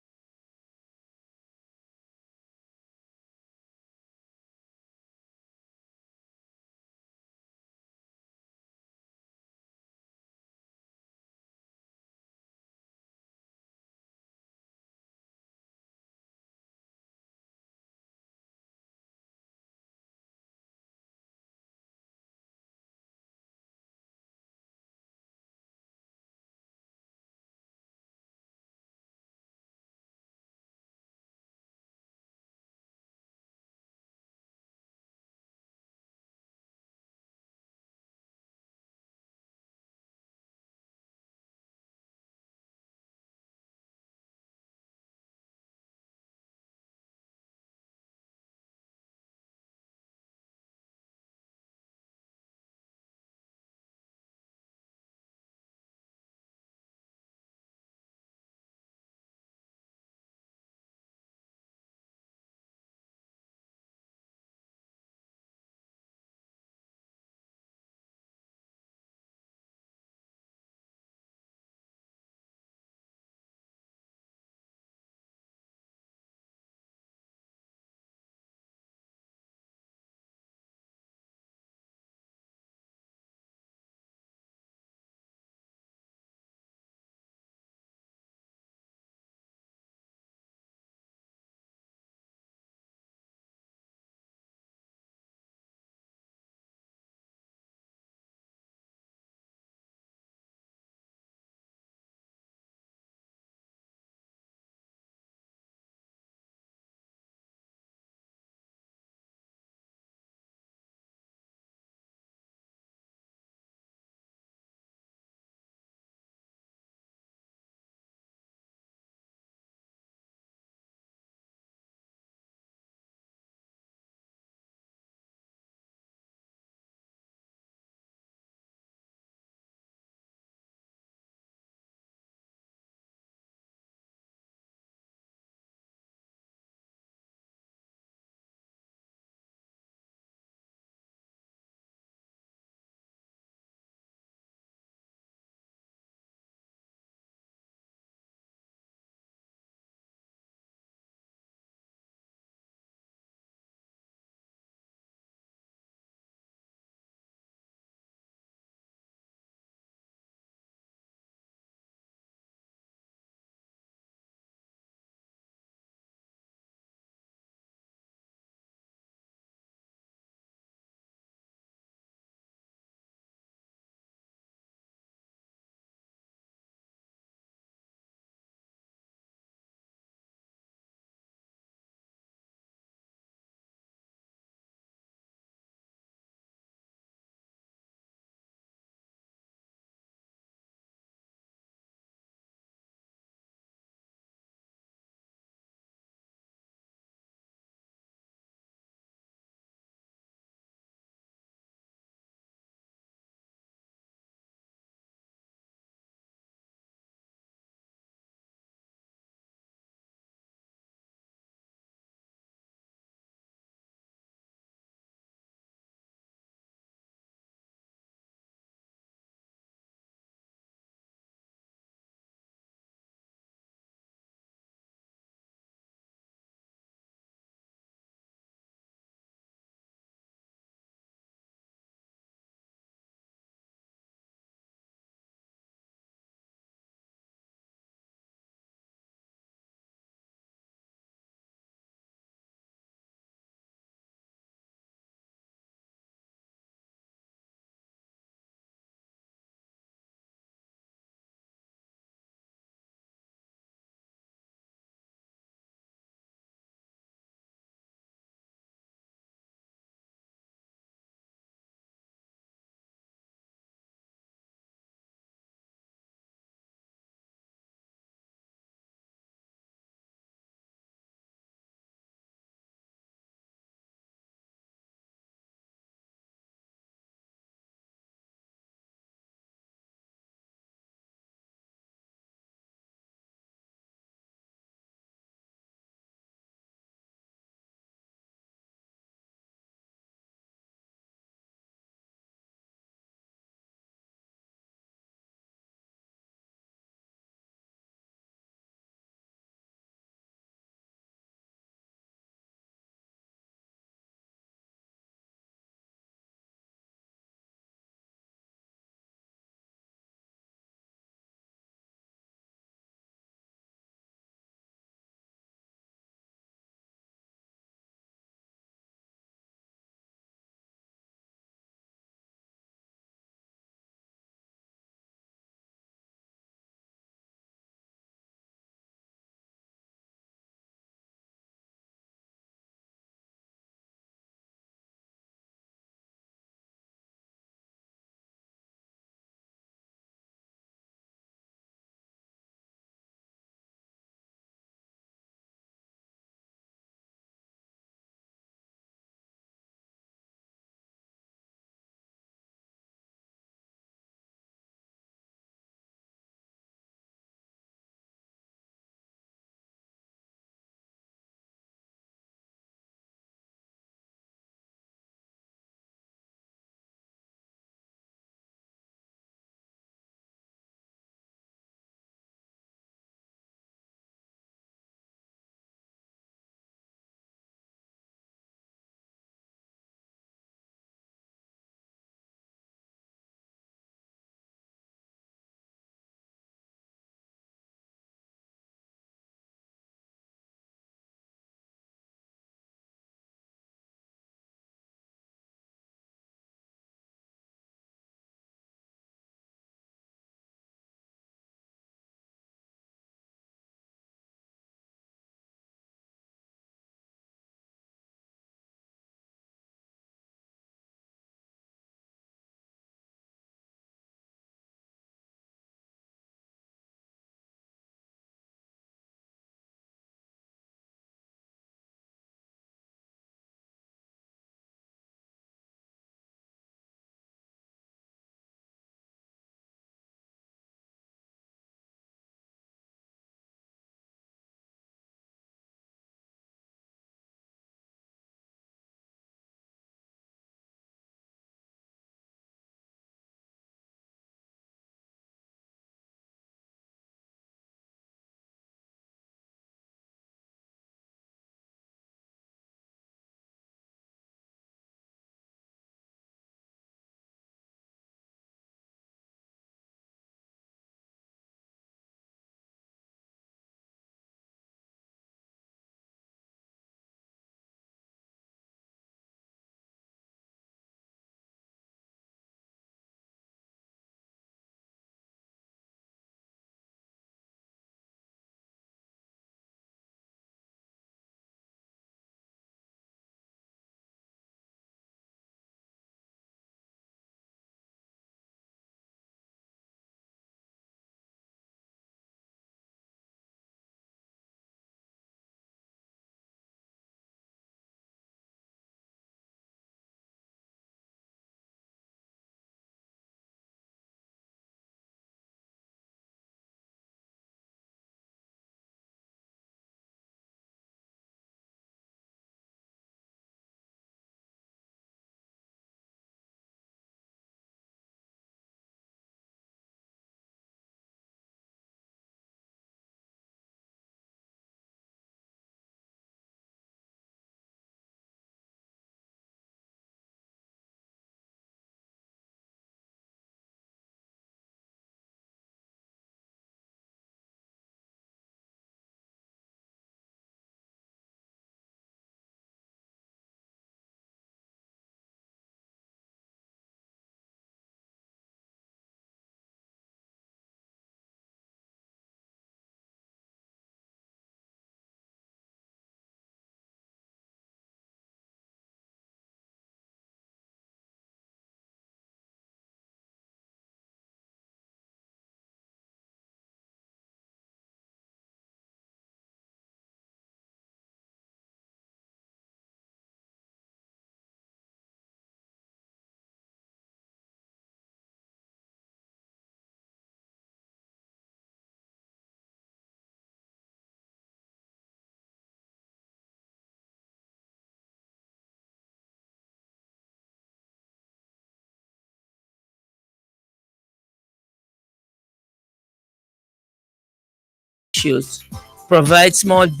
issues, provide small business